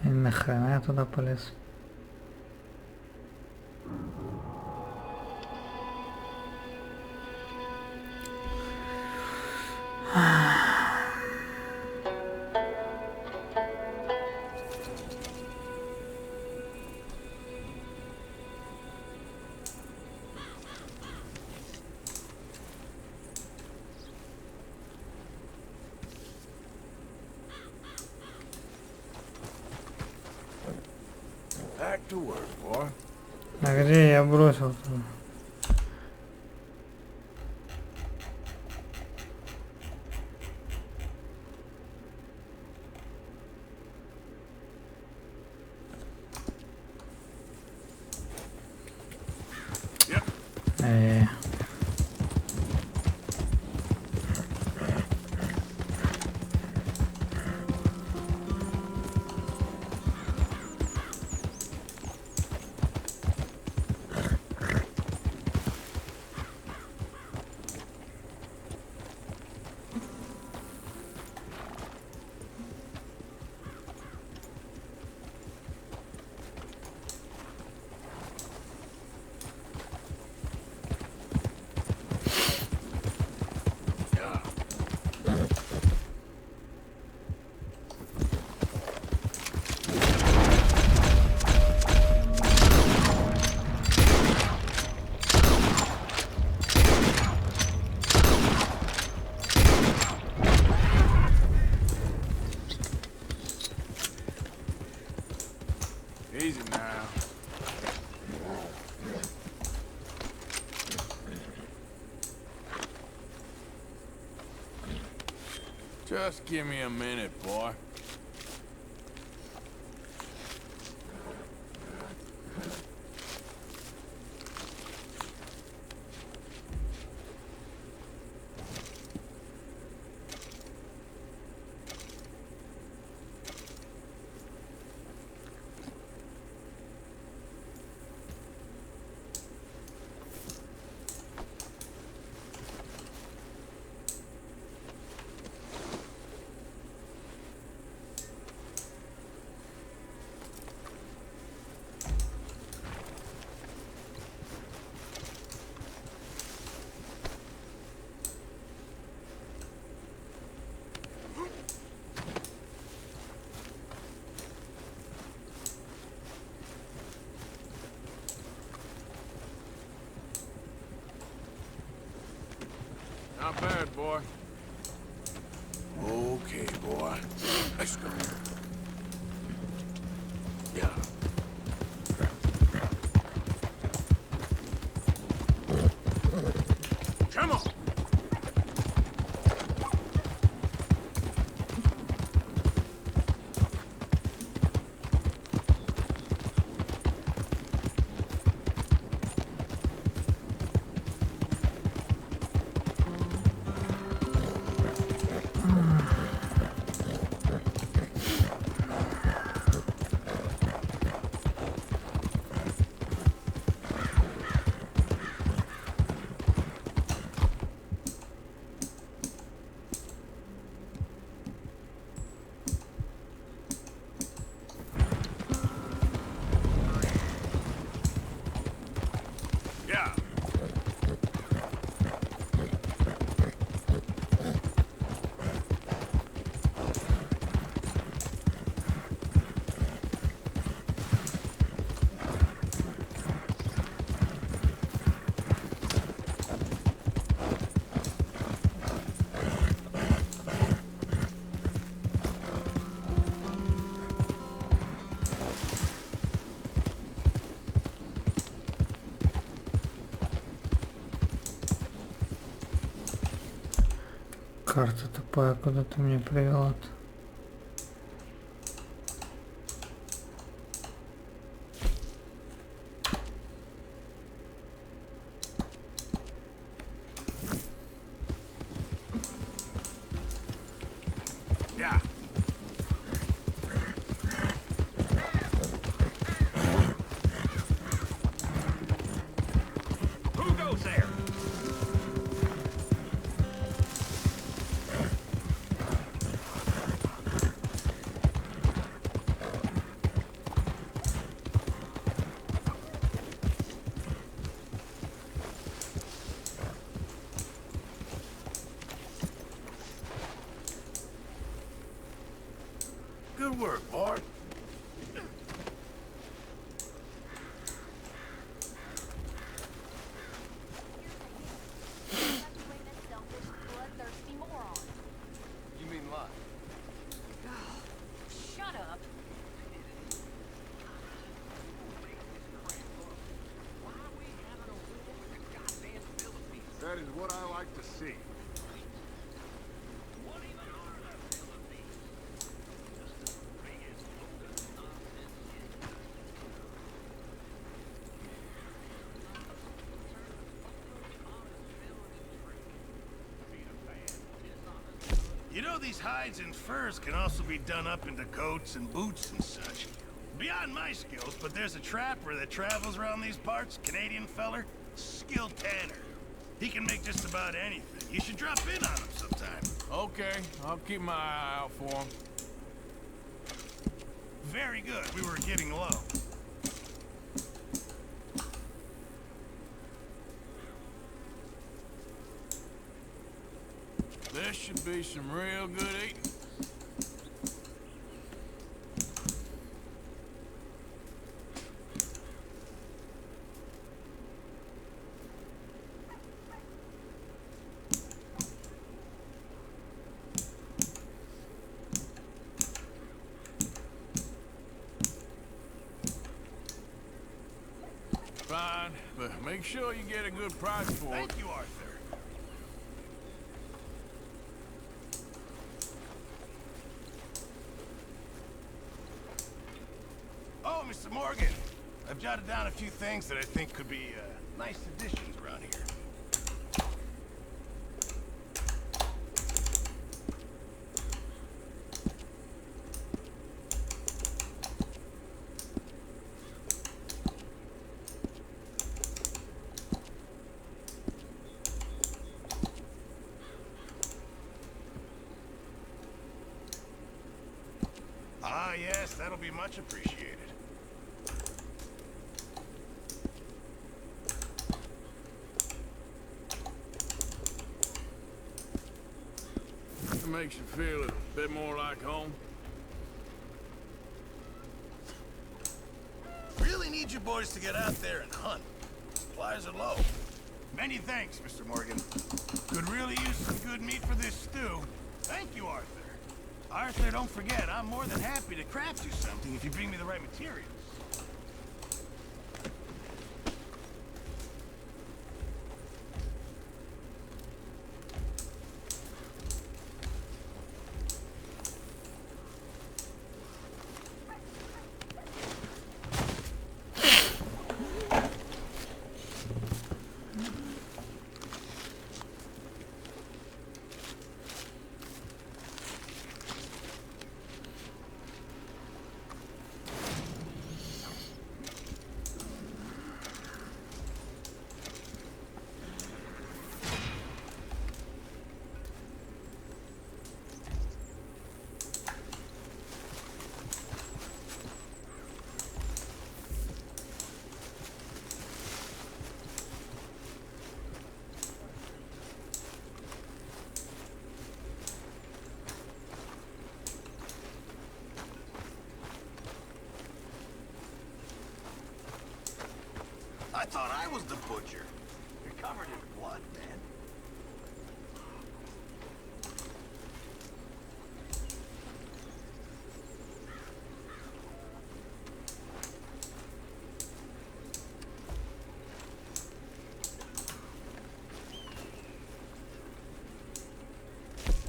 Нахрена я туда полез? Back to work, boy. А где я бросил туда? Easy now. Just give me a minute, boy. Not bad, boy. Okay, boy. Let's go. Yeah. Come on. Yeah. Карта тупая, куда ты меня привела-то? Yeah. Who goes there? Good work, boy. You mean what? Shut up. That is what I like to see. You know these hides and furs can also be done up into coats and boots and such. Beyond my skills, but there's a trapper that travels around these parts, Canadian feller, skilled tanner. He can make just about anything. You should drop in on him sometime. Okay, I'll keep my eye out for him. Very good. We were getting low. This should be some real good eating. but make sure you get a good price for it. Thank you, Arthur. Oh, Mr. Morgan. I've jotted down a few things that I think could be nice additions around here. Ah, yes, that'll be much appreciated. It makes you feel a bit more like home. Really need you boys to get out there and hunt. Supplies are low. Many thanks, Mr. Morgan. Could really use some good meat for this stew. Thank you, Arthur. Arthur, don't forget, I'm more than happy to craft you something if you bring me the right materials. I thought I was the butcher. You're covered in blood, man.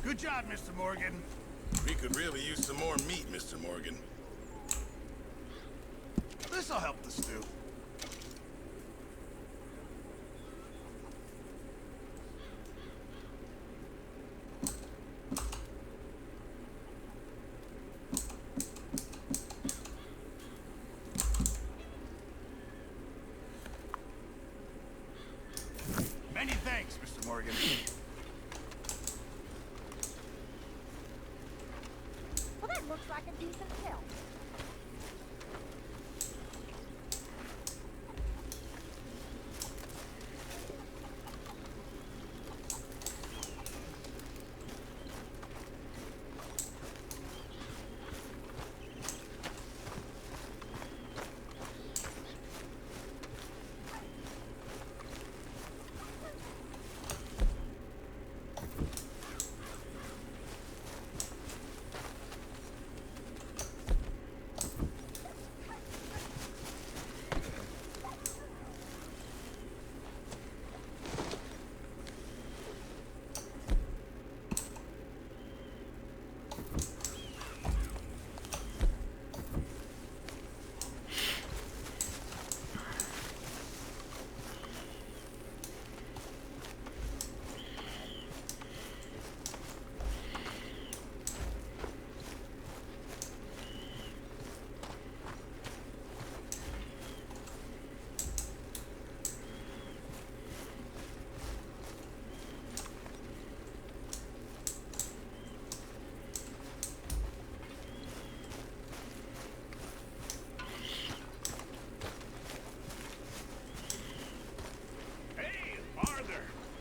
Good job, Mr. Morgan. We could really use some more meat, Mr. Morgan. This'll help the stew. Many thanks, Mr. Morgan. Well, that looks like a decent hill.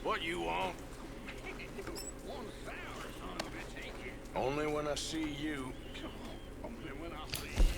What you want? One sour son of a bitch, ain't you? Only when I see you. Only when I see you.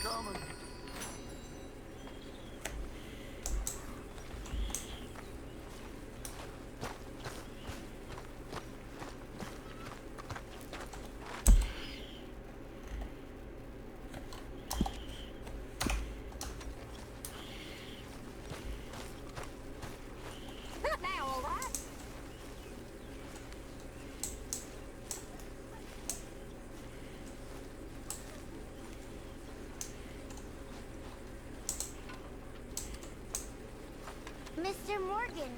coming. Not now, all right? Mr. Morgan.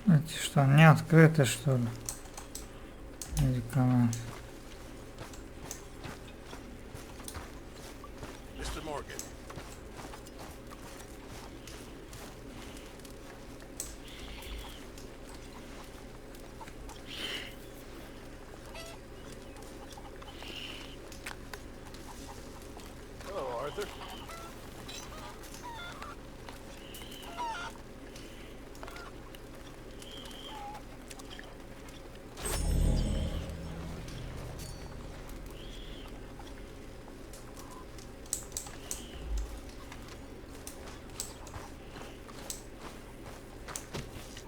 Эти что, не открыты, что ли? Медикамент. Mr. Morgan. Hello, Arthur.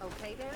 Okay there?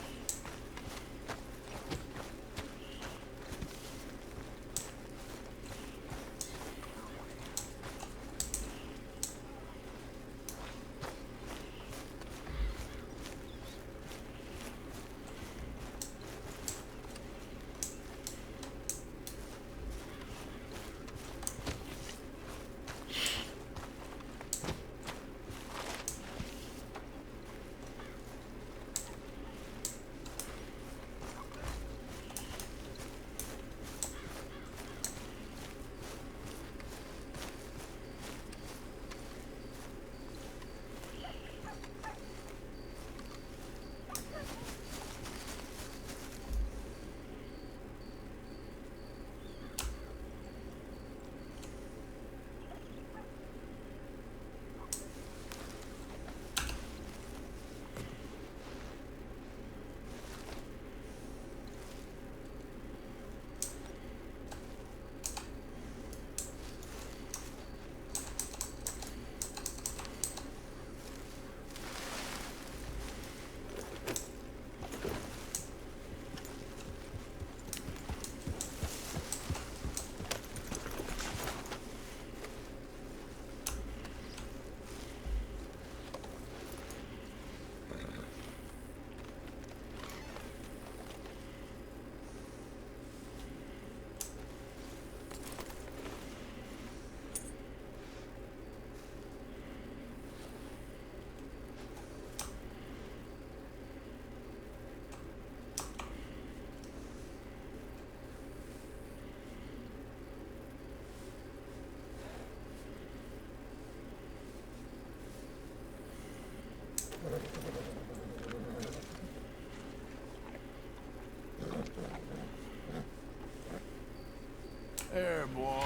There, boy.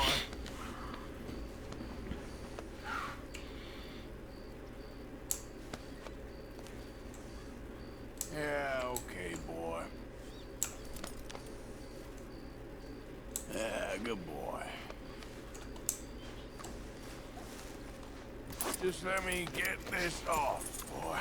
Yeah, okay, boy. Yeah, good boy. Just let me get this off, boy.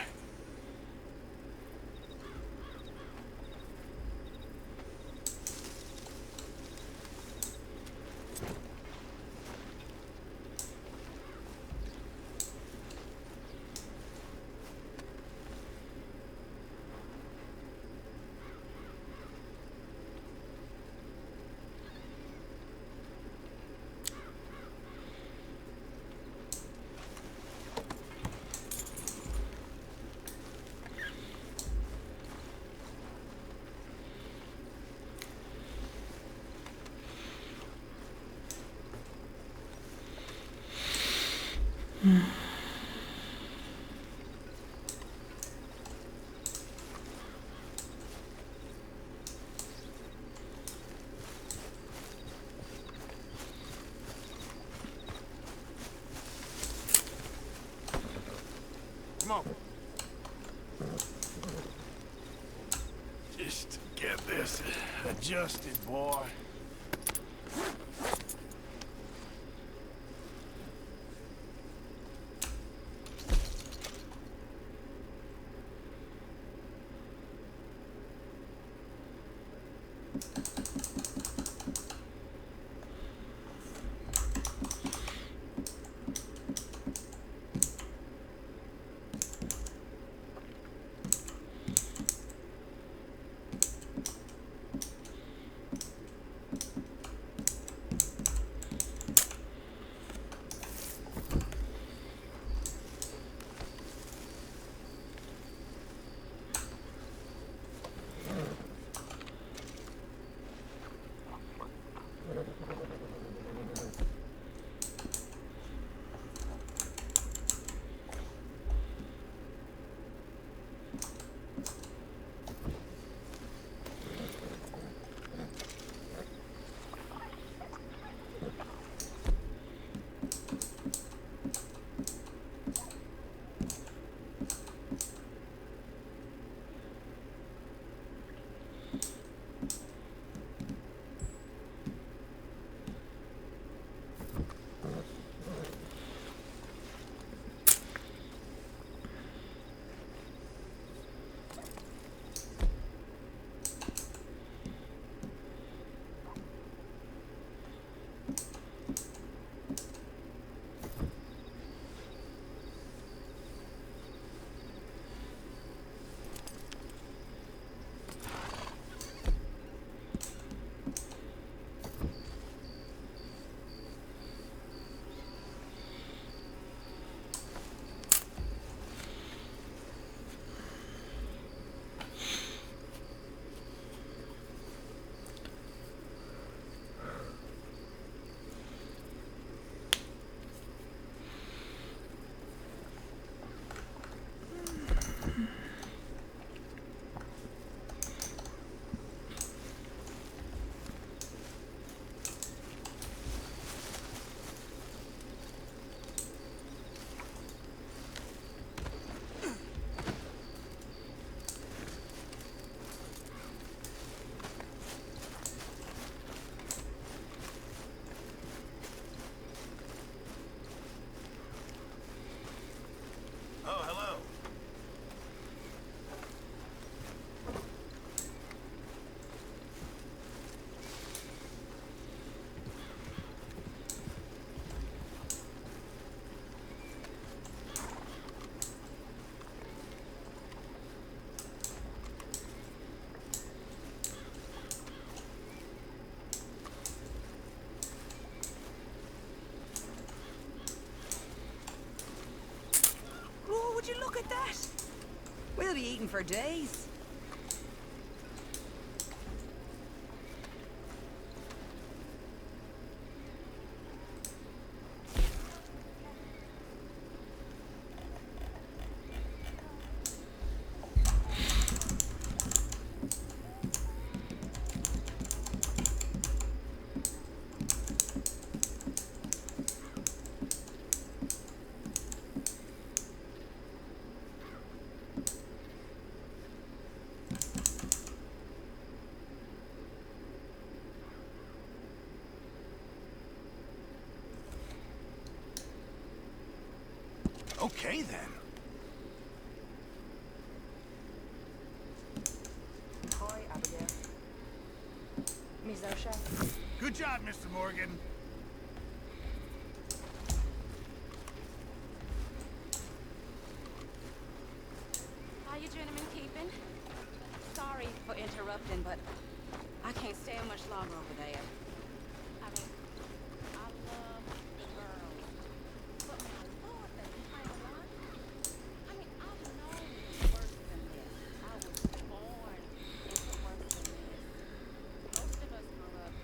Just adjusted, boy. Would you look at that? We'll be eating for days. Okay, then. Hi, Abigail. Miss O'Shea. Good job, Mr. Morgan. How you gentlemen keeping? Sorry for interrupting, but I can't stay much longer over there. I mean, I love the girls, but my lord, they play a lot. I mean, I've known worse than this. I was born into worse than this. Most of us grew up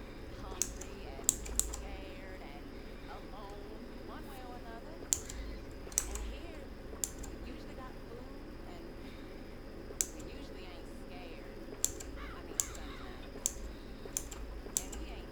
hungry and scared and alone, one way or another. And here, we usually got food and we usually ain't scared. I mean, sometimes. And we ain't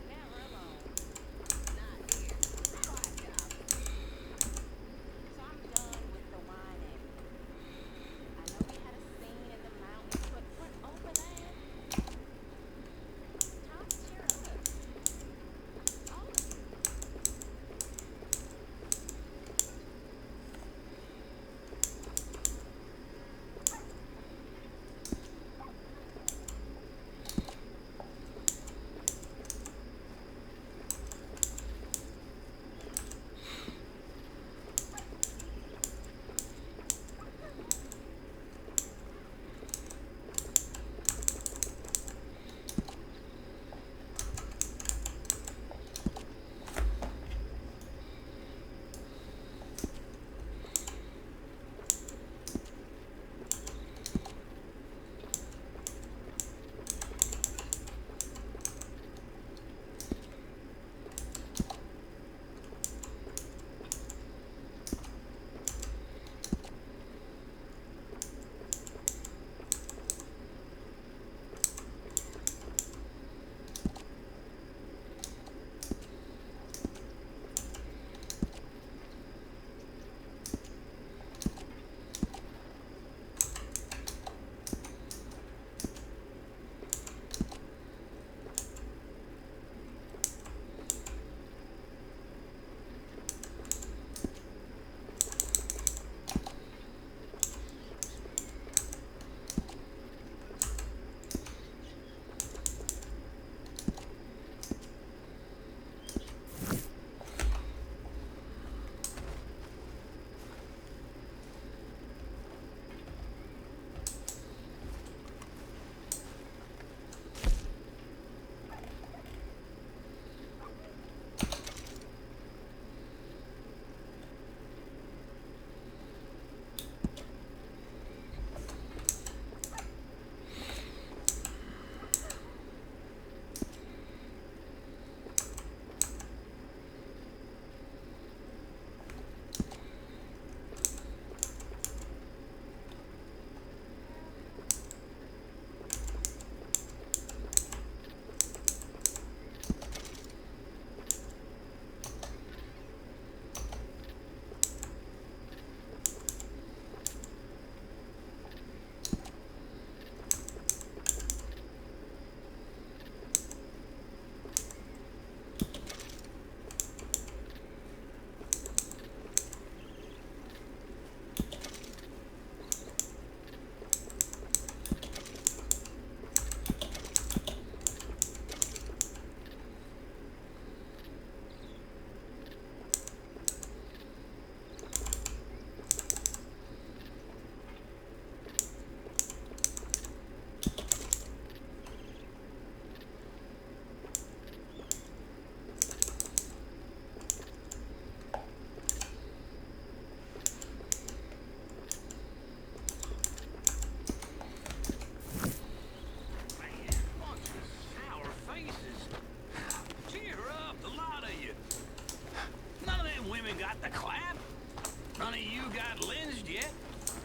of you got lynched yet.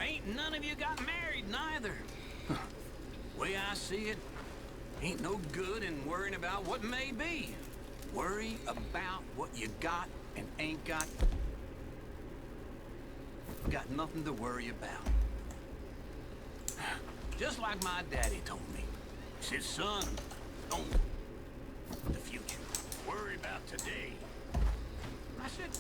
Ain't none of you got married neither. Way I see it, ain't no good in worrying about what may be. Worry about what you got and ain't got. Got nothing to worry about. Just like my daddy told me. He said, son, don't the future. Worry about today. I said,